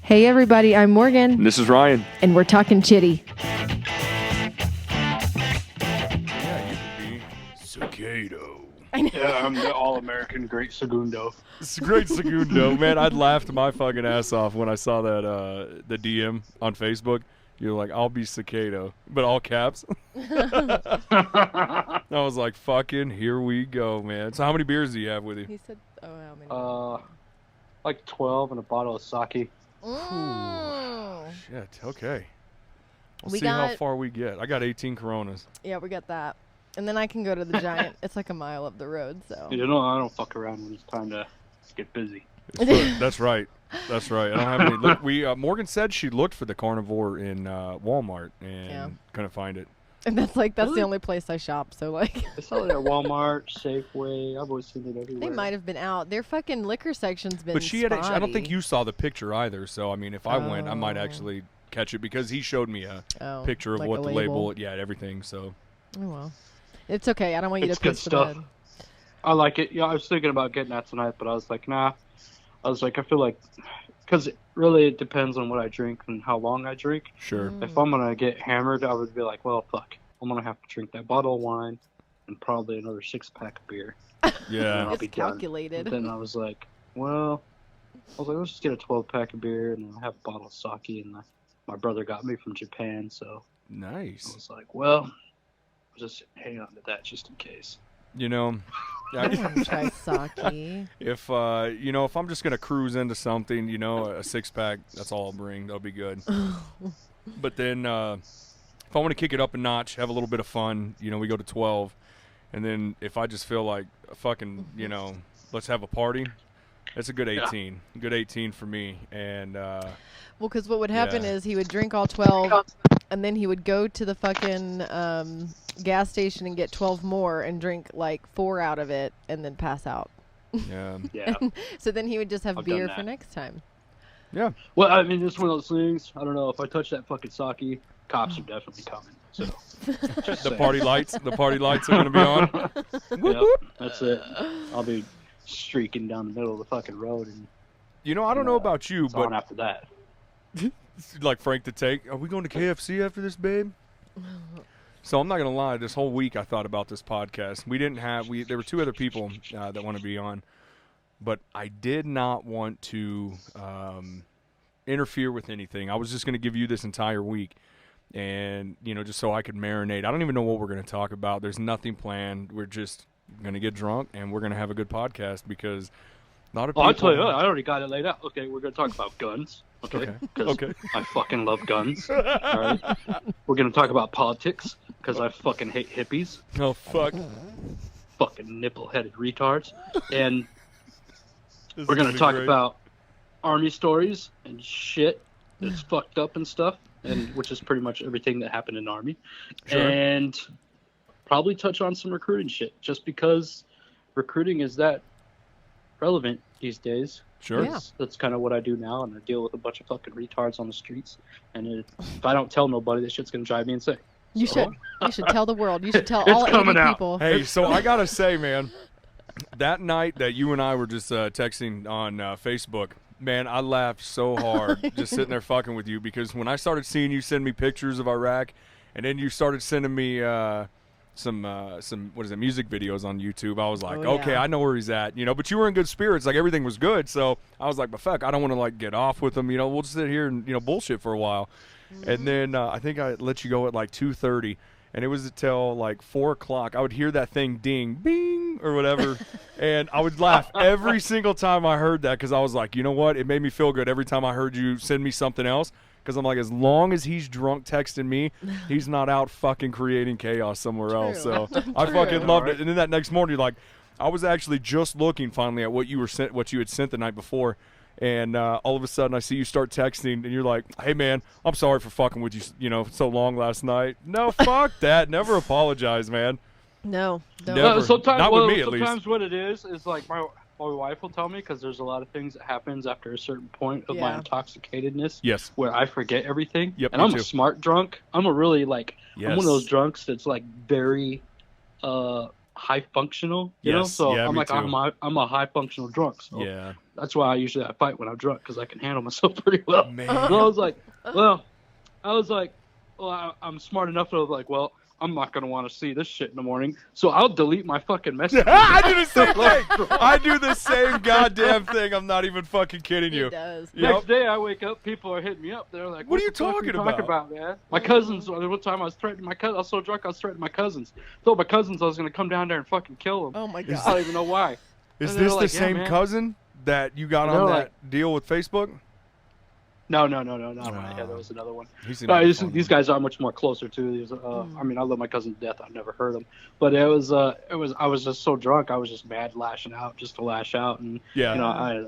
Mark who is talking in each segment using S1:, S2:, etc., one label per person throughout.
S1: Hey everybody, I'm Morgan.
S2: And this is Ryan.
S1: And we're talking chitty.
S2: Yeah, you could be Siqueido.
S3: Yeah, I'm the all-American Great Segundo.
S2: It's Great Segundo. Man, I'd laughed my fucking ass off when I saw that the DM on Facebook. You're like, I'll be Siqueido, but all caps. I was like, fucking here we go, man. So how many beers do you have with you?
S1: He said, how many?
S3: Like 12 and a bottle of sake.
S1: Ooh.
S2: Shit, okay. We'll
S1: We
S2: see how
S1: got-
S2: far we get. I got 18 Coronas.
S1: Yeah, we got that. And then I can go to the Giant. It's like a mile up the road, so.
S3: You know, I don't fuck around when it's time to get busy.
S2: That's right. That's right. I don't have any. Look, Morgan said she looked for the carnivore in Walmart and couldn't find it.
S1: And that's the
S3: Really?
S1: only place I shop, so like.
S3: They sell it at Walmart, Safeway. I've always seen it everywhere.
S1: They might have been out. Their fucking liquor section's been
S2: But she had. I don't think
S1: spotty.
S2: you saw the picture either. So I mean, if I went, I might
S1: Oh.
S2: actually catch it because he showed me a
S1: Oh,
S2: picture of
S1: like
S2: what
S1: a
S2: the
S1: label.
S2: label. Yeah, everything. So
S1: Oh, well. It's okay. I don't want you
S3: It's
S1: to
S3: good
S1: piss the
S3: stuff.
S1: bed.
S3: I like it. Yeah, I was thinking about getting that tonight, but I was like, nah. I was like, I feel like, because really it depends on what I drink and how long I drink.
S2: sure.
S3: If I'm going to get hammered, I would be like, well, fuck. I'm going to have to drink that bottle of wine and probably another 6-pack of beer.
S2: Yeah.
S3: I'll
S1: It's
S3: be done.
S1: calculated.
S3: But then I was like, let's just get a 12-pack of beer and I'll have a bottle of sake. And my brother got me from Japan, so I
S2: Nice.
S3: was like, well, I'll just hang on to that just in case.
S2: You know.
S1: I want to try sake.
S2: If if I'm just gonna cruise into something, a 6-pack, that's all I'll bring. That'll be good. But then if I want to kick it up a notch, have a little bit of fun, we go to 12, and then if I just feel like fucking, let's have a party, that's a good 18. Good 18 for me. And
S1: Well, because what would happen
S2: Yeah.
S1: is he would drink all 12, and then he would go to the fucking gas station and get 12 more and drink like 4 out of it and then pass out.
S2: yeah,
S3: Yeah.
S1: So then he would just have
S3: I've done
S1: beer
S3: that.
S1: for next time.
S2: yeah.
S3: Well, I mean, it's one of those things. I don't know. If I touch that fucking sake, cops are definitely coming. So just
S2: The
S3: saying.
S2: party lights are gonna be on.
S3: Yep, that's it. I'll be streaking down the middle of the fucking road and
S2: I don't know about you,
S3: it's on
S2: but
S3: after that.
S2: like Frank the Tank, are we going to KFC after this, babe? So I'm not gonna lie. This whole week I thought about this podcast. There were 2 other people that want to be on, but I did not want to interfere with anything. I was just gonna give you this entire week, and just so I could marinate. I don't even know what we're gonna talk about. There's nothing planned. We're just gonna get drunk and we're gonna have a good podcast because a lot of people.
S3: I'll tell you what, I already got it laid out. Okay, we're gonna talk about guns. Okay. 'Cause
S2: Okay.
S3: I fucking love guns. All right. We're gonna talk about politics because I fucking hate hippies,
S2: Oh fuck.
S3: fucking nipple-headed retards, and
S2: This
S3: we're
S2: is
S3: gonna
S2: be
S3: talk
S2: great.
S3: about army stories and shit that's fucked up and stuff, and which is pretty much everything that happened in the army,
S2: Sure.
S3: and probably touch on some recruiting shit, just because recruiting is that relevant these days.
S2: Sure.
S1: Yeah.
S3: That's kind of what I do now, and I deal with a bunch of fucking retards on the streets. And if I don't tell nobody, this shit's gonna drive me insane.
S1: You
S3: So-
S1: should tell the world. You should tell
S3: It's
S1: all 80
S3: coming out.
S1: people.
S2: Hey, so I gotta say, man, that night that you and I were just texting on Facebook, man, I laughed so hard just sitting there fucking with you because when I started seeing you send me pictures of Iraq, and then you started sending me some music videos on YouTube, I was like,
S1: Oh,
S2: okay,
S1: yeah.
S2: I know where he's at, But you were in good spirits, like everything was good, so I was like, but fuck, I don't want to like get off with him, We'll just sit here and bullshit for a while. And then I think I let you go at like 2:30, and it was until like 4 o'clock. I would hear that thing ding, bing, or whatever, and I would laugh every single time I heard that because I was like, you know what? It made me feel good every time I heard you send me something else because I'm like, as long as he's drunk texting me, he's not out fucking creating chaos somewhere else. So I fucking loved it. And then that next morning, like, I was actually just looking finally at what you had sent the night before. And all of a sudden, I see you start texting, and you're like, "Hey, man, I'm sorry for fucking with you, so long last night." No, fuck that. Never apologize, man.
S1: No.
S2: Never.
S3: Sometimes,
S2: Not with me, at
S3: sometimes
S2: least.
S3: what it is like my wife will tell me because there's a lot of things that happens after a certain point of my
S1: Yeah.
S3: intoxicatedness.
S2: Yes.
S3: Where I forget everything.
S2: Yep,
S3: and
S2: me
S3: I'm
S2: too.
S3: a smart drunk. I'm a really I'm one of those
S2: Yes.
S3: drunks that's like very high functional. You know,
S2: Yes,
S3: so
S2: yeah,
S3: I'm
S2: me
S3: like
S2: too.
S3: I'm a high functional drunk. So
S2: Yeah.
S3: That's why I fight when I'm drunk, because I can handle myself pretty well.
S2: Man.
S3: And I was like, well, I'm smart enough to like, well, I'm not going to want to see this shit in the morning, so I'll delete my fucking messages.
S2: I do the same thing. I do the same goddamn thing. I'm not even fucking kidding you.
S1: He does.
S2: Yep.
S3: Next day I wake up, people are hitting me up. They're like,
S2: What are you
S3: the fuck
S2: talking
S3: about, man? My cousins, one time I was threatening my cousin. I was so drunk I was threatening my cousins. Told my cousins I was going to come down there and fucking kill them.
S1: Oh my
S3: I
S1: god.
S3: don't even know why.
S2: Is
S3: And they're
S2: this
S3: like,
S2: the
S3: yeah,
S2: same
S3: man.
S2: cousin that you got
S3: They're
S2: on
S3: like-
S2: that deal with Facebook?
S3: No, not one. Yeah, there was another one.
S2: He seemed
S3: No,
S2: like a
S3: these
S2: fun
S3: guys are much more closer to these. I mean, I love my cousin to death. I've never hurt him, but I was just so drunk. I was just mad, lashing out, just to lash out, and
S2: Yeah.
S3: you know, I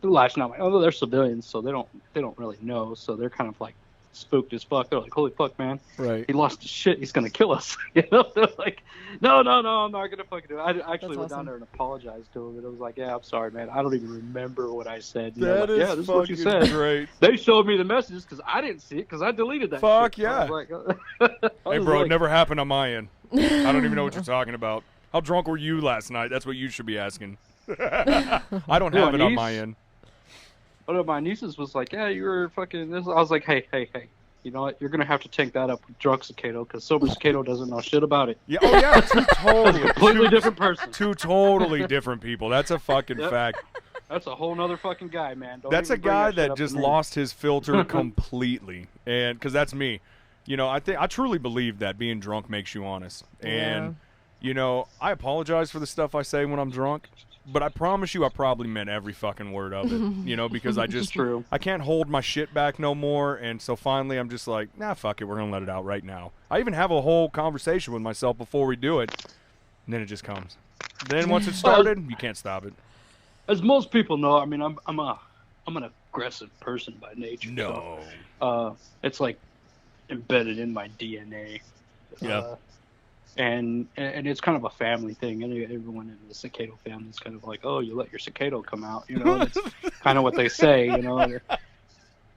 S3: lashing out. Although they're civilians, so they don't really know, so they're kind of like spooked as fuck. They're like, holy fuck, man,
S2: Right.
S3: he lost his shit. He's gonna kill us. You know, they're like, no, I'm not gonna fucking do it. I actually went down
S1: awesome.
S3: there and apologized to him, and I was like, yeah, I'm sorry, man. I don't even remember what I said. You
S2: That
S3: know,
S2: is
S3: like, yeah, this is what you
S2: fucking
S3: said.
S2: great.
S3: They showed me the messages because I didn't see it because I deleted that.
S2: Fuck
S3: shit. I was
S2: Hey, bro, it never happened on my end. I don't even know what you're talking about. How drunk were you last night? That's what you should be asking. I don't have it on my end.
S3: One of my nieces was like, yeah, you were fucking this. I was like, hey. You know what? You're going to have to take that up with drunk Siqueido because sober Siqueido doesn't know shit about it.
S2: Yeah. Oh, yeah.
S3: Completely different person.
S2: Two totally different people. That's a fucking
S3: Yep.
S2: fact.
S3: That's a whole nother fucking guy, man. Don't
S2: That's a
S3: even bring
S2: guy
S3: shit
S2: that
S3: up
S2: just
S3: to me.
S2: lost his filter completely, and because that's me. You know, I truly believe that being drunk makes you honest. And you know, I apologize for the stuff I say when I'm drunk, but I promise you, I probably meant every fucking word of it. You know, because I just
S3: True.
S2: I can't hold my shit back no more, and so finally I'm just like, nah, fuck it, we're gonna let it out right now. I even have a whole conversation with myself before we do it, and then it just comes. Then once it started, you can't stop it.
S3: As most people know, I mean, I'm an aggressive person by nature.
S2: No.
S3: So, it's like embedded in my DNA.
S2: Yeah.
S3: And it's kind of a family thing. And everyone in the Siqueido family is kind of like, oh, you let your Siqueido come out. You know, that's kind of what they say. You know.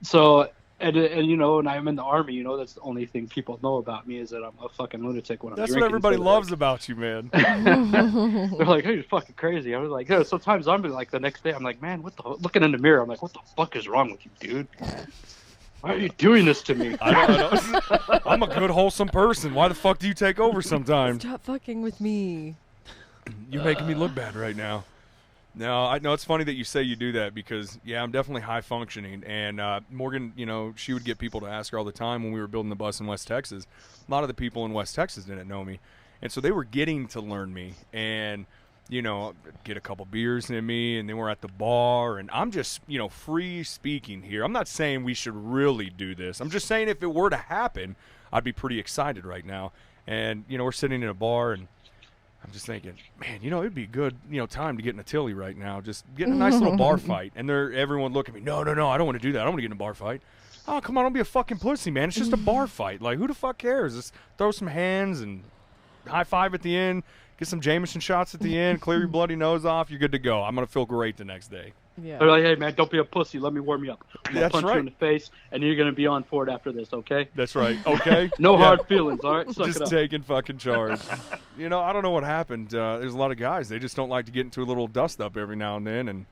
S3: So and you know, and I'm in the army. You know, that's the only thing people know about me is that I'm a fucking lunatic when I'm
S2: That's
S3: drinking.
S2: what everybody
S3: So
S2: loves about you, man.
S3: they're like, hey, you're fucking crazy. I was like, yeah, sometimes I'm like the next day, I'm like, man, looking in the mirror, I'm like, what the fuck is wrong with you, dude? Why are you doing this to me?
S2: I don't. I'm a good, wholesome person. Why the fuck do you take over sometimes?
S1: Stop fucking with me.
S2: You're making me look bad right now. No, I know it's funny that you say you do that because, yeah, I'm definitely high functioning. And Morgan, you know, she would get people to ask her all the time when we were building the bus in West Texas. A lot of the people in West Texas didn't know me. And so they were getting to learn me. And, you know, get a couple beers in me, and then we're at the bar. And I'm just, you know, free speaking here. I'm not saying we should really do this. I'm just saying if it were to happen, I'd be pretty excited right now. And, you know, we're sitting in a bar, and I'm just thinking, man, you know, it'd be good, you know, time to get in a Tilly right now. Just get in a nice little bar fight. And everyone look at me, no, I don't want to do that. I don't want to get in a bar fight. Oh, come on, don't be a fucking pussy, man. It's just a bar fight. Like, who the fuck cares? Just throw some hands and high five at the end. Get some Jameson shots at the end. Clear your bloody nose off. You're good to go. I'm going to feel great the next day.
S1: Yeah.
S3: They're like, hey, man, don't be a pussy. Let me warm you up. I'm going to
S2: That's
S3: punch
S2: right.
S3: you in the face, and you're going to be on for it after this, okay?
S2: That's right. Okay?
S3: No
S2: Yeah.
S3: hard feelings, all right? Suck it
S2: Just
S3: up.
S2: taking fucking charge. You know, I don't know what happened. There's a lot of guys. They just don't like to get into a little dust up every now and then. And,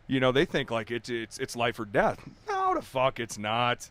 S2: you know, they think like it's life or death. No, the fuck it's not.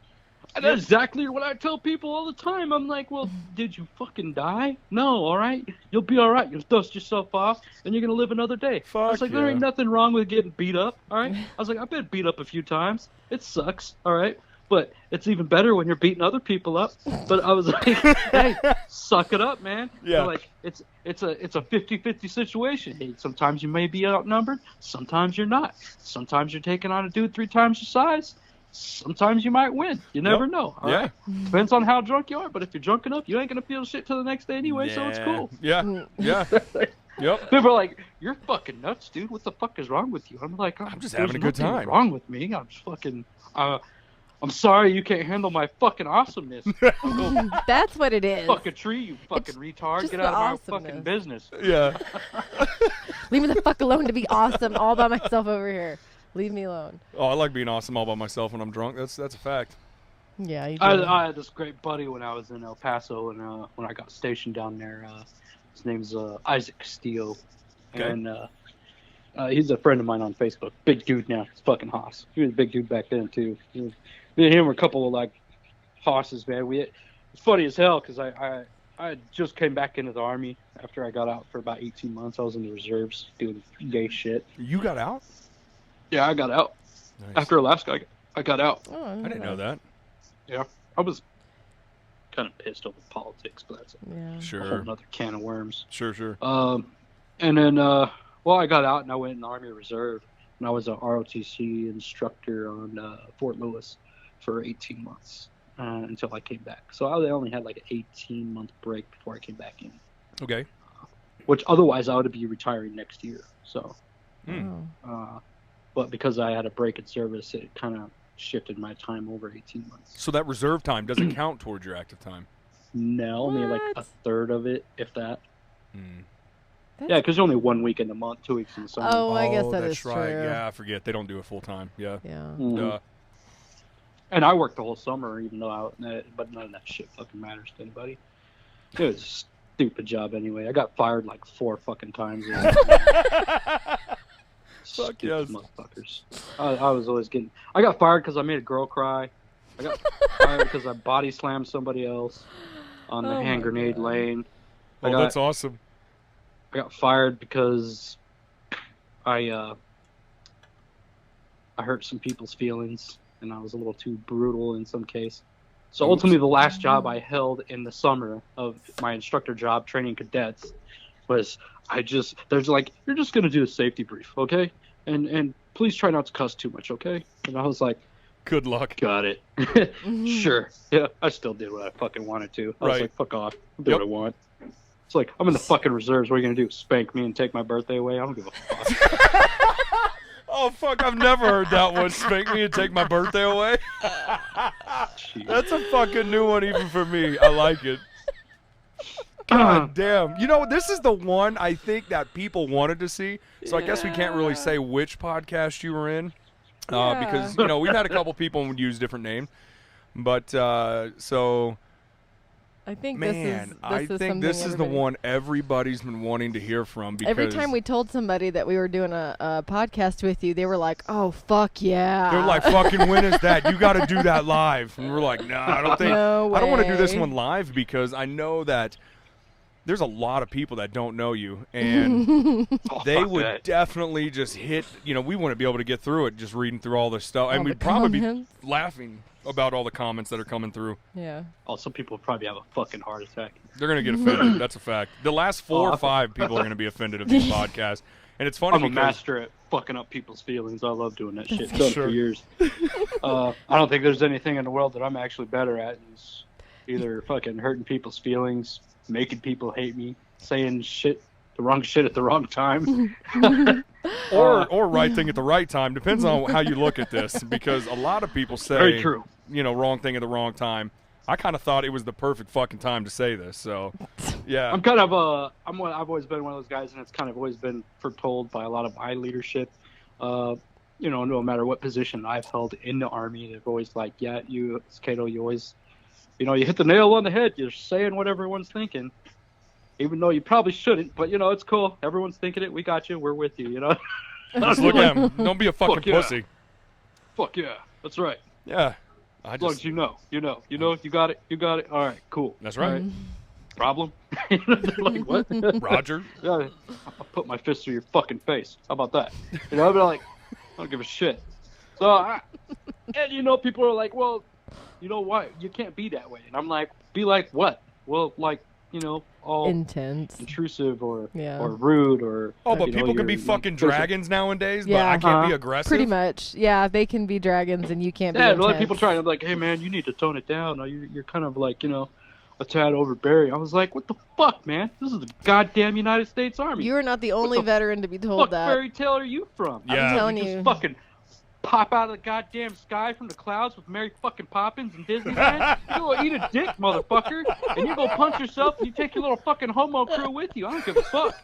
S3: And that's exactly what I tell people all the time. I'm like, well, did you fucking die? No, all right? You'll be all right. You'll dust yourself off, and you're going to live another day. I
S2: Fuck
S3: was like,
S2: yeah.
S3: there ain't nothing wrong with getting beat up, all right? I was like, I've been beat up a few times. It sucks, all right? But it's even better when you're beating other people up. But I was like, hey, suck it up, man.
S2: Yeah.
S3: So like, it's a 50-50 situation. Hey, sometimes you may be outnumbered. Sometimes you're not. Sometimes you're taking on a dude 3 times your size. Sometimes you might win. You never
S2: Yep.
S3: know. all
S2: Yeah.
S3: right? Depends on how drunk you are. But if you're drunk enough, you ain't going to feel shit till the next day anyway, so it's cool.
S2: Yeah. Yeah. Yep.
S3: People are like, you're fucking nuts, dude. What the fuck is wrong with you? I'm like,
S2: I'm just
S3: there's
S2: having a good
S3: nothing
S2: time.
S3: wrong with me. I'm just fucking... I'm sorry you can't handle my fucking awesomeness. I'll go
S1: That's what it is.
S3: fuck a tree, you fucking retard.
S1: just
S3: Get
S1: the
S3: out of my
S1: awesomeness.
S3: fucking business.
S2: Yeah.
S1: Leave me the fuck alone to be awesome all by myself over here. Leave me alone.
S2: Oh, I like being awesome all by myself when I'm drunk. That's a fact.
S1: Yeah, you do.
S3: I had this great buddy when I was in El Paso, and when I got stationed down there, his name's Isaac Steele,
S2: Okay.
S3: and He's a friend of mine on Facebook. Big dude now. It's fucking Haas. He was a big dude back then too. Me and him were a couple of like Hosses, man. It's funny as hell because I just came back into the Army after I got out for about 18 months. I was in the reserves doing gay shit.
S2: You got out?
S3: Yeah, I got out.
S2: Nice.
S3: After Alaska, I got out.
S1: Oh,
S2: I didn't know that.
S3: Yeah, I was kind of pissed over politics, but that's a whole
S2: Sure.
S3: other can of worms.
S2: Sure.
S3: And then, well, I got out and I went in the Army Reserve, and I was a ROTC instructor on Fort Lewis for 18 months until I came back. So I only had like an 18-month break before I came back in.
S2: Okay.
S3: Which otherwise I would be retiring next year. So,
S1: Oh.
S3: but because I had a break in service, it kind of shifted my time over 18 months.
S2: So that reserve time doesn't count towards your active time?
S3: No, only like a
S1: What?
S3: third of it, if that.
S2: Mm.
S3: Yeah, because only 1 week in the month, 2 weeks in the summer.
S1: Oh, I guess that
S2: that's
S1: is
S2: right.
S1: true.
S2: Yeah, I forget. They don't do it full time. Yeah.
S1: Yeah.
S3: Mhm. And I worked the whole summer, even though but none of that shit fucking matters to anybody. It was a stupid job anyway. I got fired like 4 fucking times.
S2: Fuck
S3: Stupid
S2: yes.
S3: motherfuckers. I was always getting. I got fired because I made a girl cry. I got fired because I body slammed somebody else on the
S1: Oh
S3: hand
S1: my
S3: grenade
S1: God.
S3: lane.
S2: Oh, that's awesome.
S3: I got fired because I hurt some people's feelings, and I was a little too brutal in some case. So ultimately, the last job I held in the summer of my instructor job training cadets was there's like, you're just gonna do a safety brief, okay? And please try not to cuss too much, okay? And I was like,
S2: Good luck.
S3: got it. Sure. Yeah, I still did what I fucking wanted to. I was
S2: Right.
S3: like, fuck off. I'll do
S2: Yep.
S3: what I want. It's like, I'm in the fucking reserves. What are you gonna do? Spank me and take my birthday away? I don't give a fuck.
S2: Oh, fuck. I've never heard that one. Spank me and take my birthday away.
S3: Jeez.
S2: That's a fucking new one even for me. I like it. God damn. You know, this is the one I think that people wanted to see. So I guess we can't really say which podcast you were in. Because, you know, we've had a couple people use different names. But, so...
S1: I think
S2: Man, I think this is the one everybody's been wanting to hear from. Because
S1: Every time we told somebody that we were doing a podcast with you, they were like, "Oh fuck yeah!"
S2: they're like, "Fucking when is that? You got to do that live." And we're like, "No, I don't think.
S1: No
S2: I don't want to do this
S1: way."
S2: one live because I know that there's a lot of people that don't know you, and they
S3: fuck
S2: would
S3: that.
S2: definitely just hit. You know, we wouldn't be able to get through it just reading through all this stuff, and
S1: All the
S2: we'd probably
S1: comments.
S2: be laughing about all the comments that are coming through.
S1: Yeah.
S3: Oh, some people probably have a fucking heart attack.
S2: They're gonna get offended. That's a fact. The last 4
S3: Oh,
S2: or 5 people are gonna be offended of these podcasts, and it's funny
S3: I'm a
S2: because
S3: master at fucking up people's feelings. I love doing that shit. Done it
S2: Sure.
S3: for years. I don't think there's anything in the world that I'm actually better at. Is either fucking hurting people's feelings, making people hate me, saying the wrong shit at the wrong time.
S2: or right thing at the right time. Depends on how you look at this, because a lot of people say,
S3: Very true.
S2: you know, wrong thing at the wrong time. I kind of thought it was the perfect fucking time to say this. So, yeah.
S3: I'm kind of I've always been one of those guys, and it's kind of always been foretold by a lot of my leadership. You know, no matter what position I've held in the Army, they're always like, yeah, you, Siqueido, you always, you know, you hit the nail on the head. You're saying what everyone's thinking, even though you probably shouldn't. But, you know, it's cool. Everyone's thinking it. We got you. We're with you, you know?
S2: Just look at him. Don't be a fucking
S3: Fuck yeah.
S2: pussy.
S3: Fuck yeah. That's right.
S2: Yeah.
S3: As long as you know, you got it. All right, cool.
S2: That's right.
S3: Problem? They're like, what?
S2: Roger.
S3: Yeah, I'll put my fist through your fucking face. How about that? You know, I'd be like, I don't give a shit. So, and you know, people are like, well, you know what? You can't be that way. And I'm like, be like what? Well, like, you know, all
S1: Intense.
S3: intrusive or
S1: Yeah.
S3: rude or.
S2: Oh, but
S3: you know,
S2: people can be
S3: you're-
S2: fucking
S3: you're-
S2: dragons nowadays,
S1: Yeah.
S2: but I can't be
S3: Uh-huh.
S2: aggressive.
S1: Pretty much. Yeah, they can be dragons and you can't
S3: Yeah,
S1: be
S3: a lot of
S1: intense.
S3: people trying to be like, hey man, you need to tone it down. Or you're kind of like, you know, a tad overbearing. I was like, what the fuck, man? This is the goddamn United States Army.
S1: You are not the only
S3: the
S1: veteran to be told
S3: What
S1: that.
S3: fairy tale are you from?
S2: Yeah.
S1: I'm telling
S3: You
S1: you.
S3: just fucking pop out of the goddamn sky from the clouds with Mary fucking Poppins and Disneyland. You go eat a dick, motherfucker, and you go punch yourself and you take your little fucking homo crew with you. I don't give a fuck.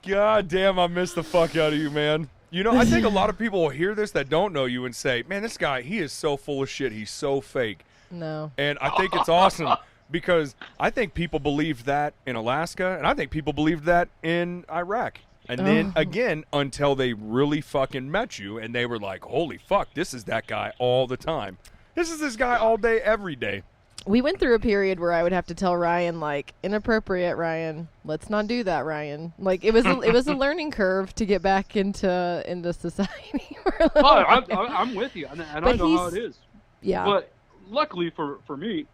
S2: God damn, I miss the fuck out of you, man. You know, I think a lot of people will hear this that don't know you and say, man, this guy, he is so full of shit. He's so fake.
S1: No.
S2: And I think it's awesome because I think people believed that in Alaska, and I think people believed that in Iraq. And then, again, until they really fucking met you, and they were like, holy fuck, this is that guy all the time. This is this guy all day, every day.
S1: We went through a period where I would have to tell Ryan, like, inappropriate, Ryan. Let's not do that, Ryan. Like, it was a learning curve to get back into society.
S3: I'm with you, and I know how it is.
S1: Yeah.
S3: But luckily for me,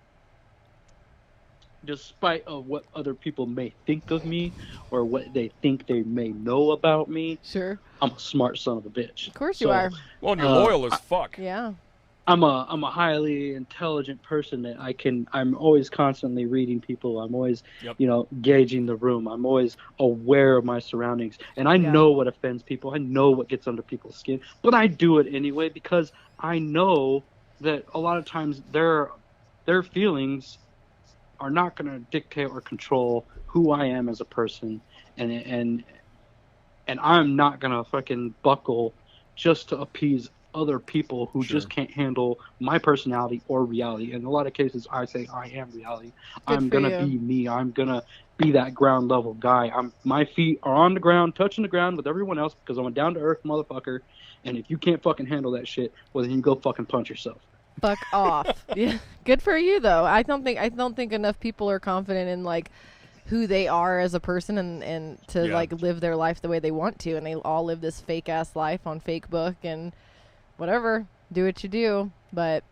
S3: despite of what other people may think of me or what they think they may know about me,
S1: sure,
S3: I'm a smart son of a bitch.
S1: Of course you are.
S2: Well, and you're loyal as fuck.
S1: Yeah.
S3: I'm a highly intelligent person that I'm always constantly reading people. I'm always, gauging the room. I'm always aware of my surroundings. And I know what offends people. I know what gets under people's skin. But I do it anyway because I know that a lot of times their feelings are not going to dictate or control who I am as a person. And I'm not going to fucking buckle just to appease other people who just can't handle my personality or reality. In a lot of cases, I say I am reality. I'm going to be me. I'm going to be that ground level guy. My feet are on the ground, touching the ground with everyone else because I'm a down to earth motherfucker. And if you can't fucking handle that shit, well, then you go fucking punch yourself.
S1: Fuck off. Yeah. Good for you, though. I don't think enough people are confident in, like, who they are as a person and to like live their life the way they want to, and they all live this fake ass life on Facebook and whatever, do what you do, but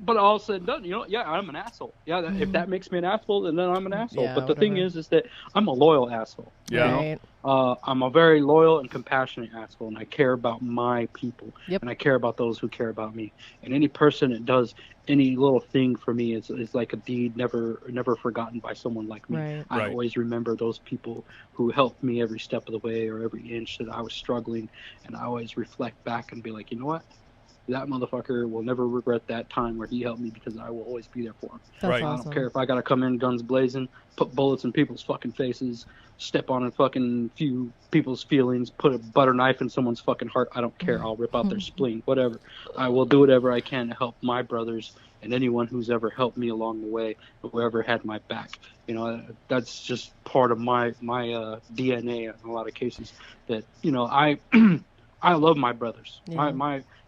S3: but all said and done, I'm an asshole. If that makes me an asshole, then I'm an asshole. But the thing is that I'm a loyal asshole.
S1: Right.
S3: I'm a very loyal and compassionate asshole, and I care about my people, and I care about those who care about me. And any person that does any little thing for me is like a deed never forgotten by someone like me.
S1: Right.
S3: I always remember those people who helped me every step of the way or every inch that I was struggling, and I always reflect back and be like, you know what? That motherfucker will never regret that time where he helped me because I will always be there for him.
S1: That's
S3: I
S1: awesome.
S3: don't care if I gotta come in guns blazing, put bullets in people's fucking faces, step on a fucking few people's feelings, put a butter knife in someone's fucking heart. I don't care. I'll rip out their spleen, whatever. I will do whatever I can to help my brothers and anyone who's ever helped me along the way, whoever had my back. That's just part of my DNA in a lot of cases. That I love my brothers.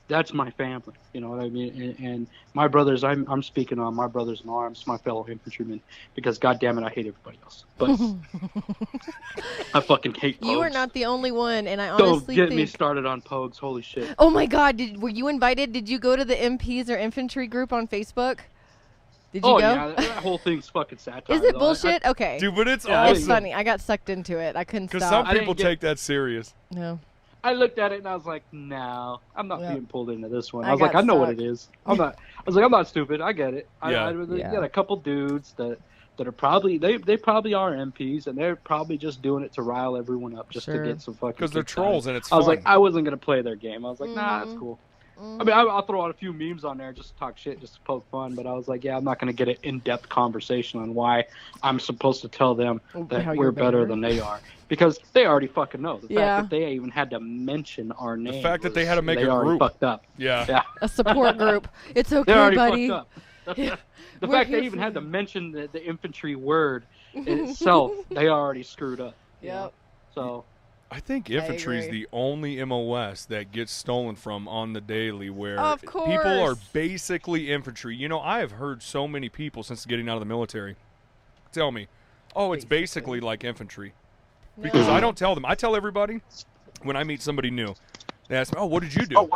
S3: That's my family, you know what I mean? And my brothers, I'm speaking on my brothers in arms, my fellow infantrymen, because goddamn it, I hate everybody else. But I fucking hate Pogues.
S1: You are not the only one, and I honestly
S3: Don't get me started on Pogues, holy shit.
S1: Oh my God, were you invited? Did you go to the MPs or infantry group on Facebook? Did you go?
S3: Yeah, that whole thing's fucking satire.
S1: Is it bullshit? Okay.
S2: Dude, but it's awesome.
S1: It's funny. I got sucked into it. I couldn't stop.
S2: Because some people take that serious.
S1: No.
S3: I looked at it and I was like, no, I'm not being pulled into this one. I was
S1: got
S3: like, I know what
S1: sucked.
S3: it is. I'm not stupid. I get it. I got a couple dudes that are probably they probably are MPs and they're probably just doing it to rile everyone up just to get some fucking.
S2: Because they're trolls and it's
S3: I was
S2: fun.
S3: like, I wasn't gonna play their game. I was like, nah, that's cool. I mean, I'll throw out a few memes on there just to talk shit, just to poke fun. But I was like, I'm not going to get an in-depth conversation on why I'm supposed to tell them that we're better than they are. Because they already fucking know. The fact that they even had to mention our name.
S2: The fact that they had to make a
S3: already
S2: group.
S3: Fucked up.
S2: Yeah.
S1: A support group. It's okay,
S3: they already
S1: buddy.
S3: fucked up. The fact they even had to mention the infantry word in itself, they already screwed up.
S1: Yep.
S3: So...
S2: I think infantry is the only MOS that gets stolen from on the daily where people are basically infantry. You know, I have heard so many people since getting out of the military tell me, it's basically like infantry. Because I don't tell them. I tell everybody when I meet somebody new. They ask me, what did you do?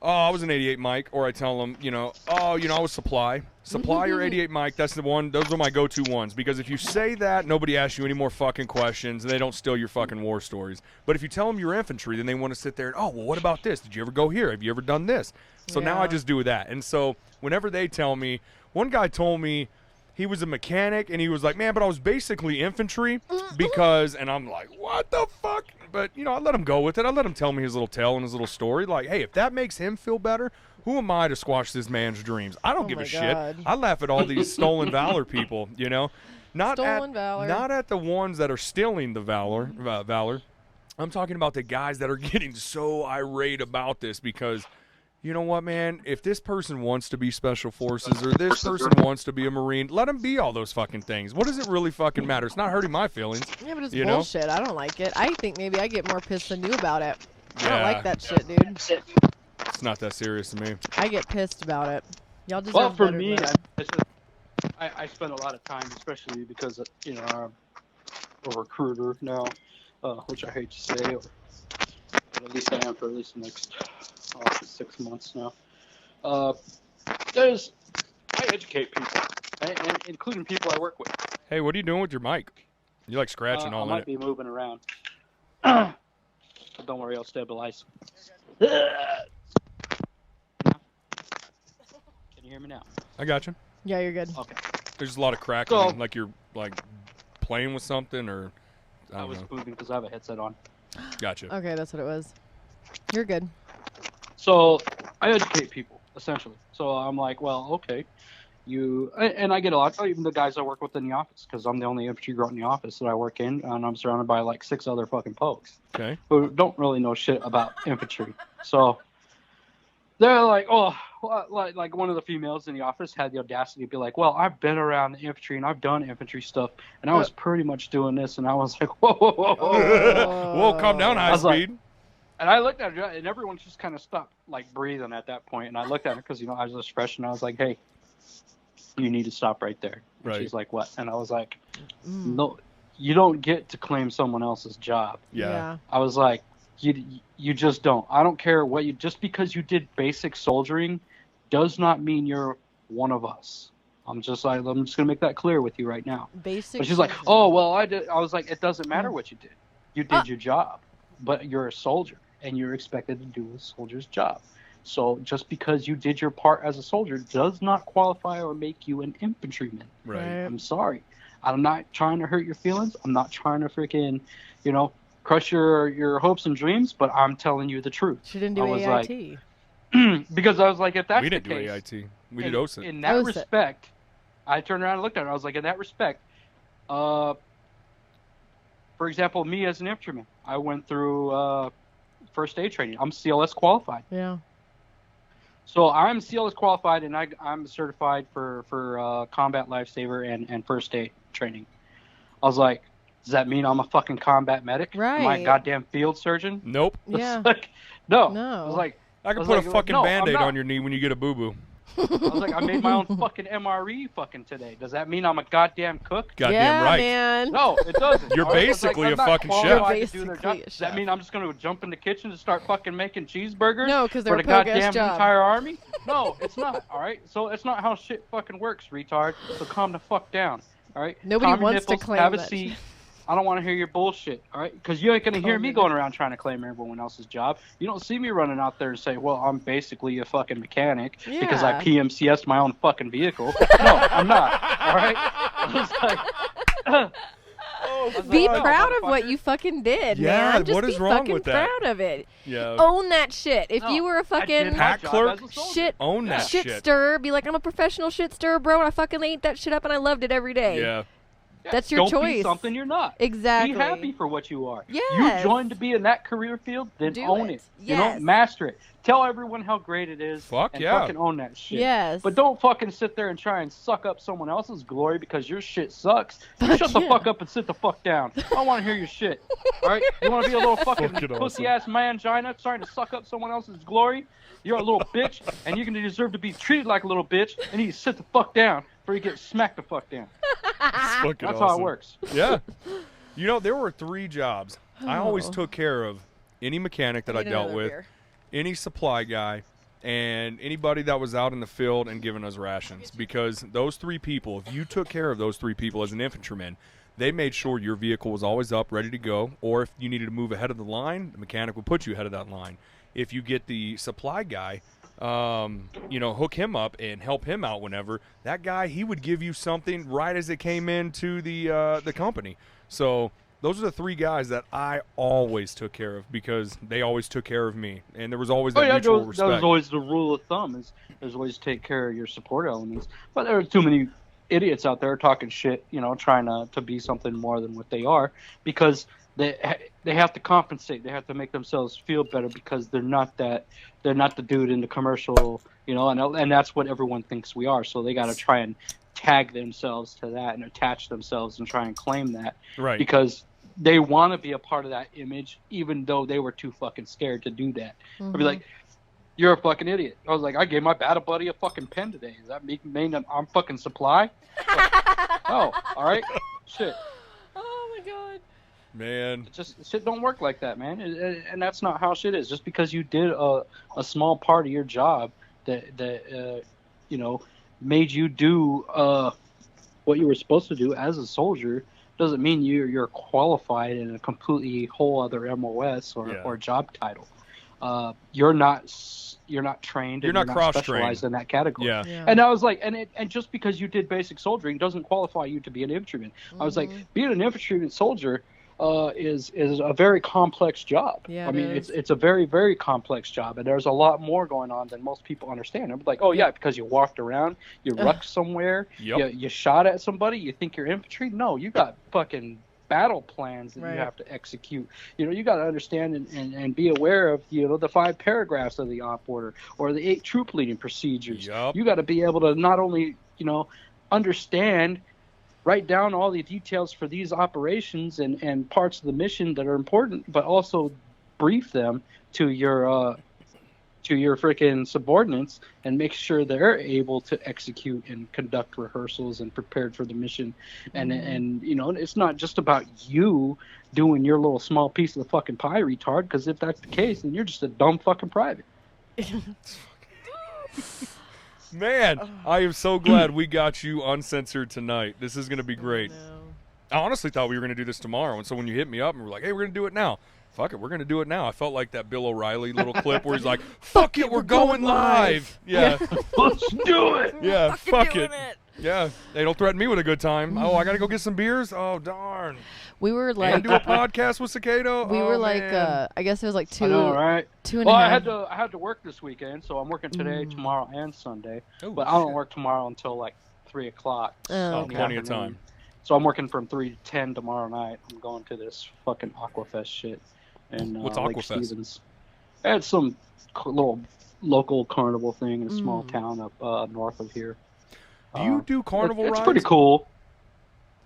S2: I was an 88 Mike. Or I tell them, I was supply. Supply or 88 Mike, that's the one. Those are my go-to ones. Because if you say that, nobody asks you any more fucking questions, and they don't steal your fucking war stories. But if you tell them you're infantry, then they want to sit there and, what about this? Did you ever go here? Have you ever done this? So now I just do that. And so whenever they tell me, one guy told me he was a mechanic, and he was like, man, but I was basically infantry because, and I'm like, what the fuck? But, I let him go with it. I let him tell me his little tale and his little story. Like, hey, if that makes him feel better, who am I to squash this man's dreams? I don't give a shit. I laugh at all these stolen valor people, Not at the ones that are stealing the valor. I'm talking about the guys that are getting so irate about this because you know what, man? If this person wants to be Special Forces or this person wants to be a Marine, let them be all those fucking things. What does it really fucking matter? It's not hurting my feelings.
S1: Yeah, but it's
S2: you
S1: bullshit. I don't like it. I think maybe I get more pissed than you about it. I
S2: Yeah.
S1: don't like that shit, dude.
S2: It's not that serious to me.
S1: I get pissed about it. Y'all deserve
S3: Well, for
S1: better
S3: me,
S1: than that.
S3: I spend a lot of time, especially because you know I'm a recruiter now, which I hate to say, but at least I am for at least the next 6 months now. I educate people, and including people I work with.
S2: Hey, what are you doing with your mic? You like scratching all
S3: I
S2: in
S3: might
S2: it.
S3: be moving around. But don't worry, I'll stabilize. Can you hear me now?
S2: I got you.
S1: Yeah, you're good.
S3: Okay.
S2: There's a lot of crackling,
S3: So-
S2: like you're like playing with something, or I
S3: I
S2: don't
S3: was
S2: know.
S3: moving because I have a headset on.
S2: Gotcha.
S1: Okay, that's what it was. You're good.
S3: So I educate people, essentially. So I'm like, well, okay. And I get a lot, even the guys I work with in the office, because I'm the only infantry grunt in the office that I work in, and I'm surrounded by like 6 other fucking pokes
S2: Okay.
S3: who don't really know shit about infantry. So they're like, oh, well, like one of the females in the office had the audacity to be like, well, I've been around the infantry and I've done infantry stuff, and I was pretty much doing this, and I was like, whoa, whoa, whoa, whoa.
S2: Whoa, calm down, high
S3: was like-
S2: speed.
S3: And I looked at her, and everyone just kind of stopped, like, breathing at that point. And I looked at her because, you know, I was just fresh, and I was like, hey, you need to stop right there. And
S2: Right.
S3: she's like, what? And I was like, no, you don't get to claim someone else's job.
S2: Yeah.
S3: I was like, you just don't. I don't care what you, just because you did basic soldiering does not mean you're one of us. I'm just going to make that clear with you right now.
S1: Basic.
S3: But she's like,
S1: soldier.
S3: oh, well, I did. I was like, it doesn't matter what you did. You did your job, but you're a soldier, and you're expected to do a soldier's job. So just because you did your part as a soldier does not qualify or make you an infantryman.
S2: Right.
S3: I'm sorry. I'm not trying to hurt your feelings. I'm not trying to freaking, you know, crush your hopes and dreams, but I'm telling you the truth.
S1: She didn't do
S3: I was
S1: AIT.
S3: Because I was like, if that's
S2: We
S3: the
S2: didn't do
S3: case,
S2: AIT. We did OSINT.
S3: in that
S1: OSINT.
S3: respect, I turned around and looked at her. I was like, in that respect, for example, me as an infantryman, I went through first aid training. I'm CLS qualified.
S1: Yeah.
S3: So I'm CLS qualified, and I'm certified for combat lifesaver and first aid training. I was like, does that mean I'm a fucking combat medic? Am I a
S1: Right.
S3: goddamn field surgeon?
S2: Nope.
S1: Yeah.
S3: It's like, no.
S1: No.
S3: I was like,
S2: I can
S3: was
S2: put
S3: like,
S2: a fucking
S3: no, I'm
S2: Band-Aid
S3: not.
S2: on your knee when you get a boo-boo.
S3: I was like, I made my own fucking MRE fucking today. Does that mean I'm a goddamn cook?
S2: Goddamn
S1: yeah,
S2: right.
S1: man.
S3: No, it doesn't.
S2: You're
S3: All right? It's
S2: basically
S3: I'm
S2: a
S3: not
S2: fucking
S3: qualified
S1: chef.
S3: to do their
S1: You're
S3: job.
S1: basically a
S3: Does that
S1: chef.
S3: mean I'm just going to jump in the kitchen and start fucking making cheeseburgers?
S1: No, 'cause they're
S3: for
S1: a
S3: the
S1: poke-ass
S3: goddamn
S1: job.
S3: entire army? No, it's not. All right, so it's not how shit fucking works, retard. So calm the fuck down. All right.
S1: Nobody
S3: Calm your
S1: wants to
S3: nipples,
S1: claim
S3: have a
S1: that
S3: seat.
S1: shit.
S3: I don't want to hear your bullshit, all right? Because you ain't going to hear
S1: Calm
S3: me
S1: your
S3: going around trying to claim everyone else's job. You don't see me running out there and say, well, I'm basically a fucking mechanic because I
S1: Yeah.
S3: PMCS'd my own fucking vehicle. No, I'm not, all right? I was like,
S1: Be
S3: "No,
S1: proud of what
S3: motherfucker."
S1: you fucking did,
S2: Yeah,
S1: man. Just
S2: what is
S1: be
S2: wrong
S1: fucking
S2: with that?
S1: proud of it.
S2: Yeah.
S1: Own that shit. If
S3: No,
S1: you were a
S3: I did
S1: fucking
S3: my
S2: Pack
S3: job
S2: clerk?
S3: as a soldier.
S1: shit
S2: Own that
S1: shit
S2: shit.
S1: stirrer, be like, I'm a professional shit stirrer, bro, and I fucking ate that shit up and I loved it every day.
S2: Yeah.
S3: Yeah,
S1: That's your
S3: don't
S1: choice.
S3: Be something you're not.
S1: Exactly.
S3: Be happy for what you are.
S1: Yes.
S3: You joined to be in that career field, then
S1: Do
S3: own
S1: it.
S3: it. You know,
S1: Yes.
S3: master it. Tell everyone how great it is.
S2: Fuck
S3: and
S2: yeah.
S3: fucking own that shit.
S1: Yes.
S3: But don't fucking sit there and try and suck up someone else's glory because your shit sucks. You
S1: Fuck
S3: shut the
S1: yeah.
S3: fuck up and sit the fuck down. I don't want to hear your shit. All right? You want to be a little fucking
S2: Fucking awesome.
S3: pussy-ass mangina trying to suck up someone else's glory? You're a little bitch, and you're going to deserve to be treated like a little bitch, and you need to sit the fuck down before you get smacked the fuck down.
S2: Fucking
S3: That's how it
S2: awesome.
S3: works.
S2: Yeah. You know, there were 3 jobs. I always
S1: Oh.
S2: took care of any mechanic that I
S1: Need
S2: dealt
S1: another
S2: with,
S1: beer.
S2: any supply guy, and anybody that was out in the field and giving us rations. Because those 3 people, if you took care of those 3 people as an infantryman, they made sure your vehicle was always up, ready to go. Or if you needed to move ahead of the line, the mechanic would put you ahead of that line. If you get the supply guy, you know, hook him up and help him out whenever, that guy, he would give you something right as it came into the company. So those are the 3 guys that I always took care of because they always took care of me. And there was always that mutual
S3: that
S2: respect.
S3: was always the rule of thumb is always take care of your support elements. But there are too many idiots out there talking shit, you know, trying to be something more than what they are because they have to compensate. They have to make themselves feel better because they're not the dude in the commercial, and that's what everyone thinks we are. So they got to try and tag themselves to that and attach themselves and try and claim that,
S2: Right?
S3: Because they want to be a part of that image, even though they were too fucking scared to do that. I'd be like, "You're a fucking idiot." I was like, "I gave my battle buddy a fucking pen today. Does that mean that I'm fucking supply?" Oh, all right, shit.
S1: Oh my god.
S2: Man,
S3: Just shit don't work like that, man, and that's not how shit is. Just because you did a small part of your job that made you do what you were supposed to do as a soldier doesn't mean you're qualified in a completely whole other MOS or job title. You're not trained.
S2: You're not cross-trained
S3: specialized in that category.
S2: Yeah.
S3: And I was like, and just because you did basic soldiering doesn't qualify you to be an infantryman. I was like, being an infantryman soldier is a very complex job.
S1: Yeah,
S3: I mean, it's a very, very complex job, and there's a lot more going on than most people understand. I'm like, oh yeah, because you walked around, you rucked somewhere, you shot at somebody, you think you're infantry? No, you got fucking battle plans that you have to execute. You got to understand and be aware of the 5 paragraphs of the op order or the 8 troop leading procedures. You got to be able to not only understand, write down all the details for these operations and parts of the mission that are important, but also brief them to your freaking subordinates and make sure they're able to execute and conduct rehearsals and prepared for the mission. And it's not just about you doing your little small piece of the fucking pie, retard, because if that's the case, then you're just a dumb fucking private.
S2: Man, I am so glad we got you uncensored tonight. This is going to be great. I honestly thought we were going to do this tomorrow, and so when you hit me up and we're like, hey, we're going to do it now. Fuck it, we're going to do it now. I felt like that Bill O'Reilly little clip where he's like, fuck it, we're going live. Yeah.
S3: Let's do it.
S2: Yeah, fuck it. Yeah. Hey, don't threaten me with a good time. Oh, I got to go get some beers? Oh, darn.
S1: We were like...
S2: And do a podcast with Siqueido?
S1: We were like, I guess it was like 2
S3: I know, right?
S1: 2.5.
S3: Well, I had to work this weekend, so I'm working today, tomorrow, and Sunday. But I don't work tomorrow until like 3 o'clock.
S2: Oh, plenty of time.
S3: So I'm working from 3 to 10 tomorrow night. I'm going to this fucking Aquafest shit. And,
S2: what's
S3: Lake
S2: Aquafest?
S3: Stevens. It's some little local carnival thing in a small town up north of here.
S2: Do you do carnival rides?
S3: It's pretty cool.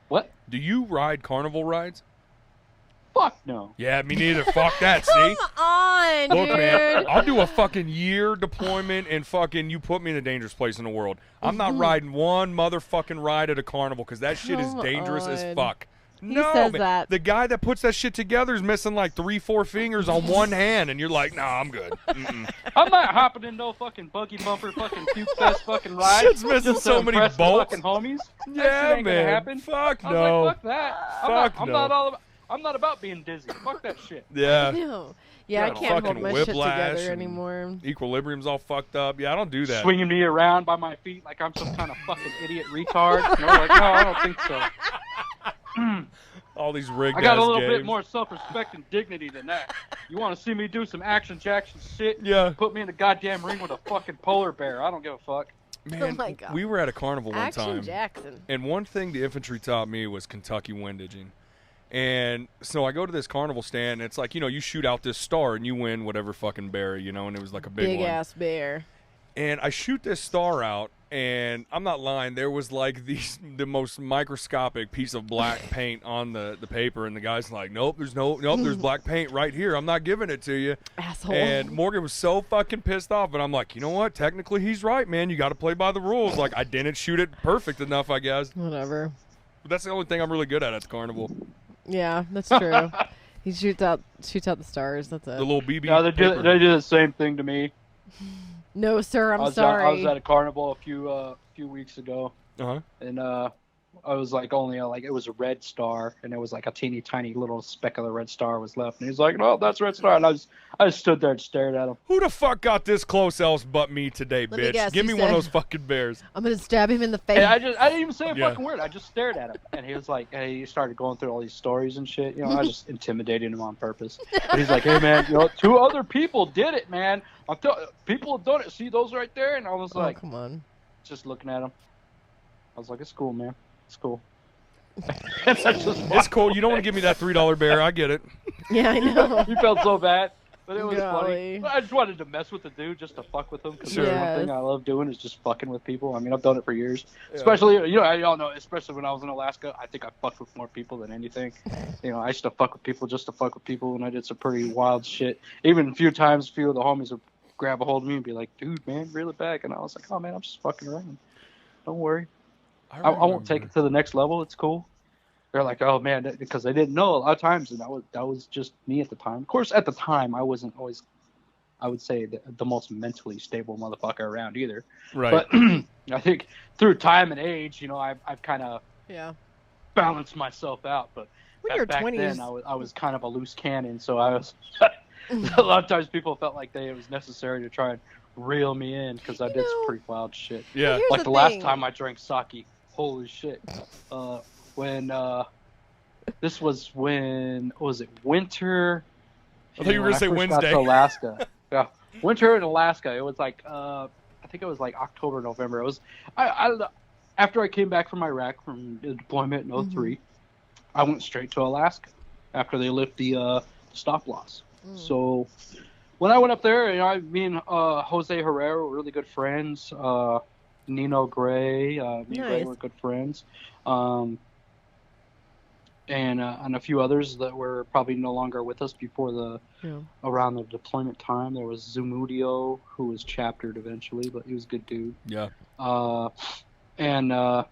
S3: What?
S2: Do you ride carnival rides?
S3: Fuck no.
S2: Yeah, me neither. Fuck that, see?
S1: Come on,
S2: Look,
S1: dude.
S2: man, I'll do a fucking year deployment and fucking you put me in a dangerous place in the world. I'm not riding one motherfucking ride at a carnival because that shit is dangerous as fuck. No,
S1: says
S2: man.
S1: that.
S2: The guy that puts that shit together is missing like 3-4 fingers on one hand, and you're like, nah, I'm good.
S3: I'm not hopping in no fucking buggy bumper fucking puke fest fucking ride.
S2: Shit's missing
S3: just
S2: so
S3: to
S2: many
S3: impress the
S2: bolts.
S3: fucking homies.
S2: Yeah,
S3: That shit ain't
S2: man.
S3: gonna happen.
S2: Fuck
S3: I was
S2: no.
S3: like, fuck that. I'm not about being dizzy. Fuck that shit.
S2: Yeah.
S1: No. Yeah, I
S2: Got a
S1: can't hold
S2: fucking
S1: my shit
S2: whiplash
S1: together
S2: and
S1: anymore.
S2: Equilibrium's all fucked up. Yeah, I don't do that.
S3: Swinging me around by my feet like I'm some kind of fucking idiot retard. Like, no, I don't think so.
S2: All these rigged
S3: I got a
S2: ass
S3: little
S2: games.
S3: bit more self-respect and dignity than that. You want to see me do some Action Jackson shit?
S2: Yeah.
S3: Put me in the goddamn ring with a fucking polar bear. I don't give a fuck.
S2: Man,
S1: Oh my God.
S2: we were at a carnival one
S1: Action
S2: time.
S1: Jackson.
S2: And one thing the infantry taught me was Kentucky windaging. And so I go to this carnival stand, and it's like, you shoot out this star, and you win whatever fucking bear, and it was like a big one.
S1: Big-ass bear.
S2: And I shoot this star out, and I'm not lying, there was like the most microscopic piece of black paint on the paper, and the guy's like, nope, there's black paint right here. I'm not giving it to you.
S1: Asshole.
S2: And Morgan was so fucking pissed off, but I'm like, you know what? Technically, he's right, man. You got to play by the rules. Like, I didn't shoot it perfect enough, I guess.
S1: Whatever.
S2: But that's the only thing I'm really good at the carnival.
S1: Yeah, that's true. He shoots out the stars. That's it.
S2: The little BB.
S3: Yeah, they do the same thing to me.
S1: No, sir, I'm
S3: I
S1: sorry.
S3: was at a carnival a few weeks ago, and I was like it was a red star, and it was like a teeny tiny little speck of the red star was left, and he's like, no, that's a red star, and I just stood there and stared at him.
S2: Who the fuck got this close else but me today,
S1: Let me
S2: bitch?
S1: guess,
S2: Give
S1: you
S2: me one of
S1: said-
S2: those fucking bears.
S1: I'm gonna stab him in the face.
S3: And I didn't even say a
S2: Yeah.
S3: fucking word. I just stared at him, and he was like, and he started going through all these stories and shit. I was just intimidating him on purpose. But he's like, hey man, 2 other people did it, man. People have done it. See those right there? And I was like,
S1: come on.
S3: just looking at him. I was like, it's cool, man. It's cool. And I just
S2: It's cool. You don't want to give me that $3 bear. I get it.
S1: Yeah, I know.
S3: He felt so bad, but it was
S1: Golly.
S3: funny. I just wanted to mess with the dude just to fuck with him because
S2: Sure.
S3: one thing I love doing is just fucking with people. I mean, I've done it for years. Especially, y'all know, especially when I was in Alaska, I think I fucked with more people than anything. I used to fuck with people just to fuck with people, and I did some pretty wild shit. Even a few times, a few of the homies would grab a hold of me and be like, dude, man, reel it back. And I was like, oh, man, I'm just fucking around. Don't worry. I won't take it to the next level. It's cool. They're like, oh man, because they didn't know a lot of times, and that was just me at the time. Of course, at the time, I wasn't always, I would say, the most mentally stable motherfucker around either.
S2: Right.
S3: But I think through time and age, I've kind of balanced myself out. But
S1: when you're
S3: back
S1: 20s,
S3: then, I was kind of a loose cannon, so I was. A lot of times, people felt like it was necessary to try and reel me in because I did some pretty wild shit.
S2: Yeah.
S3: Like the last time I drank sake, holy shit. When this was was it winter?
S2: I thought you were gonna say Wednesday.
S3: To Alaska. Yeah, winter in Alaska. It was like I think it was like October, November. It was after I came back from Iraq from the deployment in 03, I went straight to Alaska after they lift the stop loss. So when I went up there, me and Jose Herrera were really good friends. Nino Gray, me and Gray were good friends. And a few others that were probably no longer with us before around the deployment time. There was Zumudio, who was chaptered eventually, but he was a good dude. Yeah. And a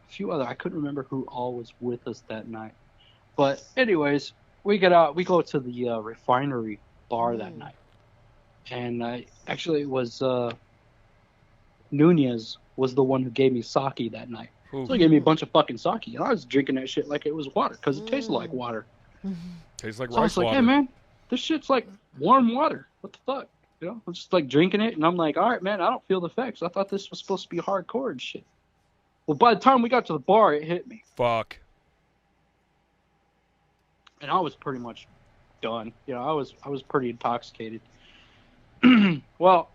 S3: few other. I couldn't remember who all was with us that night. But anyways, we get out. We go to the refinery bar that night, and actually it was Nunez was the one who gave me sake that night. So he gave me a bunch of fucking sake, and I was drinking that shit like it was water, because it tasted like water.
S2: Tastes like rice water.
S3: So I was like, hey, man, this shit's like warm water. What the fuck? I'm just like drinking it, and I'm like, all right, man, I don't feel the effects. I thought this was supposed to be hardcore and shit. Well, by the time we got to the bar, it hit me.
S2: Fuck.
S3: And I was pretty much done. I was pretty intoxicated. Well,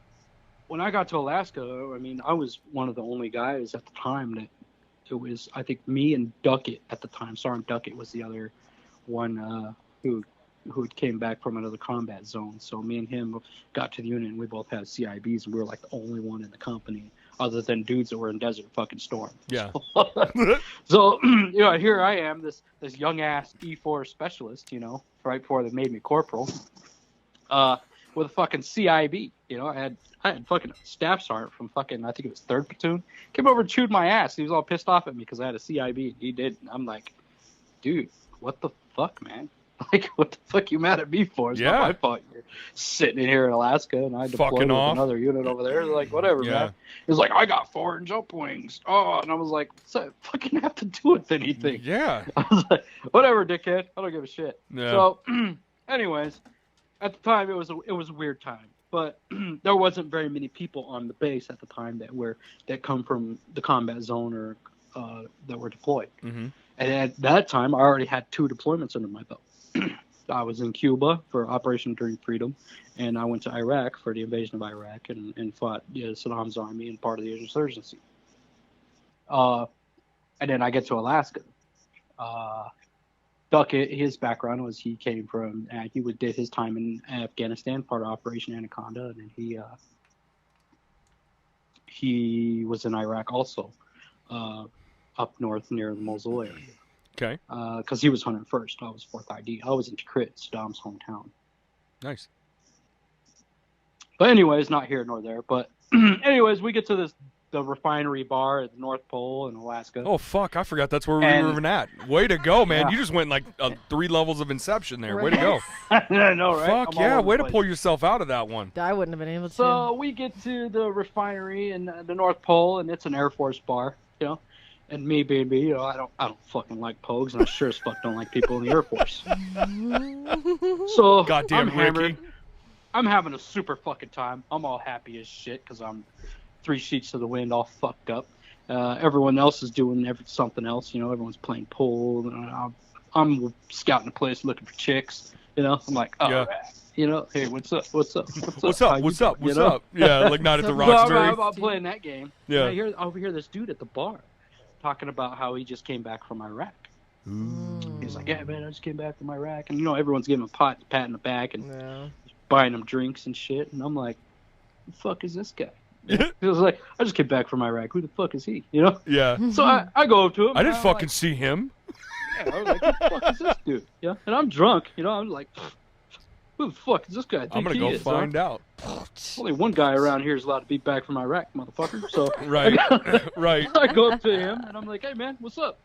S3: when I got to Alaska, I mean, I was one of the only guys at the time that it was, I think, me and Duckett at the time. Sergeant Duckett was the other one who came back from another combat zone. So me and him got to the unit, and we both had CIBs, and we were like the only one in the company other than dudes that were in Desert fucking Storm. Yeah. So, here I am, this young ass E4 specialist, right before they made me corporal, with a fucking CIB. I had fucking staff sergeant from fucking, I think it was 3rd Platoon, came over and chewed my ass. He was all pissed off at me because I had a CIB. He did. I'm like, dude, what the fuck, man? Like, what the fuck you mad at me for? It's not my fault you're sitting in here in Alaska, and I deployed with another unit over there. Like, whatever, man. He was like, I got 4 jump wings. Oh, and I was like, what's that fucking have to do with anything? Yeah. I was like, whatever, dickhead. I don't give a shit. Yeah. So, anyways, at the time, it was a weird time. But there wasn't very many people on the base at the time that come from the combat zone or that were deployed. And at that time, I already had 2 deployments under my belt. I was in Cuba for Operation Enduring Freedom, and I went to Iraq for the invasion of Iraq and fought Saddam's army and part of the insurgency. And then I get to Alaska. Duckett, his background was he came from, he did his time in Afghanistan, part of Operation Anaconda, and then he was in Iraq also, up north near the Mosul area. Okay. Because he was 101st, I was 4th ID. I was in Tikrit, Saddam's hometown. Nice. But anyways, not here nor there. But anyways, we get to the refinery bar at the North Pole in Alaska.
S2: Oh, fuck. I forgot that's where we were even at. Way to go, man. Yeah. You just went like 3 levels of Inception there. Way to go.
S3: I know, right?
S2: Fuck, yeah. Way to pull yourself out of that one.
S1: I wouldn't have been able to.
S3: So we get to the refinery in the North Pole, and it's an Air Force bar, And me being me, I don't fucking like pogues, and I sure as fuck don't like people in the Air Force. So
S2: goddamn
S3: I'm hammered. I'm having a super fucking time. I'm all happy as shit because I'm 3 sheets to the wind, all fucked up. Everyone else is doing something else. Everyone's playing pool. I'm scouting the place looking for chicks. I'm like, oh, yeah. Hey, what's up? What's up?
S2: What's up? What's up? What's up? Yeah, like not at the Roxbury.
S3: I'm playing that game. Yeah. I overhear this dude at the bar. talking about how he just came back from Iraq.
S2: Ooh.
S3: He's like, yeah, man, I just came back from Iraq. And, everyone's giving him a pat in the back and
S1: Yeah.
S3: buying him drinks and shit. And I'm like, the fuck is this guy? He was like, I just came back from Iraq. Who the fuck is he?
S2: Yeah.
S3: So I go up to him.
S2: I didn't fucking see him.
S3: Yeah, I was like, who the fuck is this dude? Yeah. And I'm drunk. I'm like, who the fuck is this guy?
S2: I'm going to go find out.
S3: Only one guy around here is allowed to be back from Iraq, motherfucker. So
S2: Right. Right.
S3: I go up to him and I'm like, hey, man, what's up?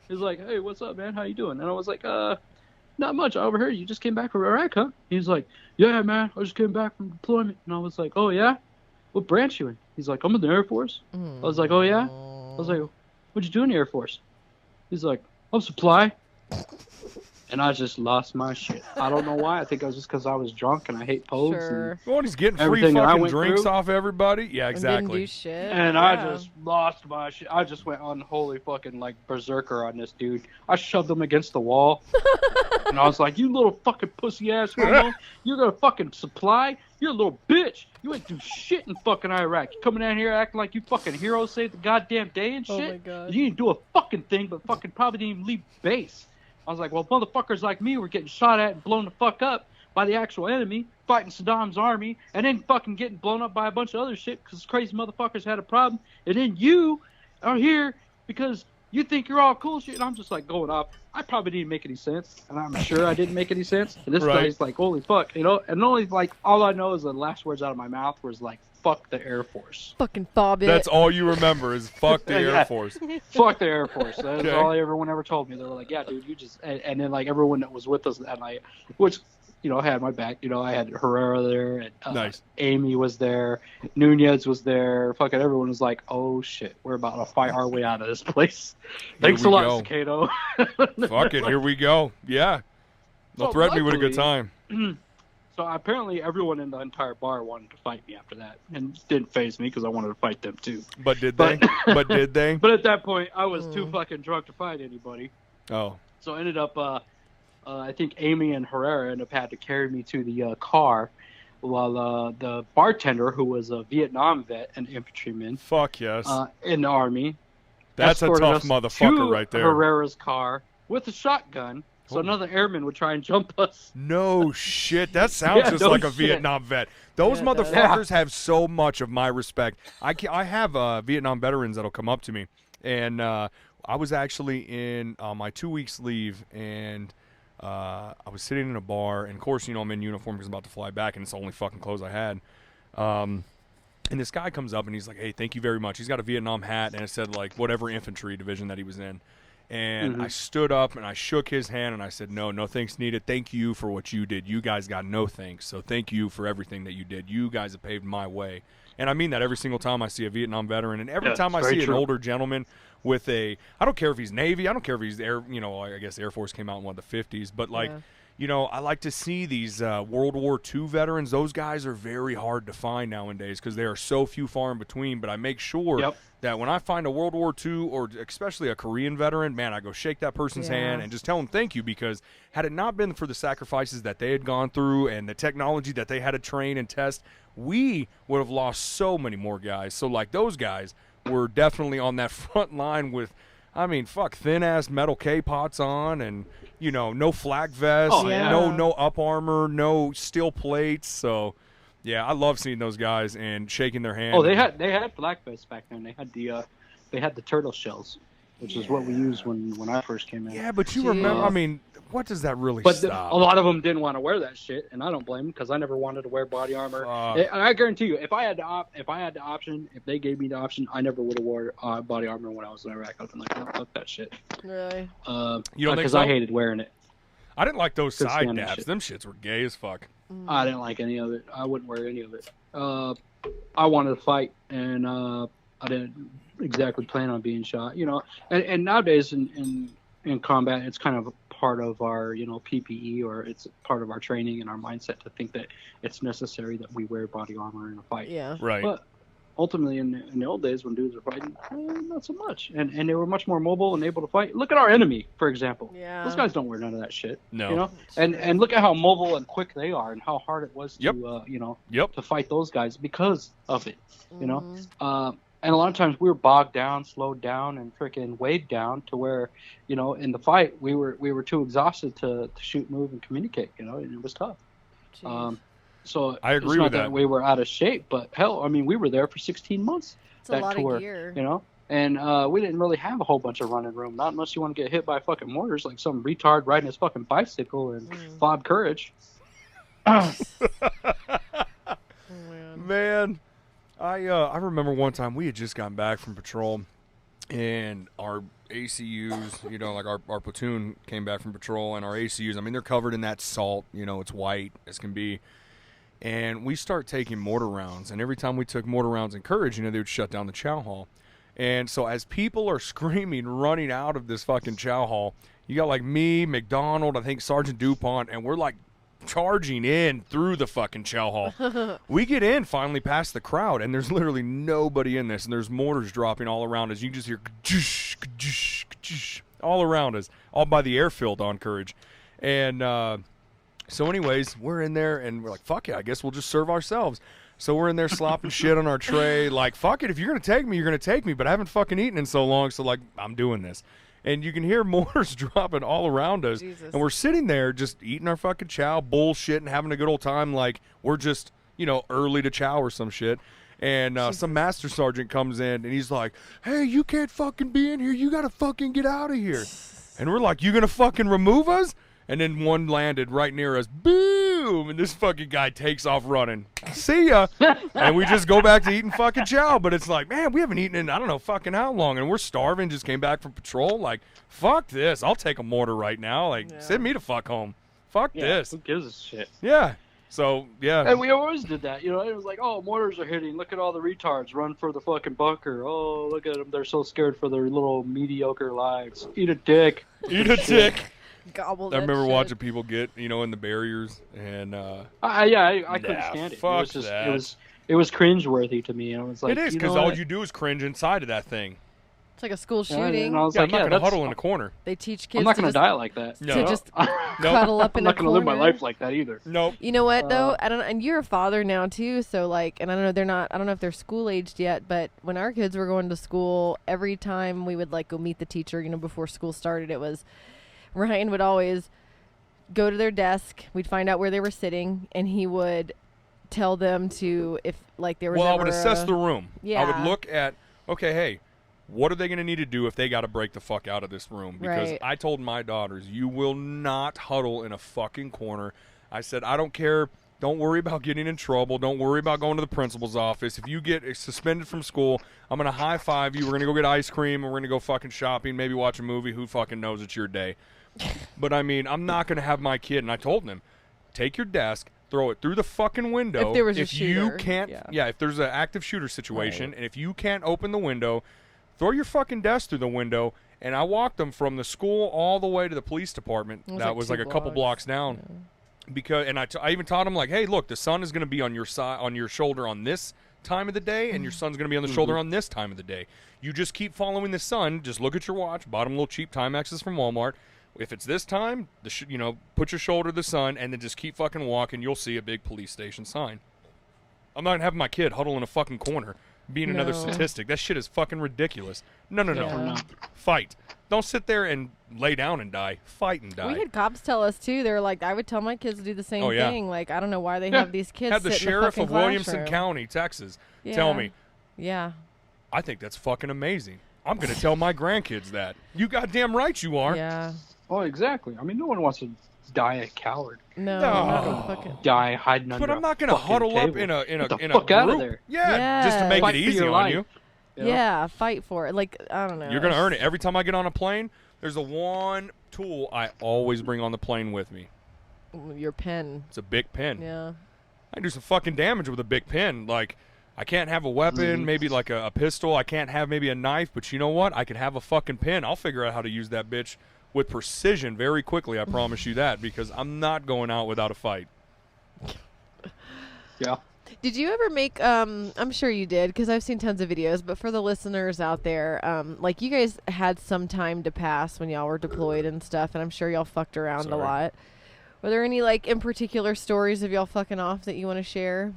S3: He's like, hey, what's up, man? How you doing? And I was like, not much. I overheard you just came back from Iraq, huh? He's like, yeah, man, I just came back from deployment. And I was like, oh, yeah? What branch you in? He's like, I'm in the Air Force. I was like, oh, yeah? I was like, what'd you do in the Air Force? He's like, I'm supply. And I just lost my shit. I don't know why. I think it was just because I was drunk and I hate pogues.
S1: Sure.
S2: Well, he's getting free
S3: Everything that I
S2: fucking
S3: went
S2: drinks
S3: through.
S2: off everybody. Yeah,
S1: And didn't
S2: exactly.
S1: do shit.
S3: And
S1: Yeah.
S3: I just lost my shit. I just went unholy fucking like berserker on this dude. I shoved him against the wall. And I was like, you little fucking pussy ass homo. You're gonna fucking supply? You're a little bitch. You ain't do shit in fucking Iraq. You coming down here acting like you fucking hero saved the goddamn day and shit.
S1: Oh my God.
S3: You didn't do a fucking thing, but fucking probably didn't even leave base. I was like, well, motherfuckers like me were getting shot at and blown the fuck up by the actual enemy, fighting Saddam's army, and then fucking getting blown up by a bunch of other shit because crazy motherfuckers had a problem. And then you are here because you think you're all cool shit. And I'm just like going off. I probably didn't make any sense, and I'm sure I didn't make any sense. And this
S2: Right.
S3: guy's like, holy fuck, And only like all I know is the last words out of my mouth was like, fuck the Air Force.
S1: Fucking fob it.
S2: That's all you remember is fuck the
S3: Yeah.
S2: Air Force.
S3: Fuck the Air Force. That's
S2: Okay.
S3: all everyone ever told me. They were like, yeah, dude, you just... And then, like, everyone that was with us that night, which, had my back. I had Herrera there, and
S2: Nice.
S3: Amy was there, Nunez was there. Fucking everyone was like, oh, shit, we're about to fight our way out of this place. Thanks a
S2: we
S3: lot,
S2: go.
S3: Siqueido.
S2: Fuck it, here we go. Yeah. They'll
S3: So
S2: threaten me with a good
S3: luckily-
S2: time.
S3: So apparently everyone in the entire bar wanted to fight me after that, and it didn't faze me because I wanted to fight them too.
S2: But did they? But did they?
S3: But at that point, I was too fucking drunk to fight anybody.
S2: Oh.
S3: So I ended up, I think Amy and Herrera ended up had to carry me to the car, while the bartender, who was a Vietnam vet and infantryman
S2: Fuck yes.
S3: in the army,
S2: That's a
S3: escorted
S2: tough
S3: us
S2: motherfucker
S3: to
S2: right there.
S3: Herrera's car with a shotgun, so
S2: Oh.
S3: another airman would try and jump us.
S2: No shit. That sounds
S3: Yeah,
S2: just
S3: no
S2: like a
S3: shit.
S2: Vietnam vet. Those
S1: Yeah, it does.
S2: motherfuckers have so much of my respect. I have Vietnam veterans that'll come up to me, and I was actually in my 2 weeks leave, and I was sitting in a bar, and of course, I'm in uniform because I'm about to fly back, and it's the only fucking clothes I had. And this guy comes up, and he's like, hey, thank you very much. He's got a Vietnam hat, and it said, like, whatever infantry division that he was in. And I stood up and I shook his hand and I said, no thanks needed. Thank you for what you did. You guys got no thanks. So thank you for everything that you did. You guys have paved my way. And I mean that every single time I see a Vietnam veteran. And every time I see an older gentleman with I don't care if he's Navy. I don't care if he's Air, I guess Air Force came out in the 50s. But like, I like to see these World War II veterans. Those guys are very hard to find nowadays because they are so few far in between. But I make sure that when I find a World War II or especially a Korean veteran, man, I go shake that person's hand and just tell them thank you, because had it not been for the sacrifices that they had gone through and the technology that they had to train and test, we would have lost so many more guys. So, like, those guys were definitely on that front line with, thin-ass metal K-pots on and, no flak vest, no up armor, no steel plates. So, yeah, I love seeing those guys and shaking their hand.
S3: Oh, they had flak vests back then. They had the turtle shells, which is what we used when I first came in.
S2: Yeah, but you remember, what does that really
S3: But
S2: stop?
S3: a lot of them didn't want to wear that shit, and I don't blame them because I never wanted to wear body armor. I guarantee you, if I had the option, if they gave me the option, I never would have wore body armor when I was in Iraq. I'd been like, no, fuck that shit.
S1: Really?
S2: You don't think
S3: Because
S2: so?
S3: I hated wearing it.
S2: I didn't like those
S3: Couldn't
S2: side
S3: stand that
S2: dabs.
S3: shit.
S2: Them shits were gay as fuck.
S3: I didn't like any of it. I wouldn't wear any of it. I wanted to fight, and I didn't exactly plan on being shot. And nowadays in combat, it's kind of part of our PPE, or it's part of our training and our mindset to think that it's necessary that we wear body armor in a fight.
S1: Yeah.
S2: Right.
S3: But ultimately, in the old days when dudes were fighting, not so much, and they were much more mobile and able to fight. Look at our enemy, for example.
S1: Yeah.
S3: Those guys don't wear none of that shit.
S2: No.
S3: And look at how mobile and quick they are, and how hard it was to to fight those guys because of it. And a lot of times we were bogged down, slowed down, and freaking weighed down to where, in the fight we were too exhausted to shoot, move, and communicate. And it was tough. So
S2: I agree
S3: it's not
S2: with that.
S3: we were out of shape, but hell, I mean, we were there for 16 months.
S1: It's a lot of gear.
S3: And we didn't really have a whole bunch of running room. Not unless you want to get hit by fucking mortars, like some retard riding his fucking bicycle and Bob Courage.
S2: Man, I remember one time we had just gotten back from patrol, and our ACUs, like our platoon came back from patrol, and our ACUs, I mean, they're covered in that salt, it's white as can be. And we start taking mortar rounds, and every time we took mortar rounds in Courage, they would shut down the chow hall. And so as people are screaming, running out of this fucking chow hall, you got like me, McDonald, I think Sergeant DuPont, and we're like charging in through the fucking chow hall. We get in finally past the crowd, and there's literally nobody in this, and there's mortars dropping all around us. You just hear all around us, all by the airfield on Courage. And so anyways, we're in there, and we're like, fuck it, I guess we'll just serve ourselves. So we're in there slopping shit on our tray, like, fuck it, if you're going to take me, you're going to take me, but I haven't fucking eaten in so long, so, like, I'm doing this. And you can hear mortars dropping all around us. Jesus. And we're sitting there just eating our fucking chow, bullshit, and having a good old time like we're just, early to chow or some shit. And some master sergeant comes in, and he's like, hey, you can't fucking be in here. You got to fucking get out of here. And we're like, you going to fucking remove us? And then one landed right near us. Boom! And this fucking guy takes off running. See ya! And we just go back to eating fucking chow. But it's like, man, we haven't eaten in I don't know fucking how long. And we're starving. Just came back from patrol. Like, fuck this. I'll take a mortar right now. Like, send me the fuck home. Fuck this.
S3: Who gives a shit?
S2: Yeah. So, yeah.
S3: And we always did that. It was like, oh, mortars are hitting. Look at all the retards. Run for the fucking bunker. Oh, look at them. They're so scared for their little mediocre lives. Eat a dick.
S2: Eat a dick.
S1: Gobble
S2: I remember
S1: shit.
S2: watching people get, in the barriers, and
S3: I couldn't stand it.
S2: Fuck
S3: it was just,
S2: that.
S3: It was cringeworthy to me. And it was like,
S2: it is, because all you do is cringe inside of that thing.
S1: It's like a school shooting.
S3: And I was
S2: I'm
S3: like,
S2: not going to huddle in a corner.
S1: They teach kids.
S3: I'm not going to die like that.
S2: No.
S1: To just cuddle up in a corner.
S3: I'm not going to live my life like that either.
S2: Nope.
S1: You know what though? I don't. And you're a father now too, so like, and I don't know. They're not. I don't know if they're school aged yet. But when our kids were going to school, every time we would like go meet the teacher, before school started, it was Ryan would always go to their desk. We'd find out where they were sitting, and he would tell them to, if like there was.
S2: Well, I would assess the room.
S1: Yeah.
S2: I would look at, okay, hey, what are they going to need to do if they got to break the fuck out of this room? Because I told my daughters, you will not huddle in a fucking corner. I said, I don't care. Don't worry about getting in trouble. Don't worry about going to the principal's office. If you get suspended from school, I'm going to high five you. We're going to go get ice cream, and we're going to go fucking shopping, maybe watch a movie. Who fucking knows? It's your day. But I mean, I'm not going to have my kid, and I told them, take your desk, throw it through the fucking window.
S1: If there was a shooter.
S2: You can't, if there's an active shooter situation, and if you can't open the window, throw your fucking desk through the window. And I walked them from the school all the way to the police department. That was like a couple blocks down. Yeah. Because, and I even taught them, like, hey, look, the sun is going to be on your side, on your shoulder on this time of the day, and your sun's going to be on the shoulder on this time of the day. You just keep following the sun. Just look at your watch. Bought them little cheap Timexes from Walmart. If it's this time, put your shoulder to the sun, and then just keep fucking walking. You'll see a big police station sign. I'm not having my kid huddle in a fucking corner, being another statistic. That shit is fucking ridiculous. No. Fight. Don't sit there and lay down and die. Fight and die.
S1: We had cops tell us too. They were like, I would tell my kids to do the same thing. Like, I don't know why they have these kids.
S2: Had the sheriff of Williamson County, Texas, tell me.
S1: Yeah.
S2: I think that's fucking amazing. I'm gonna tell my grandkids that. You goddamn right you are.
S1: Yeah.
S3: Oh, exactly. I mean, no one wants to die a coward.
S1: No.
S3: Fucking die hiding under.
S2: But I'm not gonna huddle up in a
S3: fuck
S2: group.
S3: Out of there.
S2: Yeah, just to make it easy on you.
S1: Yeah, fight for it. Like, I don't know.
S2: You're gonna earn it. Every time I get on a plane, there's a one tool I always bring on the plane with me.
S1: Your pen.
S2: It's a big pen.
S1: Yeah.
S2: I can do some fucking damage with a big pen. Like, I can't have a weapon, maybe like a pistol. I can't have maybe a knife, but you know what? I can have a fucking pen. I'll figure out how to use that bitch with precision very quickly. I promise you that, because I'm not going out without a fight.
S3: Yeah.
S1: Did you ever make, I'm sure you did, because I've seen tons of videos, but for the listeners out there, like, you guys had some time to pass when y'all were deployed and stuff, and I'm sure y'all fucked around a lot. Were there any, like, in particular stories of y'all fucking off that you want to share?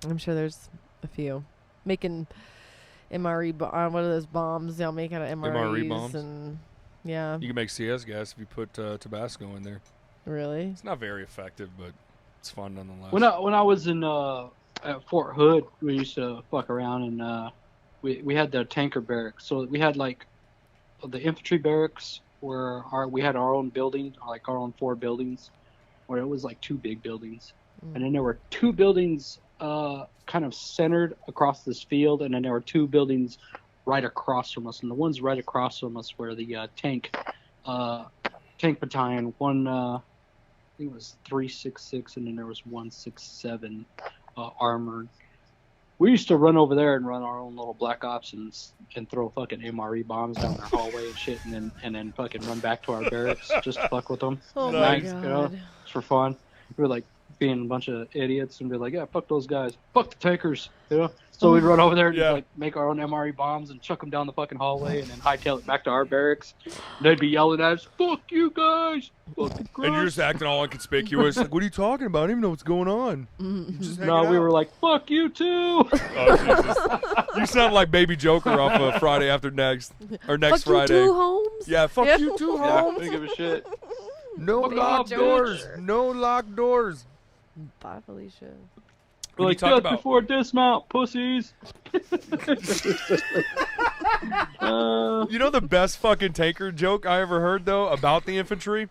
S1: I'm sure there's a few. Making MRE. What are those bombs? They'll make out of MREs
S2: bombs?
S1: and yeah.
S2: You can make CS gas if you put Tabasco in there.
S1: Really?
S2: It's not very effective, but it's fun nonetheless.
S3: When I was in at Fort Hood, we used to fuck around and we had the tanker barracks. So we had like the infantry barracks where we had our own building, like our own 4 buildings, where it was like 2 big buildings. And then there were 2 buildings kind of centered across this field, and then there were 2 buildings right across from us. And the ones right across from us were the tank battalion. One, I think it was 366, and then there was 167 armored. We used to run over there and run our own little black ops and throw fucking MRE bombs down their hallway and shit, and then fucking run back to our barracks just to fuck with them.
S1: Oh my God.
S3: You know, just for fun. We were like being a bunch of idiots and be like, yeah, fuck those guys, fuck the tankers, you know. So we'd run over there and just, like, make our own MRE bombs and chuck them down the fucking hallway and then hightail it back to our barracks. And they'd be yelling at us, fuck you guys, fucking gross.
S2: And you're just acting all inconspicuous. Like, what are you talking about? I don't even know what's going on.
S3: No, we were like, fuck you too.
S2: Oh, Jesus. You sound like Baby Joker off of Friday After Next. Or next
S1: fuck
S2: Friday.
S1: You too, Holmes.
S2: Yeah, fuck you too,
S3: Yeah,
S2: Holmes.
S3: don't give a shit.
S2: No
S3: Fuck
S2: locked
S3: off,
S2: doors.
S3: bitch.
S2: No locked doors.
S1: Bye, Felicia.
S3: We're like,
S2: talk
S3: just
S2: about-
S3: before dismount, pussies.
S2: You know the best fucking tanker joke I ever heard, though, about the infantry?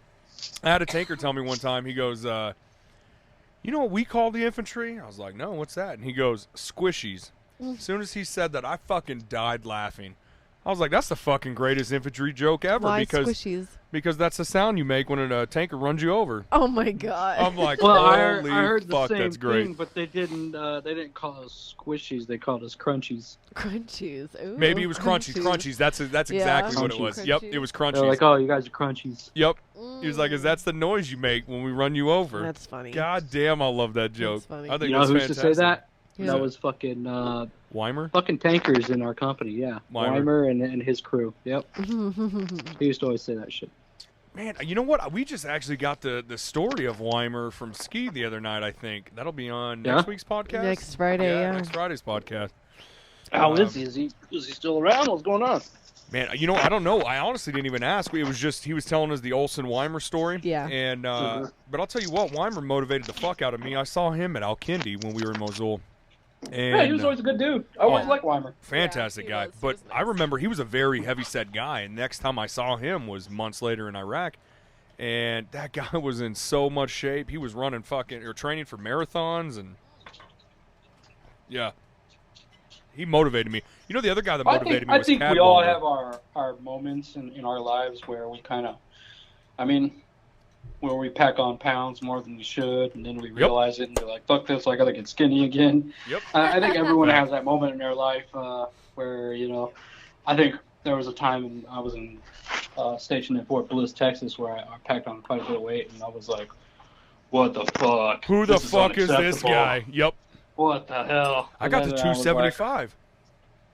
S2: I had a tanker tell me one time, he goes, you know what we call the infantry? I was like, no, what's that? And he goes, squishies. As soon as he said that, I fucking died laughing. I was like, that's the fucking greatest infantry joke ever.
S1: Why
S2: because
S1: squishies?
S2: Because that's the sound you make when a tanker runs you over.
S1: Oh my God.
S2: I'm like,
S3: Well, I
S2: holy
S3: heard the
S2: fuck,
S3: same
S2: that's great.
S3: thing, but they didn't call us squishies. They called us crunchies.
S1: Crunchies. Ooh,
S2: Maybe it was crunchies. That's exactly what it was.
S3: Crunchies.
S2: Yep, it was crunchies.
S3: They're like, oh, you guys are crunchies.
S2: Yep. He was like, that's the noise you make when we run you over.
S1: That's funny.
S2: God damn, I love that joke.
S1: That's funny.
S2: I think
S3: You know
S2: that's
S3: who used to say that?
S1: Yeah.
S3: That was fucking
S2: Weimer?
S3: fucking tankers in our company. Yeah,
S2: Weimer.
S3: Weimer and his crew. Yep. He used to always say that shit.
S2: Man, you know what? We just actually got the story of Weimer from Ski the other night, I think. That'll be on next week's podcast?
S1: Next Friday, yeah.
S2: Next Friday's podcast.
S3: How is he? Is he still around? What's going on?
S2: Man, you know, I don't know. I honestly didn't even ask. It was just he was telling us the Olsen Weimer story.
S1: Yeah.
S2: And but I'll tell you what, Weimer motivated the fuck out of me. I saw him at Al-Kindi when we were in Mosul. And,
S3: Yeah, he was always a good dude. I always liked Weimer.
S2: Fantastic
S1: Yeah,
S2: guy.
S1: he was
S2: But
S1: nice.
S2: I remember he was a very heavy-set guy, and next time I saw him was months later in Iraq. And that guy was in so much shape. He was running training for marathons, and yeah. He motivated me. You know the other guy that motivated me was
S3: I think
S2: Cad
S3: we all
S2: Walter.
S3: have our moments in our lives where we kind of, where we pack on pounds more than we should, and then we realize it and be like, fuck this, I gotta get skinny again.
S2: Yep.
S3: I think everyone has that moment in their life where, I think there was a time I was stationed in Fort Bliss, Texas, where I packed on quite a bit of weight, and I was like, what the fuck?
S2: Who the
S3: This
S2: fuck is this
S3: unacceptable.
S2: guy? Yep.
S3: What the hell?
S2: I got to
S3: And then was
S2: 275.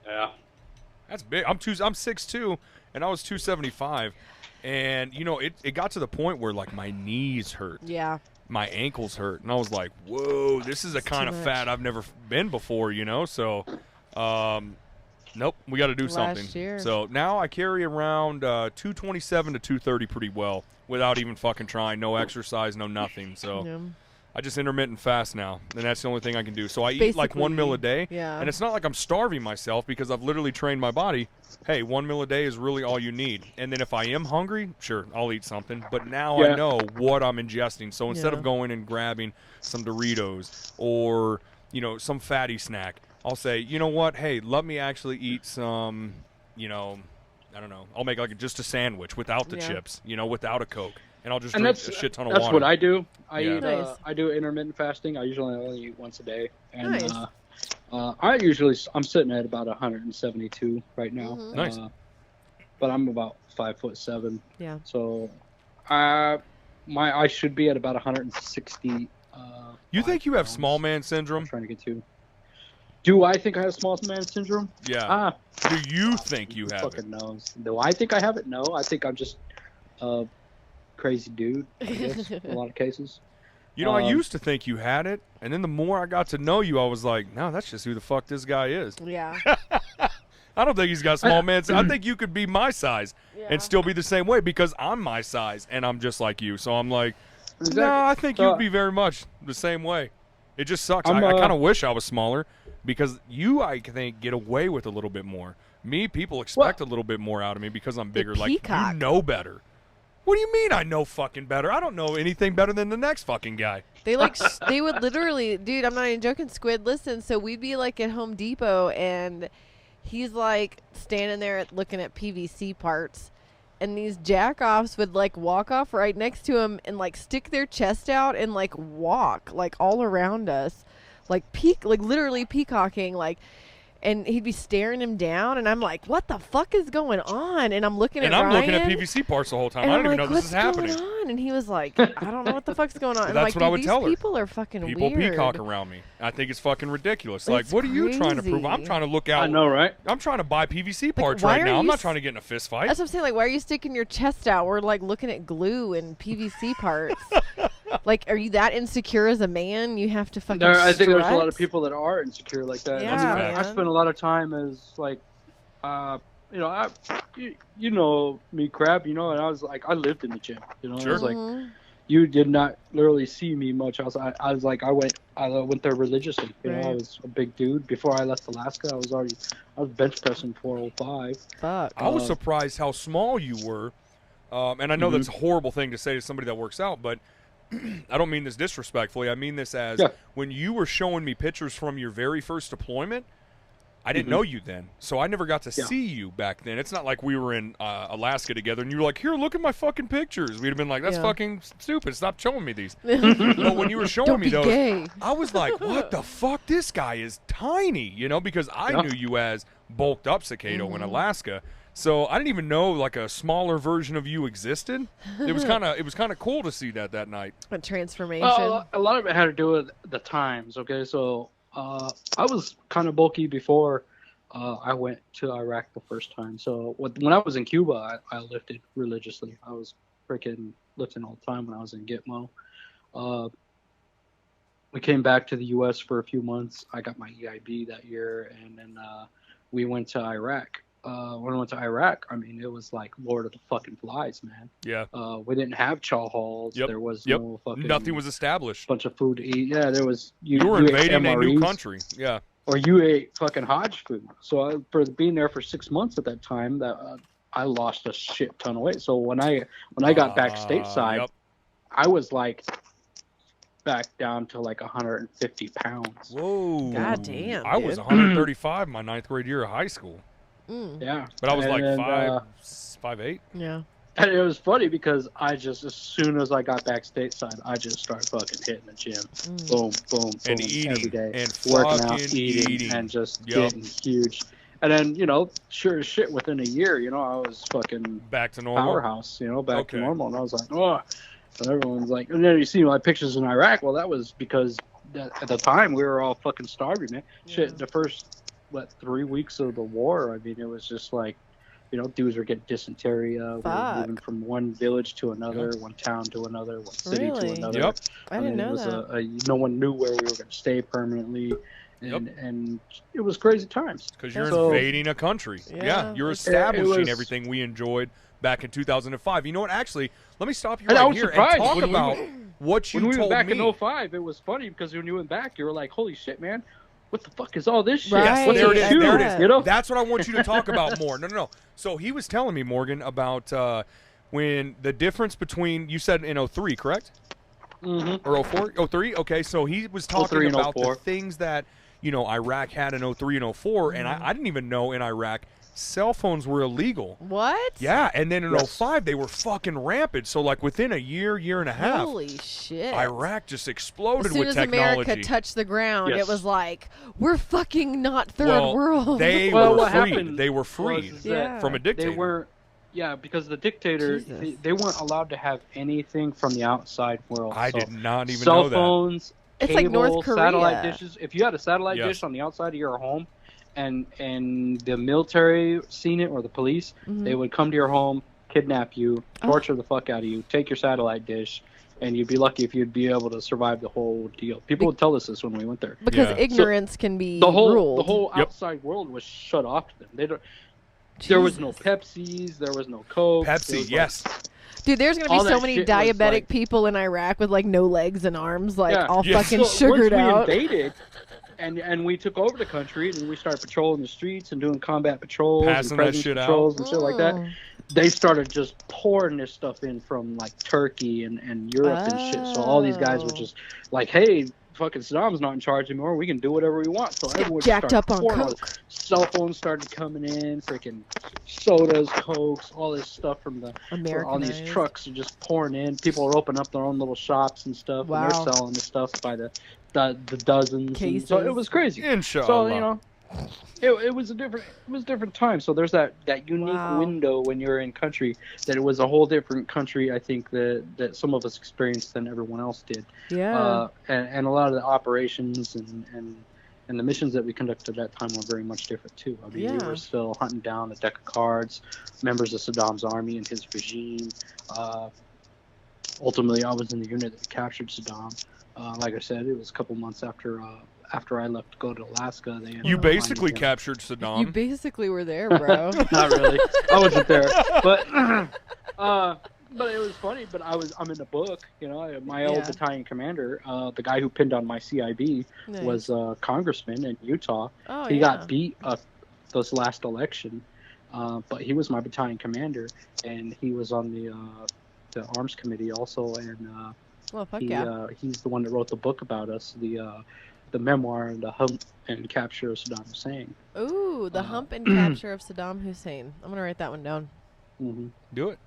S3: like, yeah.
S2: That's big. I'm 6'2", and I was 275. And, it got to the point where, like, my knees hurt.
S1: Yeah.
S2: My ankles hurt. And I was like, whoa, this is a kind of
S1: much.
S2: fat I've never been before, So, nope, we got to do something.
S1: Year.
S2: So now I carry around 227 to 230 pretty well without even fucking trying. No exercise, no nothing. So
S1: Yeah.
S2: I just intermittent fast now, and that's the only thing I can do. So I eat like 1 meal a day,
S1: yeah.
S2: and it's not like I'm starving myself because I've literally trained my body. Hey, 1 meal a day is really all you need. And then if I am hungry, sure, I'll eat something. But now I know what I'm ingesting. So instead of going and grabbing some Doritos or, some fatty snack, I'll say, you know what? Hey, let me actually eat some, I don't know. I'll make like just a sandwich without the chips, without a Coke. And I'll just drink a shit ton of water.
S3: That's what I do. I eat.
S1: Nice.
S3: I do intermittent fasting. I usually only eat once a day. And,
S1: Nice.
S3: I'm sitting at about 172 right now.
S2: Nice.
S3: But I'm about 5'7".
S1: Yeah.
S3: So, I should be at about 160.
S2: You think you have
S3: pounds.
S2: small man
S3: I'm
S2: syndrome?
S3: trying to get to. Do I think I have small man syndrome?
S2: Yeah. Do you think you have it?
S3: Fucking knows. Do I think I have it? No. I think I'm just a crazy dude, I guess, in a lot of cases.
S2: I used to think you had it, and then the more I got to know you, I was like, no, that's just who the fuck this guy is.
S1: Yeah.
S2: I don't think he's got small man. I think you could be my size and still be the same way because I'm my size and I'm just like you. So I'm like,
S3: Exactly.
S2: no, I think you'd be very much the same way. It just sucks. I kind of wish I was smaller because you, I think, get away with a little bit more. Me, people expect a little bit more out of me because I'm bigger. Like, you know better. What do you mean I know fucking better? I don't know anything better than the next fucking guy.
S1: They they would literally, dude, I'm not even joking, Squid, listen, so we'd be like at Home Depot and he's like standing there looking at PVC parts and these jack-offs would like walk off right next to him and like stick their chest out and like walk like all around us, like literally peacocking, like. And he'd be staring him down, and I'm like, "What the fuck is going on?" And I'm looking at Ryan.
S2: And I'm looking at PVC parts the whole time. I don't even know this is happening.
S1: What's going on? And he was like, "I don't know what the fuck's going on."
S2: Well,
S1: and
S2: that's
S1: like,
S2: what I would tell her.
S1: People are fucking weird.
S2: People peacock around me. I think it's fucking ridiculous. Like, what are you trying to prove? I'm trying to look out.
S3: I know, right?
S2: I'm trying to buy PVC parts right now. I'm not trying to get in a fist fight.
S1: That's what I'm saying. Like, why are you sticking your chest out? We're like looking at glue and PVC parts. Like, are you that insecure as a man? You have to fucking.
S3: I think there's a lot of people that are insecure like that.
S1: Yeah,
S3: I spent a lot of time as like, you know me, Crab. You know, and I was like, I lived in the gym. You know,
S2: sure.
S3: I was like, you did not literally see me much. I went there religiously. You know, I was a big dude. Before I left Alaska, I was bench pressing 405.
S1: Fuck.
S2: I was surprised how small you were, and I know that's a horrible thing to say to somebody that works out, but. I don't mean this disrespectfully. I mean this as when you were showing me pictures from your very first deployment, I didn't know you then. So I never got to see you back then. It's not like we were in Alaska together and you were like, here, look at my fucking pictures. We'd have been like, that's fucking stupid. Stop showing me these. But when you were showing me those,
S1: gay.
S2: I was like, what the fuck? This guy is tiny, you know, because I knew you as bulked up Siqueido in Alaska. So I didn't even know like a smaller version of you existed. It was kind of cool to see that night.
S1: A transformation.
S3: A lot of it had to do with the times. Okay, so I was kind of bulky before I went to Iraq the first time. So when I was in Cuba, I lifted religiously. I was freaking lifting all the time when I was in Gitmo. We came back to the U.S. for a few months. I got my EIB that year, and then we went to Iraq. When I went to Iraq, I mean, it was like Lord of the fucking Flies, man.
S2: Yeah.
S3: We didn't have chow halls.
S2: Yep.
S3: There was no fucking...
S2: Nothing was established.
S3: Bunch of food to eat. Yeah, there was...
S2: You were invading a new country. Yeah.
S3: Or you ate fucking Hodge food. So for being there for 6 months at that time, I lost a shit ton of weight. So when I got back stateside, I was like back down to like 150 pounds.
S2: Whoa.
S1: God damn,
S2: I was 135 my 9th grade year of high school.
S3: Yeah.
S2: But I was like 5'8".
S1: Yeah.
S3: And it was funny because as soon as I got back stateside, I just started fucking hitting the gym. Boom, boom, boom.
S2: And eating.
S3: Every day.
S2: And
S3: working out, eating. And just getting huge. And then, you know, sure as shit, within a year, you know, I was fucking
S2: back to normal.
S3: Powerhouse, you know, back to normal. And I was like, oh. And everyone's like, and then you see my pictures in Iraq. Well, that was because at the time we were all fucking starving, man. Yeah. Shit, the first 3 weeks of the war, I mean, it was just like, you know, dudes were getting dysentery. We were moving from one village to another, one town to another, one city to another.
S2: Yep.
S1: I didn't know that.
S3: No one knew where we were going to stay permanently, and it was crazy times.
S2: Because you're invading a country. Yeah, you're establishing everything we enjoyed back in 2005. You know what? Actually, let me stop you right here and talk about what you told me.
S3: When we went back in 05, it was funny because when you went back, you were like, holy shit, man. What the fuck is all this shit?
S1: Right.
S2: Yes, there it is. There it is.
S3: You know?
S2: That's what I want you to talk about more. No. So he was telling me, Morgan, about when the difference between, you said in 03, correct?
S3: Mm-hmm.
S2: Or 04? 03? Okay, so he was talking about the things that, you know, Iraq had in 03 and 04, and I didn't even know in Iraq cell phones were illegal.
S1: What?
S2: Yeah, and then in 05, they were fucking rampant. So, like, within a year and a half,
S1: holy shit,
S2: Iraq just exploded with technology.
S1: As soon as America touched the ground, it was like, we're fucking not third world.
S2: They were freed. They were freed from a dictator.
S3: They were, because the dictator, they weren't allowed to have anything from the outside world.
S2: I did not even
S3: know
S2: that.
S3: Cell phones,
S1: it's
S3: cable,
S1: like North Korea.
S3: Satellite dishes. If you had a satellite dish on the outside of your home, and the military seen it or the police, they would come to your home, kidnap you, torture the fuck out of you, take your satellite dish, and you'd be lucky if you'd be able to survive the whole deal. People would tell us this when we went there.
S1: Because ignorance can be ruled.
S3: The whole outside world was shut off to them. They don't. There was no Pepsis. There was no Coke.
S2: Pepsi, yes.
S1: Dude, there's gonna be so many diabetic people in Iraq with like no legs and arms, like all fucking sugared out.
S3: Once we invaded, and we took over the country, and we started patrolling the streets and doing combat patrols,
S2: passing
S3: and
S2: that shit
S3: patrols
S2: out,
S3: and shit like that. They started just pouring this stuff in from like Turkey and Europe and shit. So all these guys were just like, "Hey, fucking Saddam's not in charge anymore. We can do whatever we want." So everyone
S1: jacked up on Coke.
S3: Cell phones started coming in, freaking sodas, Cokes, all this stuff from all these trucks are just pouring in. People are opening up their own little shops and stuff, and they're selling the stuff by the dozens. So it was crazy.
S2: Inshallah.
S3: So it was a different time. So there's that unique window when you're in country that it was a whole different country. I think that some of us experienced than everyone else did.
S1: Yeah.
S3: And a lot of the operations and the missions that we conducted at that time were very much different too. I mean, we were still hunting down a deck of cards, members of Saddam's army and his regime. Ultimately, I was in the unit that captured Saddam. Like I said, it was a couple months after I left to go to Alaska.
S2: You basically captured Saddam.
S1: You basically were there, bro.
S3: Not really. I wasn't there, but it was funny. But I'm in the book. My old battalion commander, the guy who pinned on my CIB, was a congressman in Utah. He got beat this last election, but he was my battalion commander, and he was on the arms committee also, and he's the one that wrote the book about us, the memoir, The Hump and Capture of Saddam Hussein.
S1: Ooh, The Hump and Capture of Saddam Hussein. I'm going to write that one down.
S3: Mm-hmm.
S2: Do it.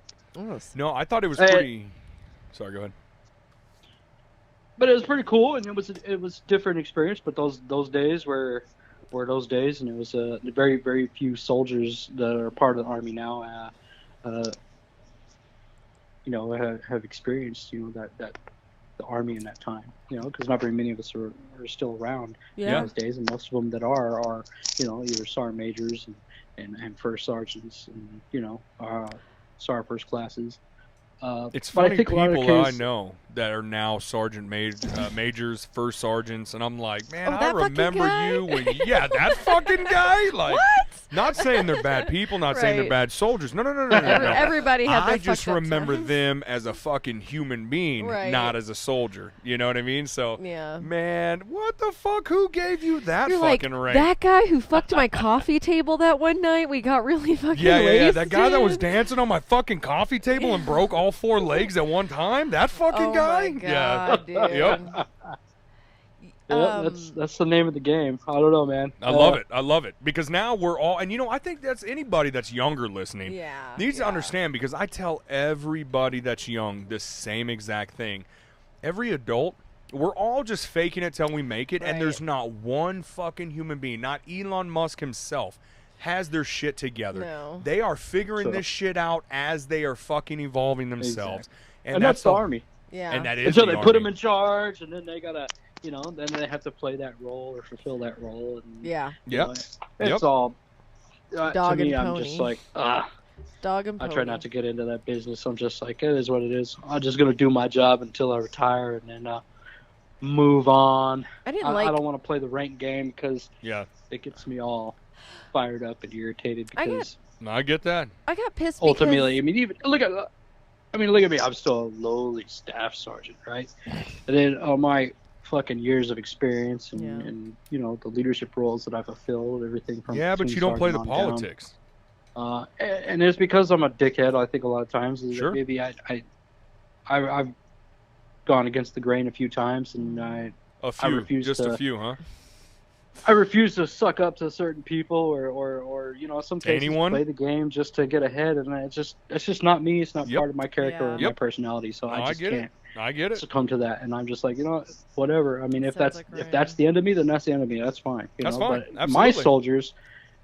S2: No, I thought it was pretty... Sorry, go ahead.
S3: But it was pretty cool, and it was a different experience, but those days were those days, and it was very, very few soldiers that are part of the Army now have experienced, that the Army in that time, because not very many of us are still around in those days, and most of them that are either sergeant majors and first sergeants and sergeant first classes.
S2: It's funny, people I know that are now sergeant majors, first sergeants, and I'm like, man, I remember you when that fucking guy. Like,
S1: what?
S2: Not saying they're bad people, not saying they're bad soldiers. No.
S1: Everybody had their
S2: I just remember
S1: times.
S2: them as a fucking human being, not as a soldier. You know what I mean? So, man, what the fuck? Who gave you that fucking rank?
S1: That guy who fucked my coffee table that one night, we got really fucking wasted.
S2: That guy that was dancing on my fucking coffee table and broke all 4 legs at one time? That fucking guy?
S1: My God, dude.
S2: Yep.
S3: Yeah, that's the name of the game. I don't know, man.
S2: I love it because now we're all, and I think that's anybody that's younger listening needs to understand, because I tell everybody that's young this same exact thing. Every adult, we're all just faking it till we make it, and there's not one fucking human being, not Elon Musk himself, has their shit together.
S1: No.
S2: They are figuring this shit out as they are fucking evolving themselves.
S3: Exactly. And that's the Army.
S1: Yeah.
S2: And that is
S3: until
S2: the
S3: they
S2: Army.
S3: put them in charge, and then they gotta, then they have to play that role or fulfill that role. And, it's all.
S1: Dog
S3: to me,
S1: and
S3: I'm
S1: pony.
S3: just like,
S1: Dog and
S3: I
S1: pony.
S3: try not to get into that business. I'm just like, it is what it is. I'm just gonna do my job until I retire, and then move on. I don't want to play the rank game because it gets me all fired up and irritated. Because
S2: I get that.
S1: I got pissed.
S3: Ultimately, I mean, even look at me. I'm still a lowly staff sergeant, right? And then my fucking years of experience and the leadership roles that I've fulfilled, everything from
S2: but you don't play the politics.
S3: And it's because I'm a dickhead. I think a lot of times that maybe I've gone against the grain a few times, and I refuse
S2: a few, huh?
S3: I refuse to suck up to certain people or some cases play the game just to get ahead, and it's just not me. It's not part of my character or my personality, so I just can't.
S2: I get it.
S3: Succumb to that, and I'm just like, whatever. I mean, if that's the end of me, then that's the end of me. That's fine.
S2: That's fine.
S3: But my soldiers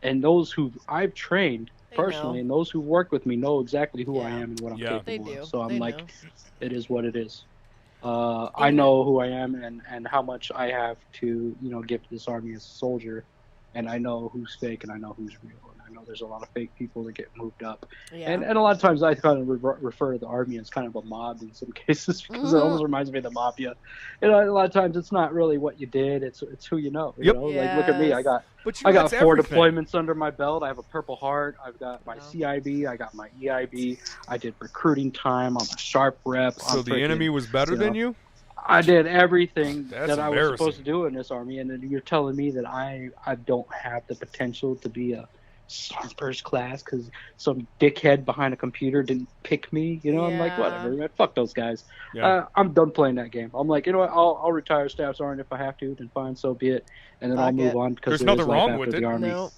S3: and those who I've trained personally and those who work with me know exactly who I am and what I'm capable of. So I'm it is what it is. I know who I am and how much I have to give to this Army as a soldier, and I know who's fake and I know who's real, and I know there's a lot of fake people that get moved up,
S1: Yeah.
S3: and a lot of times I kind of refer to the army as kind of a mob in some cases because it almost reminds me of the mafia. A lot of times it's not really what you did; it's who you know. You know, like look at me, I got 4 deployments under my belt. I have a Purple Heart. I've got my CIB. I got my EIB. I did recruiting time. I'm a sharp rep.
S2: So the enemy was better than you?
S3: I did everything that I was
S2: embarrassing.
S3: supposed to do in this army, and then you're telling me that I don't have the potential to be a first class because some dickhead behind a computer didn't pick me. You know, I'm like, whatever, man. Fuck those guys. Yeah. I'm done playing that game. I'm like, you know what? I'll retire Staff Sergeant if I have to. Then fine, so be it. And then I'll move on because
S2: there's nothing wrong with it.
S1: No.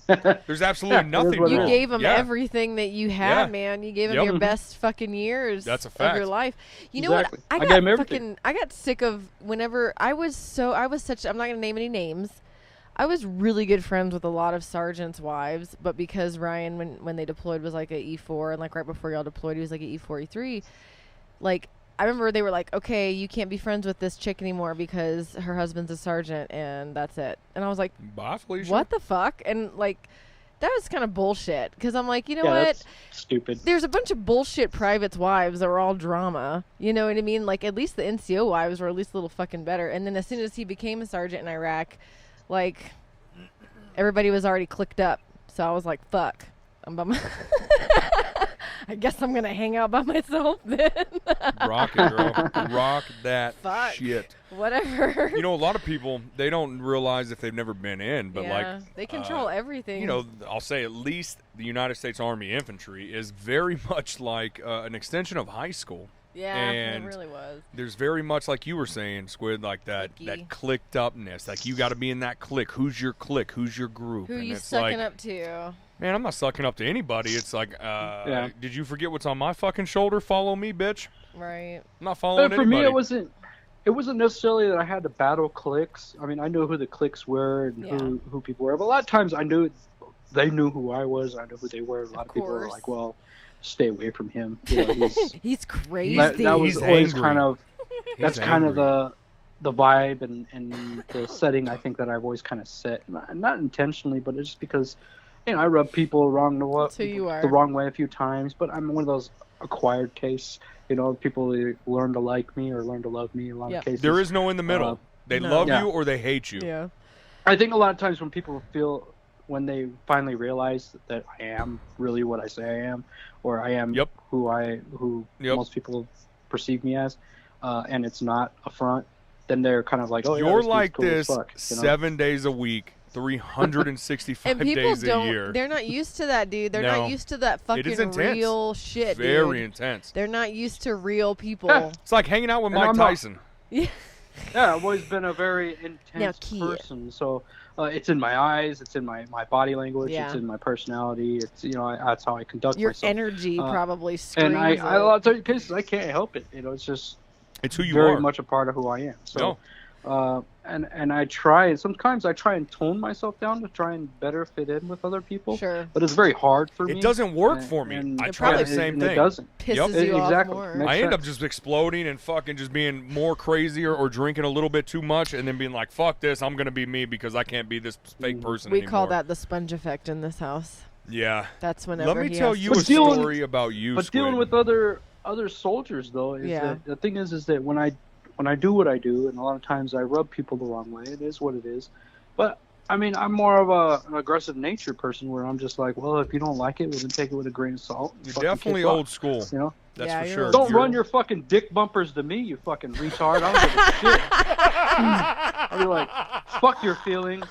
S2: There's absolutely nothing wrong.
S1: You gave them everything that you had, man. You gave them your best fucking years of your life. You know what? I got sick of whenever I'm not going to name any names. I was really good friends with a lot of sergeants' wives, but because Ryan, when they deployed, was like a E4, and like right before y'all deployed, he was like a E4, E3. Like, I remember they were like, okay, you can't be friends with this chick anymore because her husband's a sergeant, and that's it. And I was like,
S2: bye, Felicia.
S1: What the fuck? And like, that was kind of bullshit because I'm like, you know what?
S3: That's stupid.
S1: There's a bunch of bullshit privates' wives that were all drama. You know what I mean? Like, at least the NCO wives were at least a little fucking better. And then as soon as he became a sergeant in Iraq, like, everybody was already clicked up. So I was like, fuck. I'm by my I guess I'm going to hang out by myself then.
S2: Rock it, girl. Rock that shit.
S1: Whatever.
S2: You know, a lot of people, they don't realize if they've never been in, but
S1: they control everything.
S2: You know, I'll say at least the United States Army Infantry is very much like an extension of high school.
S1: Yeah,
S2: and
S1: it really was.
S2: There's very much, like you were saying, Squid, like that clicked upness. Like, you got to be in that clique. Who's your clique? Who's your group?
S1: Who
S2: and
S1: you
S2: it's
S1: sucking up to?
S2: Man, I'm not sucking up to anybody. It's like, did you forget what's on my fucking shoulder? Follow me, bitch.
S1: Right.
S2: I'm not following
S3: anybody.
S2: For
S3: me, it wasn't necessarily that I had to battle cliques. I mean, I knew who the cliques were and who people were. But a lot of times I knew they knew who I was. I knew who they were. A lot of people were like, well, stay away from him. You know,
S1: he's crazy.
S3: That was always kind of kind of the vibe and the setting I think that I've always kind of set, not intentionally, but it's just because, you know, I rub people the wrong way a few times, but I'm one of those acquired tastes. You know, people either learn to like me or learn to love me in a lot of cases.
S2: There is no in the middle. They love you or they hate you.
S1: Yeah.
S3: I think a lot of times when they finally realize that I am really what I say I am, or I am who most people perceive me as, and it's not a front, then they're kind of like, oh,
S2: you're
S3: this
S2: like
S3: cool
S2: this
S3: as fuck,
S2: 7 days a week, 365 days a year.
S1: They're not used to that, dude. They're not used to that fucking real shit, dude.
S2: Very intense.
S1: They're not used to real people.
S3: Yeah.
S2: It's like hanging out with Mike Tyson.
S1: Yeah.
S3: Yeah, I've always been a very intense person. So it's in my eyes, it's in my body language, it's in my personality. It's, you know, that's how I conduct myself.
S1: Your energy probably screams.
S3: And a lot of cases I can't help it. You know, it's just
S2: who you
S3: very
S2: are.
S3: much a part of who I am. So, and I try, and sometimes I try and tone myself down to try and better fit in with other people.
S1: Sure.
S3: But it's very hard for me.
S2: It doesn't work for me. I try the same thing.
S3: It doesn't.
S1: Pisses you off more.
S2: I end up just exploding and fucking just being more crazier or drinking a little bit too much and then being like, fuck this, I'm going to be me because I can't be this fake person anymore.
S1: We call that the sponge effect in this house.
S2: Yeah.
S1: That's whenever
S2: Let me tell you a story about you,
S3: But
S2: Squid.
S3: dealing with other soldiers, though, is that the thing is that when I do what I do, and a lot of times I rub people the wrong way. It is what it is. But, I mean, I'm more of an aggressive nature person where I'm just like, well, if you don't like it, well, then take it with a grain of salt.
S2: You're definitely old school.
S3: You know?
S2: That's for sure.
S3: Don't run your fucking dick bumpers to me, you fucking retard. I don't give a shit. I'll be like, fuck your feelings.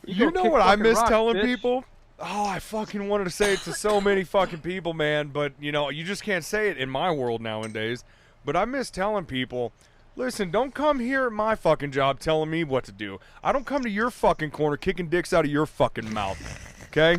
S2: You know what I miss telling people? Oh, I fucking wanted to say it to so many fucking people, man. But, you know, you just can't say it in my world nowadays. But I miss telling people, listen, don't come here at my fucking job telling me what to do. I don't come to your fucking corner kicking dicks out of your fucking mouth. Okay?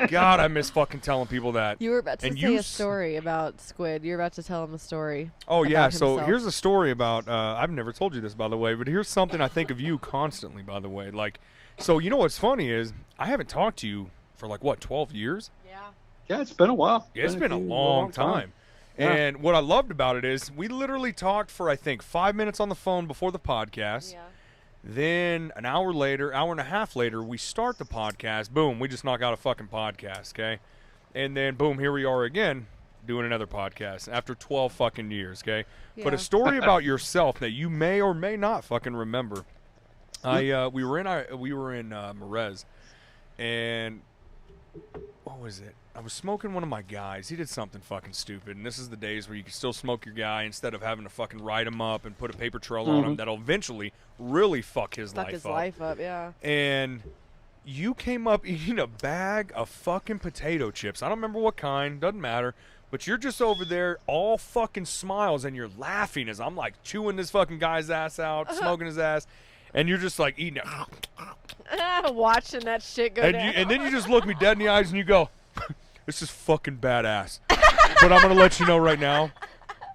S2: God, I miss fucking telling people that.
S1: You were about to say a story about Squid. You're about to tell him a story.
S2: Oh, yeah. So here's a story about, I've never told you this, by the way, but here's something I think of you constantly, by the way. Like, so you know what's funny is I haven't talked to you for like, what, 12 years?
S1: Yeah.
S3: Yeah, it's been a while.
S2: Yeah, it's been a long time. Yeah. And what I loved about it is we literally talked for, I think, 5 minutes on the phone before the podcast. Yeah. Then an hour and a half later, we start the podcast. Boom, we just knock out a fucking podcast, okay? And then, boom, here we are again doing another podcast after 12 fucking years, okay?
S1: Yeah.
S2: But a story about yourself that you may or may not fucking remember. We were in Merez, and what was it? I was smoking one of my guys. He did something fucking stupid, and this is the days where you can still smoke your guy instead of having to fucking write him up and put a paper trail on him that'll eventually really fuck his life up.
S1: Yeah.
S2: And you came up eating a bag of fucking potato chips. I don't remember what kind, doesn't matter. But you're just over there all fucking smiles, and you're laughing as I'm like chewing this fucking guy's ass out, smoking his ass, and you're just like eating it.
S1: Watching that shit go
S2: and
S1: down.
S2: and then you just look me dead in the eyes and you go, this is fucking badass. But I'm going to let you know right now,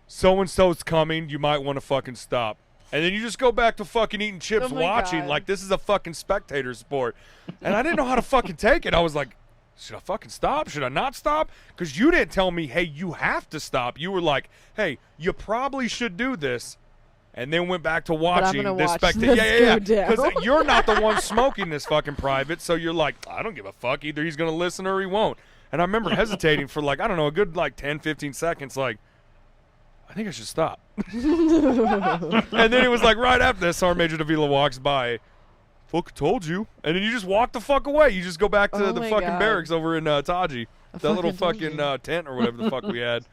S2: so-and-so's coming, you might want to fucking stop. And then you just go back to fucking eating chips, watching, like this is a fucking spectator sport. And I didn't know how to fucking take it. I was like, should I fucking stop? Should I not stop? Because you didn't tell me, hey, you have to stop. You were like, hey, you probably should do this. And then went back to watching this spectator. Yeah. Because you're not the one smoking this fucking private. So you're like, I don't give a fuck. Either he's going to listen or he won't. And I remember hesitating for like, I don't know, a good like 10, 15 seconds. Like, I think I should stop. And then it was like right after this, Sergeant Major Davila walks by. Fuck, told you. And then you just walk the fuck away. You just go back to the fucking barracks over in Taji. That little fucking tent or whatever the fuck we had.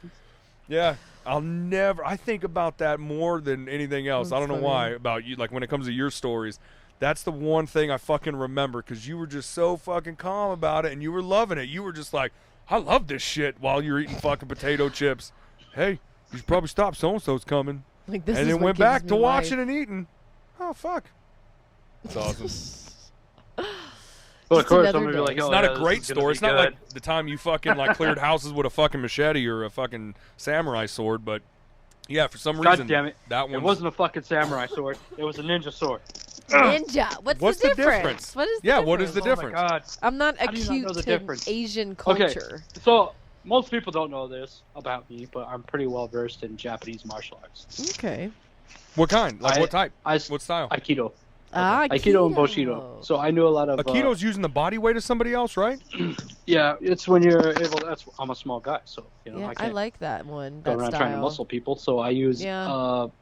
S2: Yeah. I think about that more than anything else. I don't know why about you. Like when it comes to your stories, that's the one thing I fucking remember because you were just so fucking calm about it and you were loving it. You were just like, I love this shit while you're eating fucking potato chips. Hey, you should probably stop. So-and-so's coming.
S1: Like this
S2: and
S1: is
S2: then went back to watching and eating. Oh, fuck. It's awesome.
S3: Well, of course, somebody be like,
S2: it's
S3: oh,
S2: not
S3: yeah,
S2: a great story. It's not like the time you fucking like cleared houses with a fucking machete or a fucking samurai sword, but yeah, for some reason,
S3: God damn it,
S2: that one
S3: it wasn't a fucking samurai sword. It was a ninja sword.
S1: Ninja. What's the difference? What is the difference?
S2: What is the difference?
S3: Oh my God.
S1: I'm not
S3: How do you not know
S1: acute
S3: the
S1: to
S3: difference?
S1: Asian culture.
S3: Okay, so most people don't know this about me, but I'm pretty well versed in Japanese martial arts.
S1: Okay.
S2: What kind? Like what type? What style?
S3: Aikido.
S1: Ah,
S3: Aikido and Bushido. So I knew a lot of.
S2: Aikido's using the body weight of somebody else, right?
S3: Yeah, it's when you're able. I'm a small guy, so you know.
S1: Yeah, I like that one.
S3: Go
S1: That
S3: around
S1: style.
S3: trying to muscle people, so I use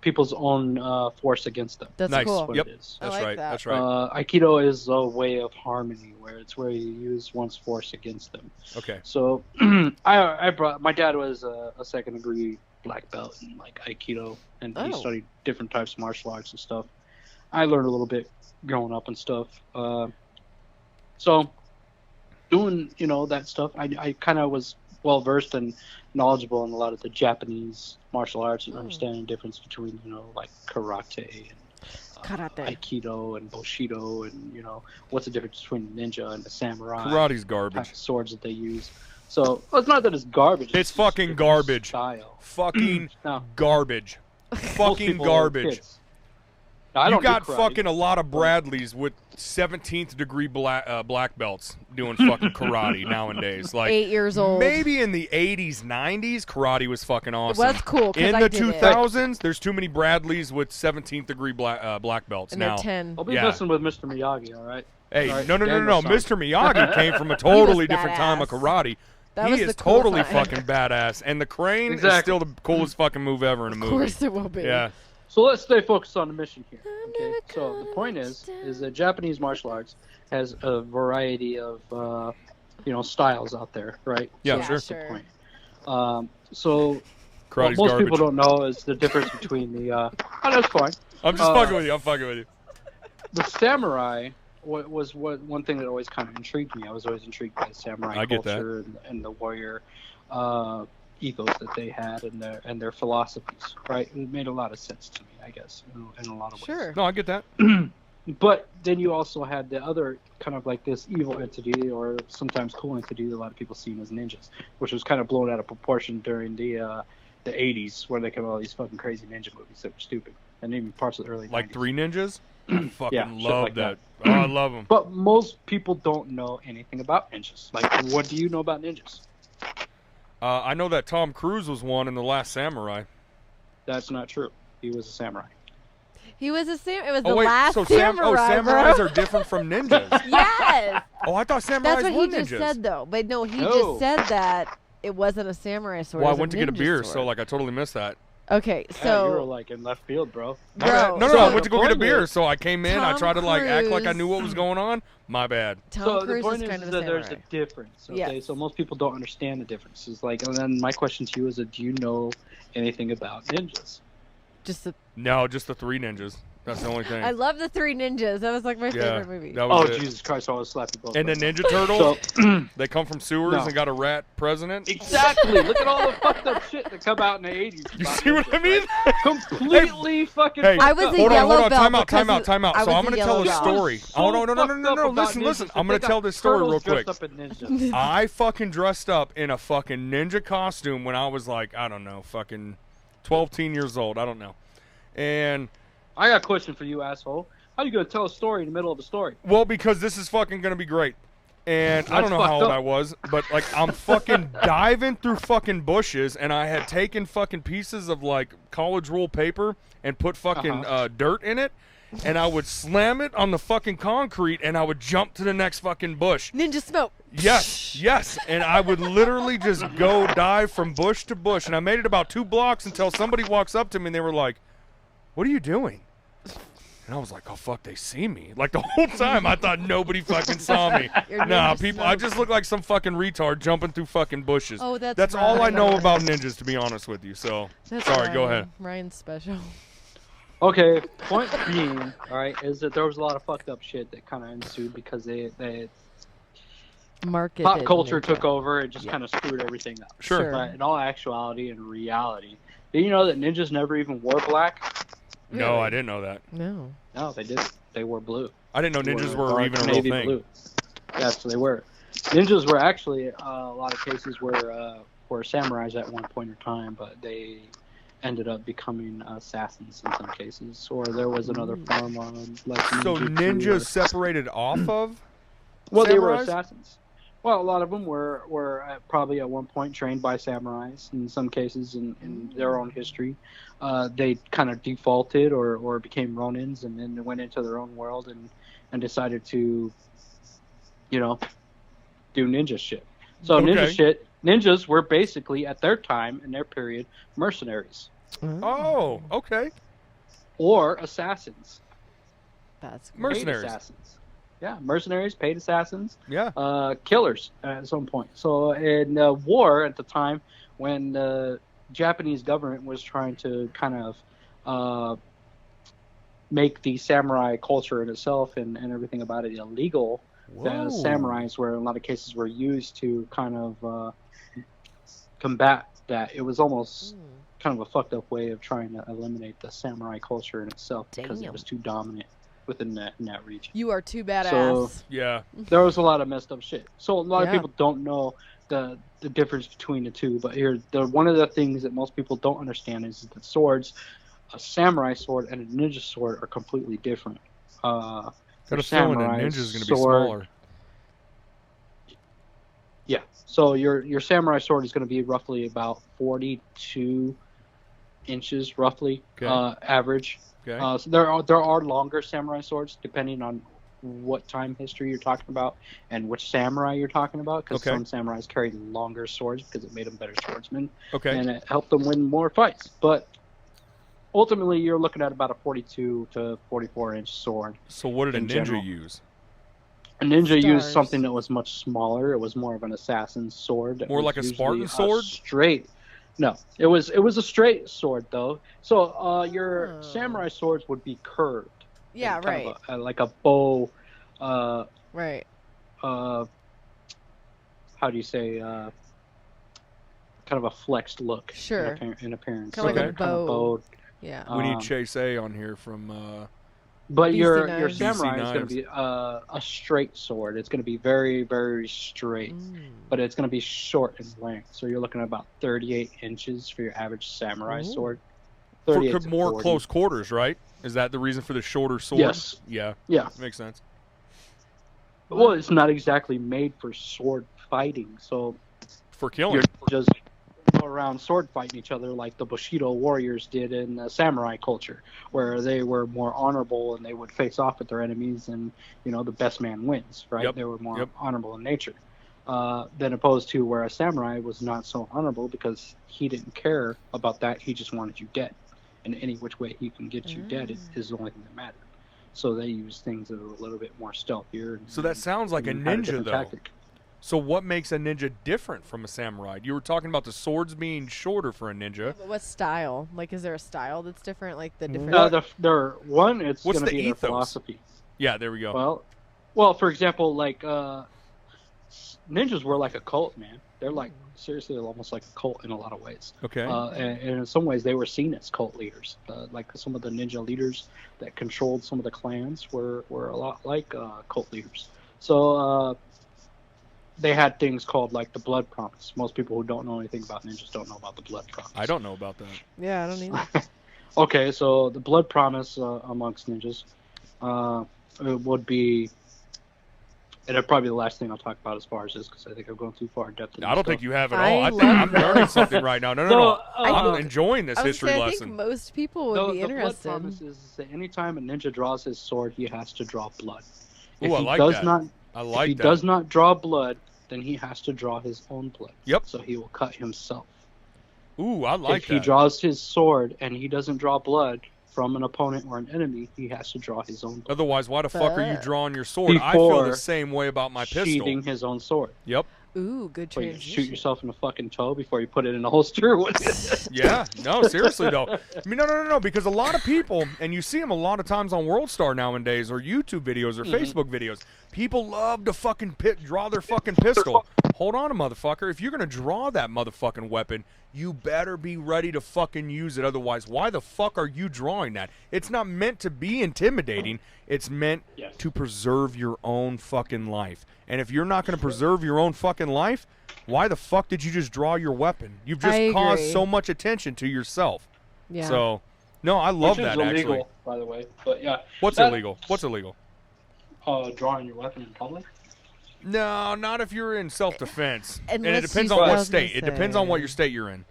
S3: people's own force against them.
S1: That's
S2: nice.
S1: cool.
S2: Yep.
S3: It is.
S2: That's
S1: I like
S2: right.
S1: that.
S2: That's right.
S3: Aikido is a way of harmony, where it's where you use one's force against them.
S2: Okay.
S3: So my dad was a second degree black belt in like Aikido, and he studied different types of martial arts and stuff. I learned a little bit growing up and stuff. So doing, that stuff, I kind of was well versed and knowledgeable in a lot of the Japanese martial arts and understanding the difference between, like karate and Aikido and Bushido and, what's the difference between ninja and the samurai.
S2: Karate's garbage.
S3: Type of swords that they use. So it's not that it's garbage.
S2: It's fucking garbage.
S3: Style.
S2: Fucking garbage. Fucking
S3: people,
S2: garbage.
S3: kids. Now,
S2: You got fucking a lot of Bradleys with 17th degree black belts doing fucking karate nowadays. Like
S1: 8 years old.
S2: Maybe in the 80s, 90s, karate was fucking awesome.
S1: It was cool.
S2: In the 2000s, there's too many Bradleys with 17th degree black belts
S1: and
S2: now.
S1: They're 10.
S3: I'll be messing with Mr. Miyagi, all right?
S2: Hey,
S3: all right,
S2: no. Mr. Miyagi came from a totally different time of karate.
S1: That
S2: he
S1: was
S2: is
S1: the cool
S2: totally
S1: time.
S2: fucking badass. And the crane is still the coolest fucking move ever in a movie.
S1: Of course it will be.
S2: Yeah.
S3: So let's stay focused on the mission here. Okay. So the point is that Japanese martial arts has a variety of, styles out there, right?
S2: Yeah,
S3: so
S2: sure.
S3: That's the point. So
S2: Karate's
S3: what most
S2: garbage.
S3: people don't know is the difference between the. Oh, that's fine.
S2: I'm just fucking with you. I'm fucking with you.
S3: The samurai was one thing that always kind of intrigued me. I was always intrigued by the samurai culture and the warrior ethos that they had and their philosophies. Right, it made a lot of sense to me, I guess, in a lot of ways.
S1: Sure.
S2: No, I get that.
S3: But then you also had the other kind of like this evil entity, or sometimes cool entity that a lot of people see as ninjas, which was kind of blown out of proportion during the 80s, where they came out all these fucking crazy ninja movies that were stupid, and even parts of the early 90s.
S2: Like Three Ninjas? I fucking love
S3: like
S2: that. Oh, I love them.
S3: But most people don't know anything about ninjas. Like, what do you know about ninjas?
S2: I know that Tom Cruise was one in The Last Samurai.
S3: That's not true. He was a samurai.
S1: He was a it was
S2: Oh,
S1: the
S2: wait,
S1: last
S2: so
S1: samurai,
S2: samurais
S1: bro.
S2: are different from ninjas.
S1: Yes.
S2: Oh, I thought samurais
S1: That's what
S2: were
S1: he
S2: ninjas.
S1: just said, though. But no, he
S3: No.
S1: just said that it wasn't a samurai sword.
S2: Well,
S1: it
S2: I
S1: was
S2: went to get a
S1: ninja
S2: beer,
S1: sword.
S2: so like I totally missed that.
S1: Okay,
S3: Yeah, you were
S1: so
S3: like in left field, bro.
S2: My bad.
S1: bro,
S2: No,
S1: so
S2: I went to go get a
S3: the point
S2: beer,
S3: is-
S2: so I came in. I
S1: Tom
S2: tried to like act like I knew what
S1: Cruise-
S2: was going on. My bad.
S1: Tom
S3: So the
S1: Cruise
S3: point
S1: is kind
S3: is
S1: of a
S3: that there's
S1: samurai.
S3: a difference. Okay,
S1: Yes.
S3: so most people don't understand the differences. Like, and then my question to you is, do you know anything about ninjas?
S1: Just
S2: No, just the 3 ninjas. That's the only thing.
S1: I love the 3 Ninjas. That was like my favorite movie.
S2: That was
S3: Oh,
S2: it.
S3: Jesus Christ! I was slapping both.
S2: And the
S3: of them.
S2: Ninja Turtles,
S3: So
S2: they come from sewers
S3: No.
S2: and got a rat president.
S3: exactly. Look at all the fucked up shit that come out in the '80s.
S2: You
S3: about
S2: see what I
S3: ninjas,
S2: mean?
S3: right? Completely fucking.
S2: Hey,
S1: I
S3: fucked
S1: was
S3: up.
S1: a
S2: hold on,
S1: yellow
S2: hold on.
S1: belt
S2: Time out,
S1: because
S2: time out, time out.
S1: I
S2: So
S1: was
S2: I'm
S1: a
S2: going to
S1: yellow
S2: tell a
S1: belt.
S2: story. Oh, no,
S3: So fucked up about
S2: Listen.
S3: ninjas
S2: I'm
S3: that
S2: going
S3: they
S2: to tell
S3: got
S2: this story real
S3: turtles
S2: quick.
S3: dressed up in ninjas.
S2: I fucking dressed up in a fucking ninja costume when I was like, I don't know, fucking 12, 13 years old. I don't know. And,
S3: I got a question for you, asshole. How you gonna tell a story in the middle of a story?
S2: well, because this is fucking going to be great. And I don't
S3: That's
S2: know how
S3: fucked
S2: old
S3: up.
S2: I was, but like I'm fucking diving through fucking bushes, and I had taken fucking pieces of like college rule paper and put fucking dirt in it, and I would slam it on the fucking concrete, and I would jump to the next fucking bush.
S1: Ninja smoke.
S2: Yes, and I would literally just go dive from bush to bush, and I made it about 2 blocks until somebody walks up to me and they were like, "What are you doing?" And I was like, "Oh fuck, they see me!" Like the whole time, I thought nobody fucking saw me.
S1: Your
S2: Nah,
S1: ninja
S2: people,
S1: smoke.
S2: I just look like some fucking retard jumping through fucking bushes.
S1: Oh, that's
S2: all I know
S1: Ryan.
S2: about ninjas, to be honest with you. So
S1: That's
S2: sorry, go
S1: Ryan.
S2: ahead.
S1: Ryan's special.
S3: Okay, point being, all right, is that there was a lot of fucked up shit that kind of ensued because they
S1: Market.
S3: pop culture took over and just
S1: Yeah.
S3: kind of screwed everything up.
S2: Sure.
S3: But in all actuality and reality, did you know that ninjas never even wore black?
S2: No,
S1: Really?
S2: I didn't know that.
S1: No.
S3: No, they didn't. They wore blue.
S2: I didn't know ninjas were
S3: dark
S2: even a real
S3: navy
S2: thing.
S3: blue. Yes, they were. Ninjas were actually a lot of cases were samurais at one point in time, but they ended up becoming assassins in some cases, or there was another form of like
S2: So
S3: ninjutsu
S2: ninjas
S3: or-
S2: separated off of?
S3: Well, they were
S2: samurais?
S3: assassins. Well, a lot of them were probably at one point trained by samurais. In some cases, in their own history, they kind of defaulted or became ronins, and then went into their own world and decided to, you know, do ninja shit. So
S2: Okay.
S3: ninjas were basically at their time in their period mercenaries
S2: Oh, okay.
S3: or assassins.
S1: That's
S3: Paid
S2: Mercenaries.
S3: assassins. Yeah, mercenaries, paid assassins.
S2: Yeah.
S3: Killers at some point. So in war at the time, when the Japanese government was trying to kind of make the samurai culture in itself and everything about it illegal, the
S2: Whoa.
S3: samurais were in a lot of cases were used to kind of combat that. It was almost kind of a fucked up way of trying to eliminate the samurai culture in itself because
S1: Damn.
S3: it was too dominant within that region.
S1: You are too badass.
S3: So-
S2: Yeah.
S3: There was a lot of messed up shit. So a lot of
S1: Yeah.
S3: people don't know the difference between the two. But here, one of the things that most people don't understand is that swords, a samurai sword and a ninja sword, are completely different.
S2: Got a feeling a ninja's going to be
S3: sword-
S2: smaller.
S3: Yeah. So your samurai sword is going to be roughly about 42 inches, roughly,
S2: Okay.
S3: average.
S2: Okay.
S3: So there are longer samurai swords depending on what time history you're talking about and which samurai you're talking about, because
S2: Okay.
S3: some samurais carried longer swords because it made them better swordsmen
S2: Okay.
S3: and it helped them win more fights. But ultimately, you're looking at about a 42 to 44-inch sword.
S2: So what did a
S3: in
S2: ninja
S3: general.
S2: use?
S3: A ninja used
S1: Stars.
S3: something that was much smaller. It was more of an assassin's sword. that
S2: More
S3: was
S2: like a
S3: usually
S2: Spartan sword?
S3: Straight. No, it was a straight sword though. So your
S1: Oh.
S3: samurai swords would be curved.
S1: yeah,
S3: and kind
S1: right.
S3: of like a bow.
S1: Right.
S3: How do you say? Kind of a flexed look.
S1: Sure.
S3: In appearance.
S1: Kinda
S2: like a
S3: they're kind of
S1: bow.
S3: bowed.
S1: Yeah.
S2: We need
S3: Um,
S2: Chase A on here from.
S3: But
S1: BC
S3: your
S1: knives.
S3: samurai
S2: BC
S3: is going to be a straight sword. It's going to be very, very straight, but it's going to be short in length. So you're looking at about 38 inches for your average samurai
S1: Ooh.
S3: sword.
S2: For
S3: 38 to
S2: more
S3: 40.
S2: close quarters, right? Is that the reason for the shorter sword?
S3: Yes.
S2: Yeah.
S3: Yeah.
S2: Makes sense.
S3: Well, it's not exactly made for sword fighting, so
S2: For killing.
S3: you're just around sword fighting each other like the Bushido warriors did in samurai culture, where they were more honorable and they would face off with their enemies, and the best man wins, right? They were more honorable in nature. Than opposed to where a samurai was not so honorable because he didn't care about that. He just wanted you dead. And any which way he can get you dead is the only thing that mattered. So they use things that are a little bit more stealthier.
S2: So that sounds like a ninja, though. Tactic. So what makes a ninja different from a samurai? You were talking about the swords being shorter for a ninja. Yeah,
S1: but what style? Like, is there a style that's different? Like the different.
S3: It's going to be their philosophy.
S2: Yeah, there we go.
S3: Well, for example, like ninjas were like a cult, man. They're like seriously almost like a cult in a lot of ways.
S2: Okay.
S3: And in some ways, they were seen as cult leaders. Like some of the ninja leaders that controlled some of the clans were a lot like cult leaders. So they had things called like the blood promise. Most people who don't know anything about ninjas don't know about the blood promise.
S2: I don't know about that.
S1: Yeah, I don't either.
S3: Okay, so the blood promise amongst ninjas it would be. And it'll probably be the last thing I'll talk about as far as this, because I think I'm going too far in depth.
S2: I don't think you have at all. I think I'm learning something right now. No. I'm enjoying this history lesson.
S1: I think most people would be interested.
S3: The blood promise is that anytime a ninja draws his sword, he has to draw blood.
S2: Ooh, I like that.
S3: If he does not draw blood, then he has to draw his own blood.
S2: Yep.
S3: So he will cut himself.
S2: Ooh, I like that.
S3: If he draws his sword and he doesn't draw blood from an opponent or an enemy, he has to draw his own blood.
S2: Otherwise, why the fuck are you drawing your sword? I feel the same way about my pistol.
S3: Sheathing his own sword.
S2: Yep.
S1: Ooh, good transition.
S3: You shoot yourself in the fucking toe before you put it in the holster.
S2: Yeah, no, seriously though. I mean, no, because a lot of people, and you see them a lot of times on World Star nowadays, or YouTube videos, or Facebook videos. People love to fucking draw their fucking pistol. Hold on, motherfucker. If you're gonna draw that motherfucking weapon, you better be ready to fucking use it. Otherwise, why the fuck are you drawing that? It's not meant to be intimidating. It's meant to preserve your own fucking life. And if you're not going to preserve your own fucking life, why the fuck did you just draw your weapon? You've just caused so much attention to yourself. Yeah. So, no, I love that,
S3: illegal,
S2: actually.
S3: By the way. But yeah.
S2: What's illegal? What's illegal?
S3: Drawing your weapon in public?
S2: No, not if you're in self-defense. And
S1: it
S2: depends on what state. It depends on what your state you're in.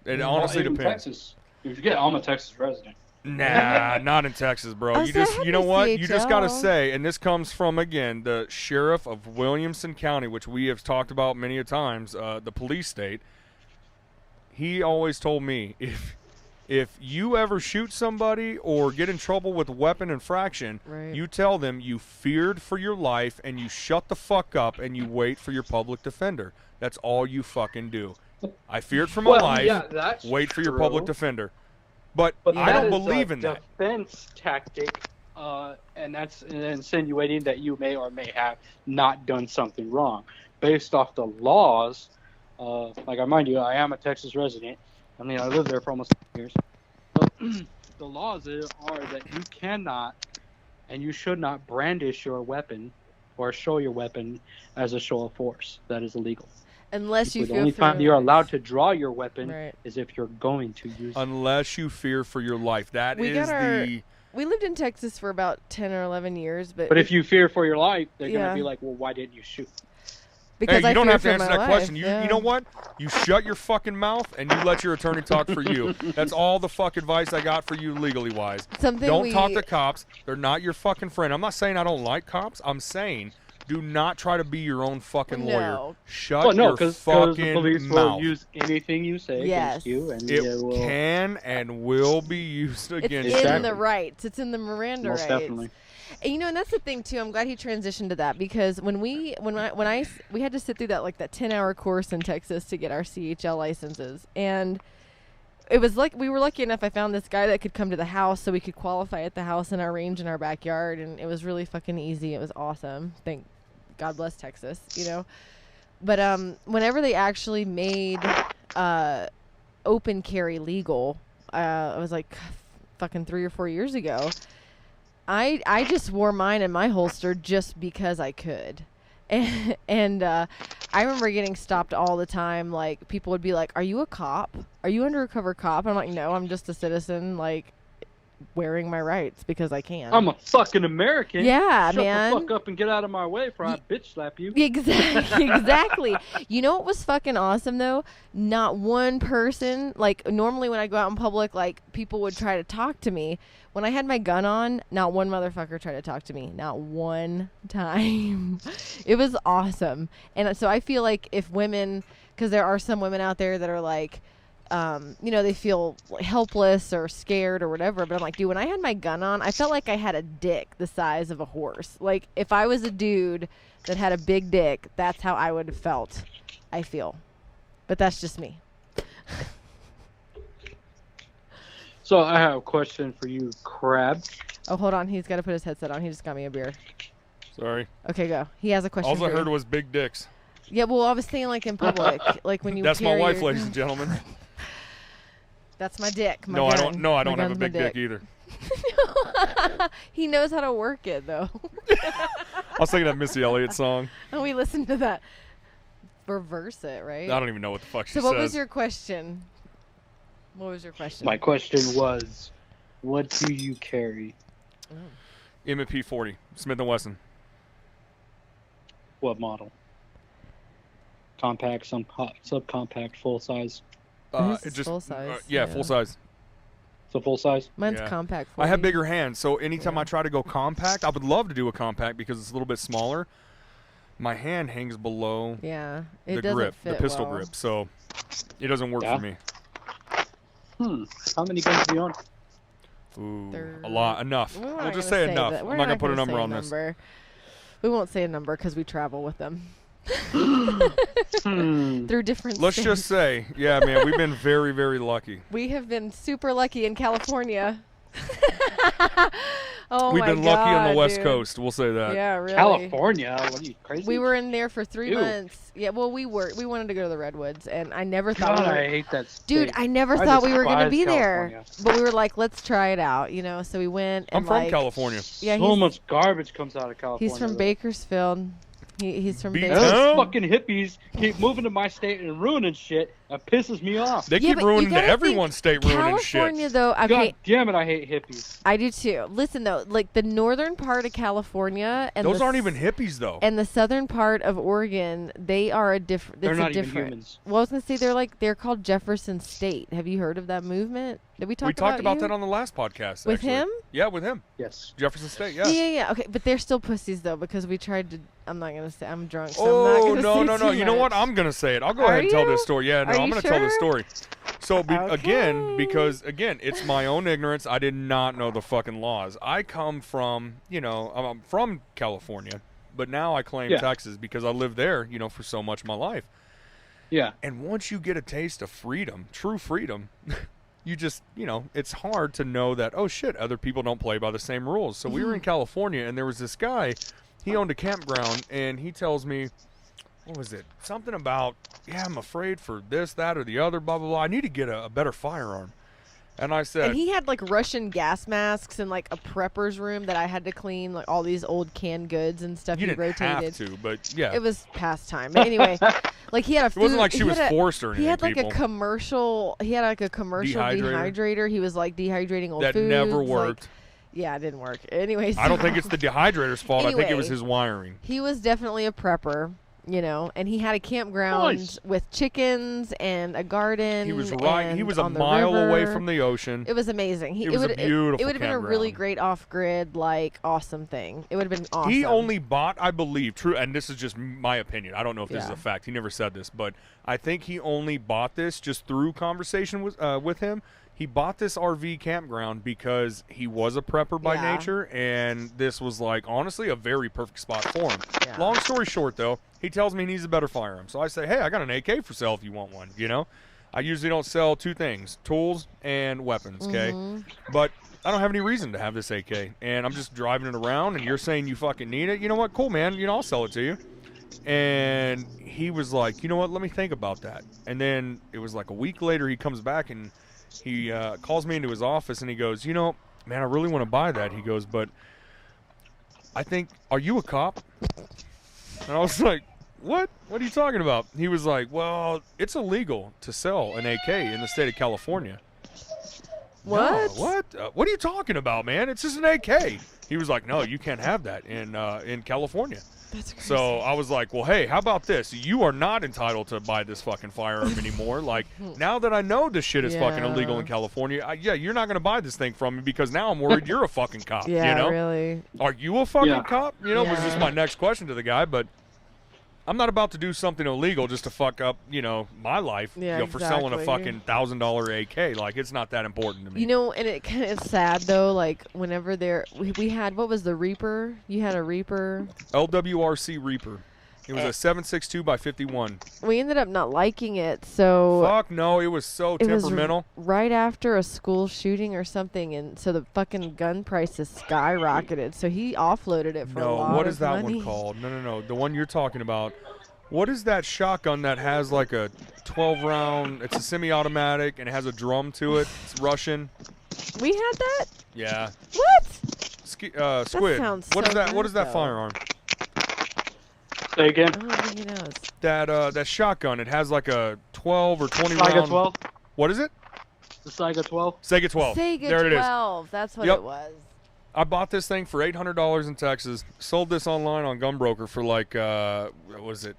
S2: It honestly depends.
S3: Texas. You forget, I'm a Texas resident.
S2: Nah, not in Texas, bro. You know what? You just gotta say, and this comes from, again, the sheriff of Williamson County, which we have talked about many a times, the police state. He always told me, if you ever shoot somebody or get in trouble with weapon infraction, you tell them you feared for your life and you shut the fuck up and you wait for your public defender. That's all you fucking do. I feared for my life.
S3: Yeah,
S2: wait for your public defender. But I don't believe in that.
S3: Defense tactic, and that's insinuating that you may or may have not done something wrong. Based off the laws, like I mind you, I am a Texas resident. I mean, I lived there for almost 10 years. So, the laws are that you cannot and you should not brandish your weapon or show your weapon as a show of force. That is illegal.
S1: Unless you
S3: the only time you're allowed to draw your weapon is if you're going to use it.
S2: Unless you fear for your life.
S1: We lived in Texas for about 10 or 11 years.
S3: But if you fear for your life, they're going to be like, well, why didn't you shoot?
S1: Because
S2: you don't have to answer that question. You know what? You shut your fucking mouth and you let your attorney talk for you. That's all the fuck advice I got for you legally wise. Don't talk to cops. They're not your fucking friend. I'm not saying I don't like cops. I'm saying do not try to be your own fucking lawyer. Shut your fucking
S3: the police
S2: mouth.
S3: Will use anything you say against you. And
S2: it can and will be used against you.
S1: It's in the rights. It's in the Miranda
S3: rights.
S1: Most
S3: definitely.
S1: And, and that's the thing too. I'm glad he transitioned to that because when we had to sit through that 10-hour course in Texas to get our CHL licenses, and it was like we were lucky enough. I found this guy that could come to the house so we could qualify at the house in our range in our backyard, and it was really fucking easy. It was awesome. Thank God bless Texas, But whenever they actually made open carry legal, it was like fucking 3 or 4 years ago. I just wore mine in my holster just because I could. And I remember getting stopped all the time. Like, people would be like, are you a cop? Are you undercover cop? I'm like, no, I'm just a citizen. Like, wearing my rights because I can.
S3: I'm a fucking American.
S1: Yeah,
S3: Shut
S1: man.
S3: the fuck up and get out of my way before I bitch slap you.
S1: Exactly. You know what was fucking awesome though? Not one person, like normally when I go out in public, like people would try to talk to me. When I had my gun on, not one motherfucker tried to talk to me. Not one time. It was awesome. And so I feel like if women, because there are some women out there that are like, you know, they feel helpless or scared or whatever. But I'm like, dude, when I had my gun on, I felt like I had a dick the size of a horse. Like, if I was a dude that had a big dick, that's how I would have felt, I feel. But that's just me.
S3: So I have a question for you, Crab.
S1: Oh, hold on. He's got to put his headset on. He just got me a beer.
S2: Sorry.
S1: Okay, go. He has a question
S2: All
S1: for
S2: I
S1: you.
S2: heard was big dicks.
S1: Yeah, well, I was saying like in public, like when you.
S2: That's my
S1: carry
S2: wife,
S1: your-
S2: ladies and gentlemen.
S1: That's my dick. My
S2: No,
S1: gun.
S2: I don't. No, I
S1: My
S2: don't have a
S1: gun's my
S2: big dick either.
S1: He knows how to work it though.
S2: I was thinking that Missy Elliott song.
S1: Oh, we listened to that. Reverse it, right?
S2: I don't even know what the fuck she
S1: So
S2: says.
S1: what was your question? What was your question?
S3: My question was, what do you carry?
S2: M&P 40, Smith & Wesson.
S3: What model? Compact, subcompact, full size.
S1: This is full size,
S2: Yeah,
S1: yeah.
S2: full size.
S3: So full size.
S1: Mine's
S2: Yeah.
S1: compact.
S2: I have
S1: 40.
S2: bigger hands, so anytime
S1: Yeah.
S2: I try to go compact, I would love to do a compact because it's a little bit smaller. My hand hangs below
S1: Yeah, it
S2: the
S1: doesn't
S2: grip,
S1: fit
S2: the pistol
S1: well.
S2: grip, so it doesn't work
S3: Yeah.
S2: for me.
S3: How many guns do you own?
S2: Ooh, a lot, enough.
S1: We're
S2: We'll
S1: not
S2: just
S1: gonna
S2: say enough.
S1: that. We're
S2: I'm not gonna put a
S1: gonna
S2: number
S1: say
S2: on this.
S1: number. We won't say a number because we travel with them
S3: Hmm.
S1: through different.
S2: Let's
S1: states.
S2: just say, yeah, man, we've been very, very lucky.
S1: We have been super lucky in California. Oh
S2: We've
S1: my
S2: been lucky on the
S1: God,
S2: West
S1: dude.
S2: Coast. We'll say that.
S1: Yeah, really.
S3: California? What are you, crazy?
S1: We were in there for 3
S3: Ew.
S1: months. Yeah, well, we wanted to go to the Redwoods, and I never thought.
S3: God,
S1: we were,
S3: I hate that state.
S1: dude, I never
S3: I
S1: thought we were gonna
S3: despise
S1: be there.
S3: California.
S1: But we were like, let's try it out, you know. So we went. And
S2: I'm from
S1: like,
S2: California.
S1: Yeah,
S3: So much garbage comes out of California.
S1: he's from
S3: though.
S1: Bakersfield. He's from
S2: Beat
S1: Bakersfield.
S2: Huh?
S3: Those fucking hippies keep moving to my state and ruining shit. That pisses me off.
S2: They
S1: Yeah,
S2: keep
S1: but you
S2: ruining
S1: gotta
S2: everyone's state ruining
S1: California,
S2: shit.
S1: though, okay,
S3: God damn it, I hate hippies.
S1: I do too. Listen though, like the northern part of California and
S2: Those
S1: the
S2: aren't even hippies though.
S1: and the southern part of Oregon, they are a different.
S3: They're
S1: It's
S3: not
S1: a
S3: even
S1: different.
S3: humans.
S1: Well, I was gonna say they're called Jefferson State. Have you heard of that movement? Did we talk
S2: We talked about
S1: you?
S2: that on the last podcast.
S1: With
S2: actually.
S1: him?
S2: Yeah, with him.
S3: Yes.
S2: Jefferson State,
S1: Yeah.
S2: yeah.
S1: yeah. Okay, but they're still pussies though because we tried to. I'm not gonna say. I'm drunk. So I'm
S2: Oh,
S1: not gonna
S2: no,
S1: say
S2: no, no.
S1: too
S2: You know what?
S1: much.
S2: I'm going to say it. I'll go
S1: Are
S2: ahead and tell
S1: you?
S2: this story. Yeah, no,
S1: Are
S2: I'm
S1: you
S2: going to tell this
S1: sure?
S2: story. So, again,
S1: Okay.
S2: because, again, it's my own ignorance. I did not know the fucking laws. I come from, you know, I'm from California, but now I claim
S3: Yeah.
S2: Texas because I lived there, you know, for so much of my life.
S3: Yeah.
S2: And once you get a taste of freedom, true freedom, you just, you know, it's hard to know that, oh, shit, other people don't play by the same rules. So we were in California, and there was this guy, he owned a campground, and he tells me, what was it? Something about, yeah, I'm afraid for this, that, or the other, blah, blah, blah. I need to get a better firearm. And I said,
S1: And he had like Russian gas masks and like a prepper's room that I had to clean, like all these old canned goods and stuff.
S2: you
S1: he
S2: didn't
S1: rotated.
S2: have to, but yeah.
S1: It was past time. But anyway, like he had a food,
S2: It wasn't like she
S1: he
S2: was
S1: had a-
S2: forced or anything,
S1: He had like
S2: people.
S1: a commercial. He had like a commercial
S2: Dehydrator?
S1: dehydrator. He was like dehydrating old
S2: that
S1: foods.
S2: never
S1: like-
S2: worked.
S1: yeah, it didn't work. Anyways,
S2: I don't think it's the dehydrator's fault. I think it was
S1: Anyway.
S2: his wiring.
S1: he was definitely a prepper, you know, and he had a campground
S3: Nice.
S1: with chickens and a garden.
S2: He was right. He
S1: and
S2: was a
S1: on the
S2: mile away
S1: river.
S2: from the ocean.
S1: It was amazing.
S2: It was a beautiful
S1: It would have been a really
S2: campground.
S1: great off-grid, like awesome thing. It would have been awesome.
S2: He only bought, I believe, true, and this is just my opinion. I don't know if this is
S1: Yeah.
S2: a fact. He never said this, but I think he only bought this just through conversation with him. He bought this RV campground because he was a prepper by
S1: Yeah.
S2: nature, and this was like honestly a very perfect spot for him.
S1: Yeah.
S2: Long story short, though, he tells me he needs a better firearm. So I say, hey, I got an AK for sale if you want one. You know, I usually don't sell two things: tools and weapons. Okay, but I don't have any reason to have this AK, and I'm just driving it around, and you're saying you fucking need it. You know what? Cool, man. You know, I'll sell it to you. And he was like, you know what? Let me think about that. And then it was like a week later, he comes back and he calls me into his office, and he goes, you know, man, I really want to buy that. He goes, but I think, are you a cop? And I was like, what? What are you talking about? He was like, well, it's illegal to sell an AK in the state of California.
S1: What?
S2: No, what? What are you talking about, man? It's just an AK. He was like, no, you can't have that in California.
S1: That's crazy.
S2: So I was like, well, hey, how about this? You are not entitled to buy this fucking firearm anymore. Like, now that I know this shit is fucking illegal in California, you're not going to buy this thing from me because now I'm worried you're a fucking cop.
S1: Yeah,
S2: you know?
S1: really.
S2: Are you a fucking cop? You know, was
S1: Yeah.
S2: just my next question to the guy, but I'm not about to do something illegal just to fuck up, my life, for selling a fucking $1,000 AK. Like, it's not that important to me.
S1: You know, and it kind of sad though. Like, whenever we had, what was the Reaper? You had a Reaper.
S2: LWRC Reaper. It was a 7.62 by 51.
S1: We ended up not liking it, so
S2: Fuck no, it was so temperamental.
S1: Was right after a school shooting or something, and so the fucking gun prices skyrocketed. So he offloaded it for a lot of money.
S2: No, what is that one called? No. The one you're talking about. What is that shotgun that has like a 12-round? It's a semi-automatic and it has a drum to it. It's Russian.
S1: We had that?
S2: Yeah.
S1: What?
S2: Squid.
S1: That sounds
S2: What is
S1: so
S2: that?
S1: good,
S2: What is that
S1: though.
S2: firearm?
S3: Say again.
S1: I don't think he knows.
S2: That shotgun. It has like a 12 or 20
S3: Saiga
S2: round.
S3: 12.
S2: What is it?
S3: The Saiga 12.
S2: Sega 12.
S1: Sega
S2: there
S1: 12.
S2: It is.
S1: That's what
S2: Yep.
S1: it was.
S2: I bought this thing for $800 in Texas. Sold this online on Gunbroker for like what was it?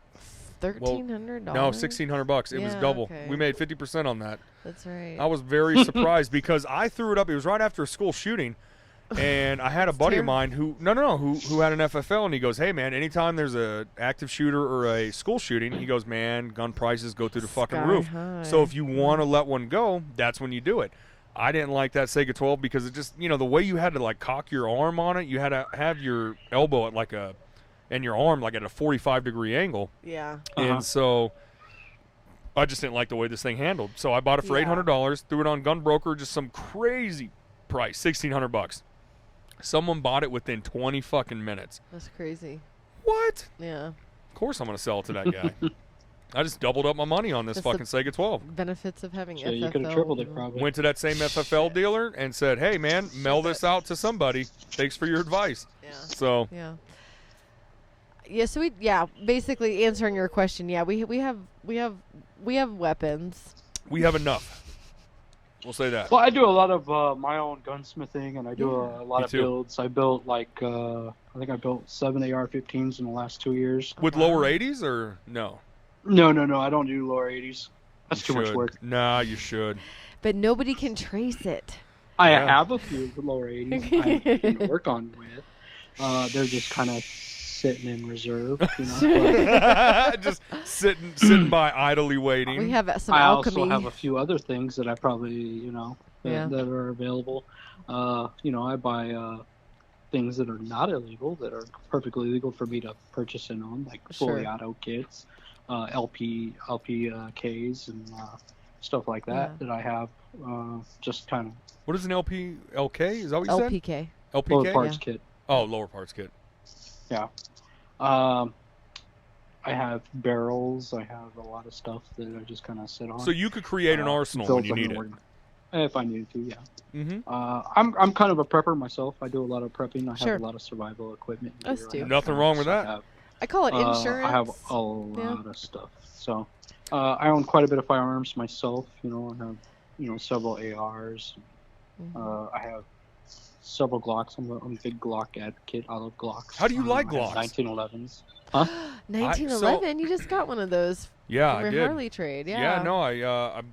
S1: $1,300.
S2: No, $1,600. It was
S1: Yeah,
S2: double.
S1: okay.
S2: We made 50% on that.
S1: That's right.
S2: I was very surprised because I threw it up. It was right after a school shooting, and I had a buddy of mine who had an FFL, and he goes, "Hey man, anytime there's a active shooter or a school shooting, he goes, man, gun prices go through the fucking
S1: Sky
S2: roof.
S1: high.
S2: So if you want to let one go, that's when you do it." I didn't like that Sega 12 because it just, the way you had to like cock your arm on it, you had to have your elbow at and your arm like at a 45-degree angle.
S1: Yeah.
S2: And so I just didn't like the way this thing handled. So I bought it for $800, threw it on Gunbroker, just some crazy price, $1,600. Someone bought it within 20 fucking minutes.
S1: That's crazy.
S2: What?
S1: Yeah.
S2: Of course I'm going to sell it to that guy. I just doubled up my money on this
S1: That's
S2: fucking Sega 12.
S1: Benefits of having
S3: So
S1: FFL.
S3: you could have tripled it probably.
S2: Went to that same FFL dealer and said, "Hey man, mail this out to somebody. Thanks for your advice."
S1: Yeah.
S2: So
S1: Yeah. Yeah, so basically answering your question, we have weapons.
S2: we have enough. We'll say that.
S3: Well, I do a lot of my own gunsmithing, and I do a lot
S2: Me
S3: of
S2: too.
S3: builds. I built I think I built 7 AR-15s in the last 2 years.
S2: With lower 80s or no?
S3: No, I don't do lower 80s. That's too much work.
S2: Nah, you should.
S1: But nobody can trace it.
S3: I
S2: Yeah.
S3: have a few lower 80s I can work on with. They're just kind of sitting in reserve, But
S2: Just sitting by idly waiting.
S1: We have some
S3: I
S1: alchemy.
S3: also have a few other things that I probably,
S1: Yeah.
S3: that are available. I buy things that are not illegal, that are perfectly legal for me to purchase and own, like fully
S1: Sure.
S3: auto kits, LPKs, and stuff like that
S1: Yeah.
S3: that I have. Just kind of
S2: What is an LK? Is that what you said?
S1: LPK.
S3: lower
S2: LPK?
S3: parts
S1: Yeah.
S3: kit.
S2: Oh, lower parts kit.
S3: Yeah. I have barrels. I have a lot of stuff that I just kind of sit on.
S2: So you could create an arsenal when you need it.
S3: If I needed to, yeah.
S2: Mm-hmm.
S3: I'm kind of a prepper myself. I do a lot of prepping. I have
S1: Sure.
S3: a lot of survival equipment.
S1: Us
S3: gear. I
S1: too.
S3: have
S2: Nothing wrong with
S3: tanks.
S2: that.
S1: I call it insurance.
S3: I have a lot of stuff. So I own quite a bit of firearms myself. I have several ARs. I have several Glocks. I'm a big Glock advocate. I love Glocks.
S2: How do you like
S3: I have
S2: Glocks?
S3: 1911s. Huh?
S1: 1911. You just got one of those
S2: Yeah,
S1: from
S2: I
S1: your
S2: did.
S1: Harley trade.
S2: Yeah, no,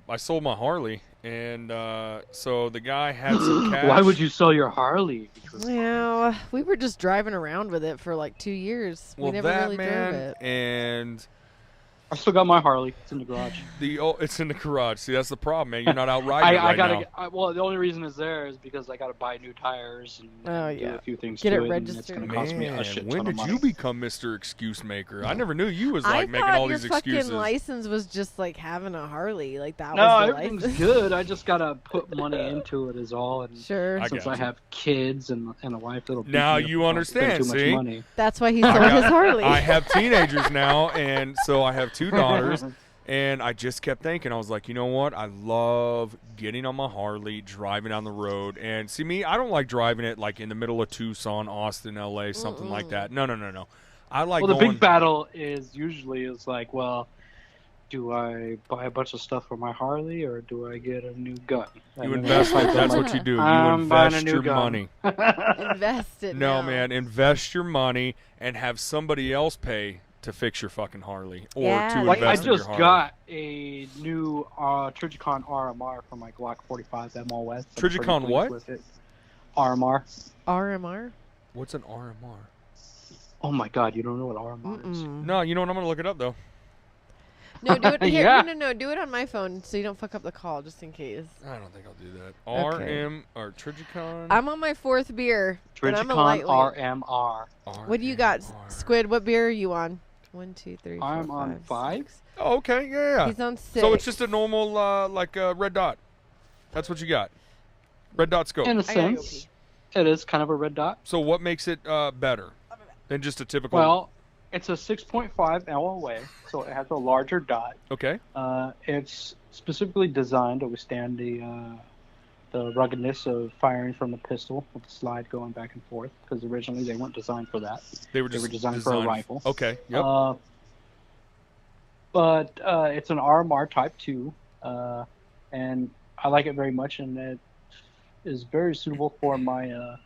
S2: I sold my Harley, and so the guy had some cash.
S3: Why would you sell your Harley?
S1: Yeah, we were just driving around with it for like 2 years.
S2: Well,
S1: we never
S2: that
S1: really
S2: man,
S1: drove it.
S2: and
S3: I still got my Harley. It's in the garage.
S2: it's in the garage. See, that's the problem, man. You're not out riding it right now.
S3: Well, the only reason it's there is because I gotta buy new tires and do a few things
S1: Get
S3: to
S1: it
S3: it.
S1: registered.
S3: And it's gonna cost me a
S2: Man,
S3: shit
S2: when
S3: ton of
S2: did
S3: money.
S2: you become Mr. Excuse Maker? I never knew you was
S1: I
S2: like making
S1: thought
S2: all
S1: your
S2: these
S1: fucking
S2: excuses.
S1: license was just like having a Harley. Like that
S3: No,
S1: was the
S3: everything's
S1: license.
S3: good. I just gotta put money into it is all. And
S1: Sure.
S3: since
S2: got
S3: I
S2: you.
S3: have kids and a wife that'll beat
S2: Now
S3: me up
S2: you
S3: if I
S2: understand,
S3: spend too
S2: see?
S3: much money.
S1: That's why he sold his Harley.
S2: I have teenagers now, and so I have 2 daughters. And I just kept thinking, I was like, you know what? I love getting on my Harley, driving down the road. And see me, I don't like driving it like in the middle of Tucson, Austin, LA, something like that. No. I like
S3: Well, the
S2: going.
S3: big battle is like, well, do I buy a bunch of stuff for my Harley or do I get a new gun?
S2: You invest it. That's what you do. You
S3: I'm buying a
S2: invest
S3: new
S2: your
S3: gun.
S2: money.
S1: Invest it.
S2: No,
S1: now.
S2: man. Invest your money and have somebody else pay to fix your fucking Harley or
S1: Yeah,
S2: to
S3: Like, I
S2: invest in your
S3: just
S2: Harley.
S3: got a new Trigicon RMR for my Glock 45 MOS.
S2: Trigicon what?
S3: With it. RMR.
S1: RMR.
S2: What's an RMR?
S3: Oh my God, you don't know what RMR is?
S1: Mm-mm.
S2: No, you know what? I'm gonna look it up though.
S1: No, do it here.
S3: Yeah.
S1: No, do it on my phone so you don't fuck up the call, just in case.
S2: I don't think I'll do that.
S1: Okay.
S2: RM or Trigicon.
S1: I'm on my 4th beer, and I'm a
S3: Trigicon
S1: lightweight.
S3: RMR.
S1: What do you got, Squid? What beer are you on? 1, 2, 3, 4,
S3: I'm on 5.
S1: 6.
S2: Oh, okay, yeah.
S1: He's on 6.
S2: So it's just a normal red dot. That's what you got. Red dot scope.
S3: In a
S1: I gotta go
S3: sense, it is kind of a red dot.
S2: So what makes it better than just a typical?
S3: Well, it's a 6.5 LOA, so it has a larger dot.
S2: Okay.
S3: It's specifically designed to withstand the ruggedness of firing from a pistol with the slide going back and forth, because originally they weren't designed for that.
S2: They were
S3: designed for a rifle.
S2: Okay. Yep.
S3: But it's an RMR Type 2, and I like it very much, and it is very suitable for my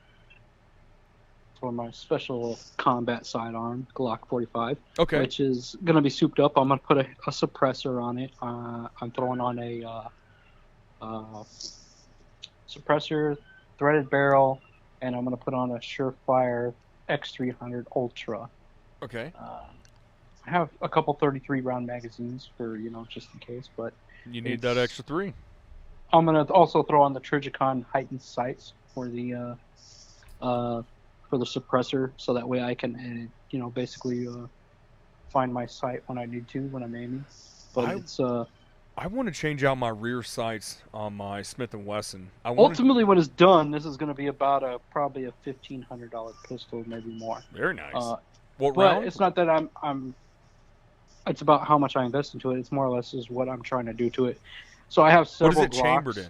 S3: special combat sidearm, Glock 45,
S2: Okay.
S3: which is going to be souped up. I'm going to put a suppressor on it. I'm throwing on a suppressor, threaded barrel, and I'm going to put on a Surefire X300 Ultra.
S2: Okay.
S3: I have a couple 33 round magazines for, just in case, but
S2: You need that extra 3.
S3: I'm going to also throw on the Trigicon heightened sights for the suppressor, so that way I can, basically find my sight when I need to, when I'm aiming. But
S2: I want to change out my rear sights on my Smith & Wesson.
S3: Ultimately, when it's done, this is going to be about probably a $1,500 pistol, maybe more.
S2: Very nice.
S3: But
S2: round?
S3: it's not that I'm. It's about how much I invest into it. It's more or less is what I'm trying to do to it. So I have several.
S2: What is it
S3: Glocks,
S2: chambered in?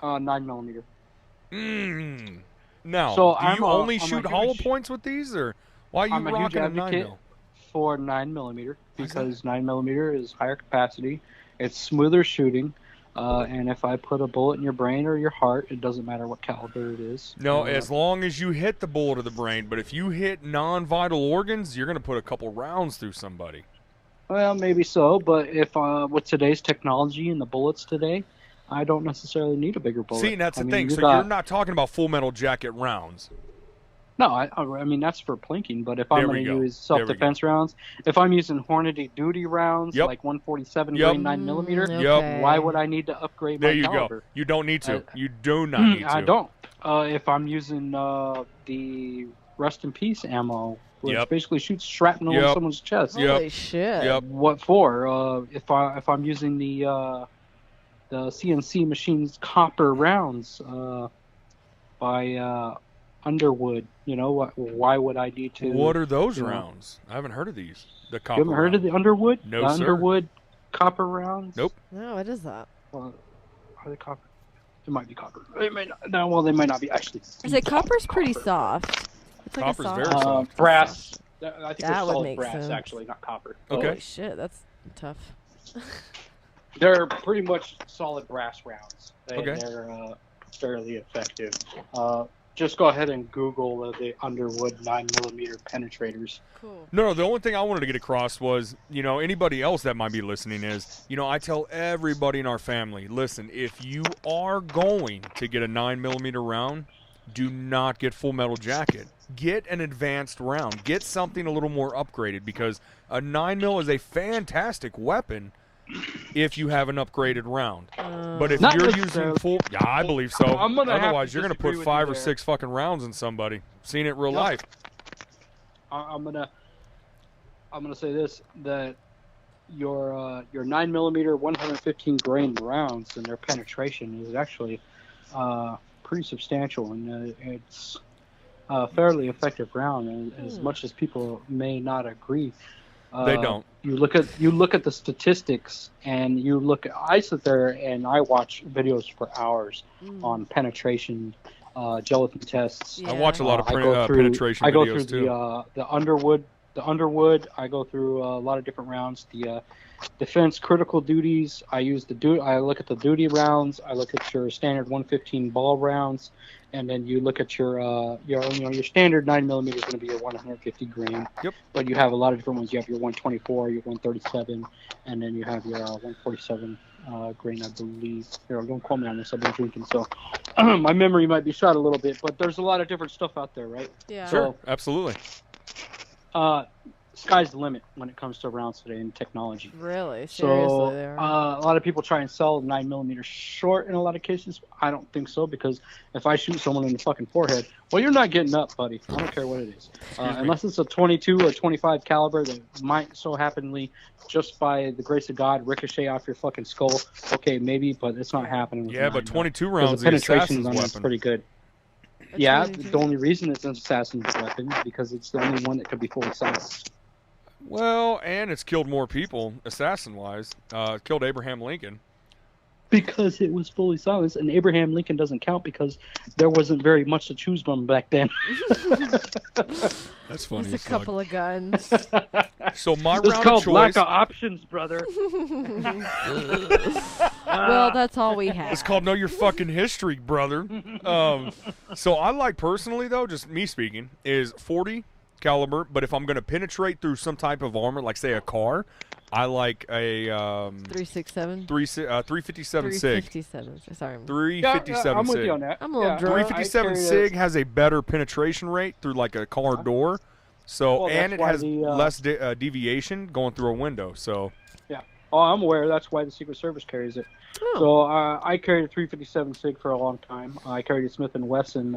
S3: 9mm.
S2: Now,
S3: So
S2: do you only
S3: I'm a
S2: shoot hollow
S3: huge-
S2: points with these, or why are you
S3: I'm a huge
S2: rocking a
S3: advocate
S2: 9mm?
S3: for 9mm because 9mm is higher capacity. It's smoother shooting. And if I put a bullet in your brain or your heart, it doesn't matter what caliber it is.
S2: No, as long as you hit the bullet of the brain. But if you hit non-vital organs, you're going to put a couple rounds through somebody.
S3: Well, maybe so, but if with today's technology and the bullets today, I don't necessarily need a bigger bullet.
S2: See, and that's the
S3: I mean,
S2: thing. So you're not talking about Full Metal Jacket rounds.
S3: No, I mean, that's for plinking, but if
S2: There
S3: I'm
S2: we
S3: going to
S2: go.
S3: use self-defense rounds, if I'm using Hornady duty rounds,
S2: Yep.
S3: like 147
S2: Yep.
S3: grain 9mm,
S1: Okay.
S3: why would I need to upgrade
S2: There
S3: my
S2: you
S3: caliber?
S2: go. You don't need to. You do not need to.
S3: I don't. If I'm using the Rest in Peace ammo, which
S2: Yep.
S3: basically shoots shrapnel in
S2: Yep.
S3: someone's chest.
S2: Yep.
S1: Holy shit.
S2: Yep.
S3: What for? If I'm using the CNC machines copper rounds by Underwood, why would I need to?
S2: What are those
S3: you know.
S2: rounds? I haven't heard of these. The
S3: You
S2: copper
S3: haven't heard of the Underwood?
S2: No,
S3: the
S2: sir.
S3: Underwood copper rounds?
S2: Nope.
S1: No, what is that?
S3: Are they copper? It might be copper. It may not. No, well, they might not be actually.
S1: I say copper's pretty soft. It's like
S2: Copper's
S1: a soft.
S2: very soft.
S3: Brass. I think
S1: That
S3: they're
S1: would
S3: solid
S1: make
S3: brass,
S1: sense.
S3: actually, not copper.
S2: Okay.
S1: Holy shit, that's tough.
S3: They're pretty much solid brass rounds.
S2: Okay.
S3: They're fairly effective. Just go ahead and Google the Underwood 9mm penetrators.
S1: Cool.
S2: No, the only thing I wanted to get across was, anybody else that might be listening is, I tell everybody in our family, listen, if you are going to get a 9mm round, do not get Full Metal Jacket. Get an advanced round. Get something a little more upgraded, because a 9mm is a fantastic weapon if you have an upgraded round. But if
S3: Not
S2: you're using
S3: necessarily.
S2: full... Yeah, I believe so.
S3: I'm gonna have to
S2: Otherwise, you're going to
S3: disagree
S2: put
S3: with
S2: 5
S3: you
S2: or
S3: there.
S2: 6 fucking rounds in somebody. Seen it in real
S3: No.
S2: life.
S3: I'm gonna say this, that your 9mm 115 grain rounds and their penetration is actually pretty substantial, and it's a fairly effective round. And as much as people may not agree,
S2: They don't.
S3: You look at the statistics, and I sit there and I watch videos for hours on penetration, gelatin tests.
S1: Yeah.
S2: I watch a lot of
S3: I go through-
S2: penetration
S3: I go
S2: videos
S3: through
S2: too.
S3: the Underwood the Underwood, I go through a lot of different rounds. The defense critical duties, I look at the duty rounds. I look at your standard 115 ball rounds, and then you look at your standard 9mm is going to be your 150 grain.
S2: Yep.
S3: But you have a lot of different ones. You have your 124, your 137, and then you have your 147 grain, I believe. Here, don't quote me on this. I've been drinking, so my memory might be shot a little bit. But there's a lot of different stuff out there, right?
S1: Yeah.
S2: Sure, absolutely.
S3: Sky's the limit when it comes to rounds today in technology.
S1: Really?
S3: So
S1: Seriously, they are.
S3: a lot of people try and sell 9mm short in a lot of cases. I don't think so, because if I shoot someone in the fucking forehead, well, you're not getting up, buddy. I don't care what it is. Unless it's a 22 or 25 caliber that might so happenly, just by the grace of God, ricochet off your fucking skull. Okay, maybe, but it's not happening.
S2: Yeah, but 22 rounds,
S3: the penetration on
S2: it's
S3: it's pretty good. Yeah, the only reason it's an assassin's weapon is because it's the only one that could be fully silenced.
S2: Well, and it's killed more people, assassin-wise. Killed Abraham Lincoln.
S3: Because it was fully silenced, and Abraham Lincoln doesn't count because there wasn't very much to choose from back then.
S2: That's funny.
S1: Just a couple of guns.
S2: So my
S3: It's
S2: round
S3: called
S2: of choice.
S3: lack of options, brother.
S1: Well, that's all we have.
S2: It's called Know Your Fucking History, brother. So I like personally, though, just me speaking, is 40 caliber. But if I'm going to penetrate through some type of armor, like say a car, I like a
S1: 357.
S2: 357 SIG.
S1: 357. Sorry.
S2: 357
S3: I'm with
S2: SIG.
S3: you on that.
S1: I'm a little drunk.
S2: 357 SIG has a better penetration rate through like a car door. So
S3: Well,
S2: and
S3: that's
S2: it
S3: why
S2: has
S3: the,
S2: less deviation going through a window. So
S3: Oh, I'm aware. That's why the Secret Service carries it.
S1: Oh.
S3: So I carried a 357 SIG for a long time. I carried a Smith & Wesson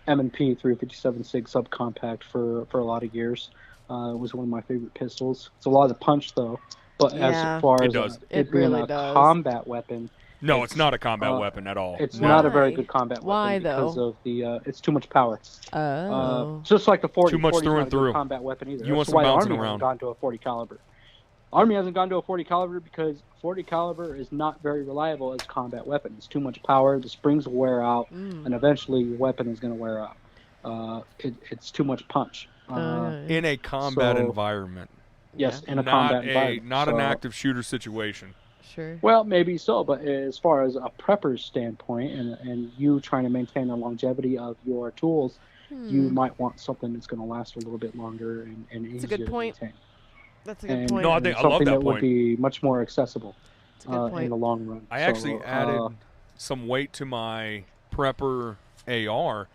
S3: M&P 357 SIG subcompact for a lot of years. It was one of my favorite pistols. It's a lot of punch, though. But
S1: Yeah.
S3: as far
S2: It
S3: as
S2: does.
S3: it
S1: It
S3: being
S1: really
S3: a
S1: does.
S3: combat weapon,
S2: no, it's not a combat weapon at all.
S3: it's
S1: Why?
S3: not a very good combat weapon.
S1: Why,
S3: because
S1: though?
S3: of the it's too much power.
S1: Oh.
S3: Just like the 40.
S2: Too much
S3: 40 's
S2: through
S3: not
S2: and
S3: a good
S2: through.
S3: combat weapon either.
S2: You want
S3: That's
S2: some
S3: why
S2: bouncing
S3: Army
S2: around.
S3: hasn't gone to a 40 caliber. Army hasn't gone to a 40 caliber because 40 caliber is not very reliable as a combat weapon. It's too much power. The springs will wear out, and eventually your weapon is going to wear out. It's too much punch.
S2: In a combat
S3: So-
S2: environment.
S3: Yes, in a
S2: Not
S3: combat environment.
S2: not an
S3: So-
S2: active shooter situation.
S1: Sure.
S3: Well, maybe so, but as far as a prepper's standpoint and you trying to maintain the longevity of your tools, you might want something that's going to last a little bit longer and easier
S1: That's a good point.
S3: to maintain.
S1: That's a good
S3: And,
S1: point.
S2: No, I
S3: and
S2: think- I love
S3: something
S2: that
S3: that would
S2: point.
S3: be much more accessible
S1: That's a good
S3: in
S1: point.
S3: the long run.
S2: I
S3: So,
S2: actually added some weight to my prepper AR,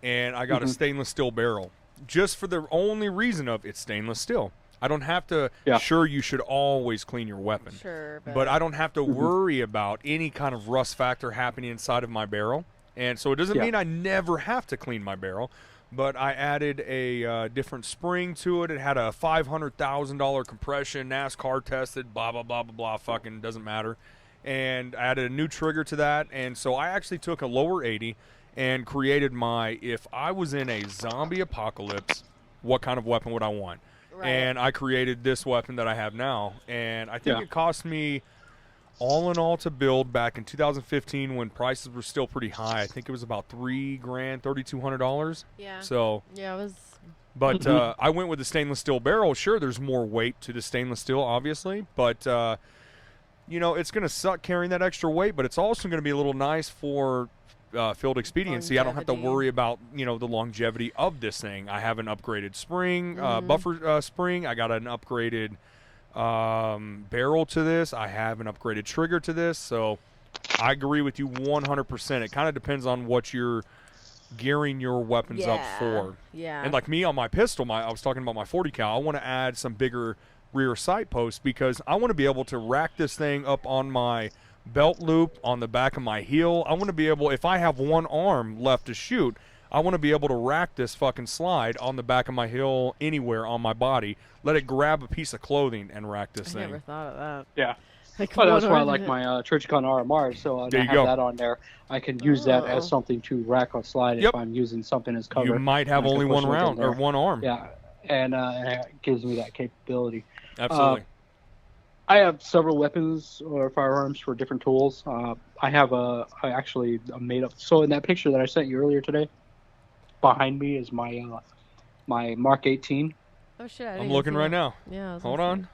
S2: and I got a stainless steel barrel, just for the only reason of it's stainless steel. I don't have to.
S3: Yeah.
S2: Sure, you should always clean your weapon,
S1: Sure,
S2: but I don't have to worry about any kind of rust factor happening inside of my barrel. And so it doesn't
S3: Yeah.
S2: mean I never have to clean my barrel. But I added a different spring to it. It had a $500,000 compression, NASCAR tested, blah, blah, blah, blah, blah, fucking doesn't matter. And I added a new trigger to that. And so I actually took a lower 80 and created my, if I was in a zombie apocalypse, what kind of weapon would I want?
S1: Right.
S2: And I created this weapon that I have now. And I think
S3: Yeah.
S2: it cost me, all in all, to build back in 2015 when prices were still pretty high. I think it was about $3,000, $3,200.
S1: Yeah.
S2: So,
S1: Yeah, it was.
S2: but I went with the stainless steel barrel. Sure, there's more weight to the stainless steel, obviously, but it's going to suck carrying that extra weight. But it's also going to be a little nice for field expediency. I don't have to
S1: Longevity.
S2: worry about the longevity of this thing. I have an upgraded spring, buffer spring. I got an upgraded barrel to this. I have an upgraded trigger to this. So I agree with you 100%. It kind of depends on what you're gearing your weapons up for.
S1: Yeah.
S2: And like me on my pistol, I was talking about my 40 cal. I want to add some bigger rear sight posts because I want to be able to rack this thing up on my belt loop on the back of my heel. I want to be able, if I have one arm left to shoot, I want to be able to rack this fucking slide on the back of my heel anywhere on my body. Let it grab a piece of clothing and rack this
S1: I
S2: thing.
S1: never thought of that.
S3: Yeah.
S1: Like,
S3: Well, that's
S1: what
S3: why I
S1: are
S3: like
S1: the-
S3: my Trigicon RMR. So I
S2: There you
S3: have
S2: go.
S3: that on there. I can use that as
S1: Oh.
S3: something to rack or slide
S2: Yep.
S3: if I'm using something as cover.
S2: You might have
S3: I can
S2: only
S3: push
S2: one
S3: it in
S2: round or
S3: there.
S2: one arm.
S3: Yeah, and it gives me that capability.
S2: Absolutely.
S3: I have several weapons or firearms for different tools. I actually made up. So in that picture that I sent you earlier today, behind me is my my Mark 18
S1: Oh shit! I
S2: I'm
S1: didn't
S2: looking
S1: see
S2: right
S1: that.
S2: now.
S1: Yeah.
S2: Hold on.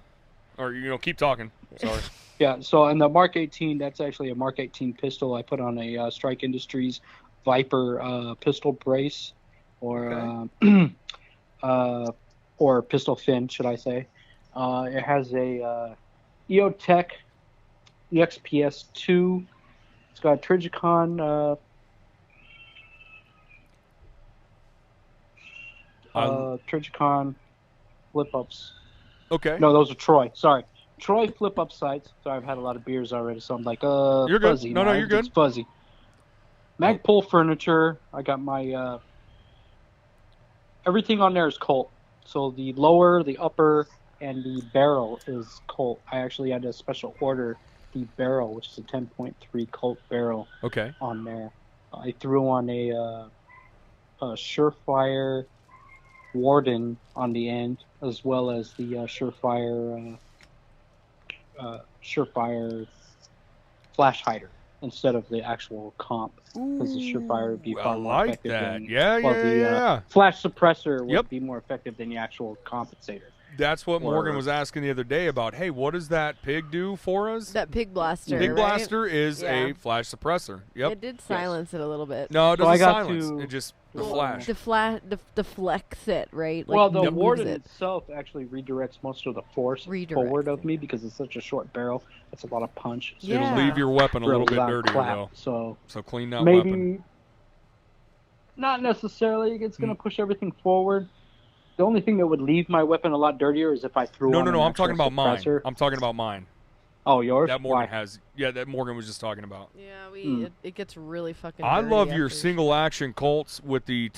S2: Or keep talking. Sorry.
S3: Yeah. So in the Mark 18, that's actually a Mark 18 pistol. I put on a Strike Industries Viper pistol brace, or or pistol fin, should I say? It has a EOTech EXPS2. It's got a Trigicon. Trigicon flip-ups.
S2: Okay.
S3: No, those are Troy. Sorry. Troy flip-up sights. Sorry, I've had a lot of beers already, so I'm like,
S2: you're
S3: fuzzy.
S2: good. No,
S3: now.
S2: you're good.
S3: It's fuzzy. Magpul furniture. I got my, everything on there is Colt. So the lower, the upper, and the barrel is Colt. I actually had to special order the barrel, which is a 10.3 Colt barrel.
S2: Okay.
S3: On there. I threw on a Surefire Warden on the end, as well as the Surefire flash hider instead of the actual comp, because the Surefire would be far more effective than
S2: the
S3: flash suppressor would be more effective than the actual compensator.
S2: That's what Morgan was asking the other day about. Hey, what does that pig do for us?
S1: That pig blaster.
S2: Pig
S1: right?
S2: blaster is a flash suppressor. Yep.
S1: It did silence it a little bit.
S2: No, it doesn't silence. It just the flash.
S1: Deflects it, right? Like,
S3: well, the Warden itself actually redirects most of the force forward of
S1: it.
S3: me, because it's such a short barrel. It's a lot of punch. So
S2: it'll leave your weapon a little bit dirtier, though.
S3: So
S2: clean that
S3: maybe
S2: weapon.
S3: Not necessarily. It's going to push everything forward. The only thing that would leave my weapon a lot dirtier is if I threw on
S2: No, I'm talking about
S3: suppressor.
S2: mine. I'm talking about mine.
S3: Oh, yours?
S2: That Morgan has. Yeah, that Morgan was just talking about.
S1: Yeah, it gets really fucking
S2: I
S1: dirty
S2: love your
S1: after
S2: single action Colts with the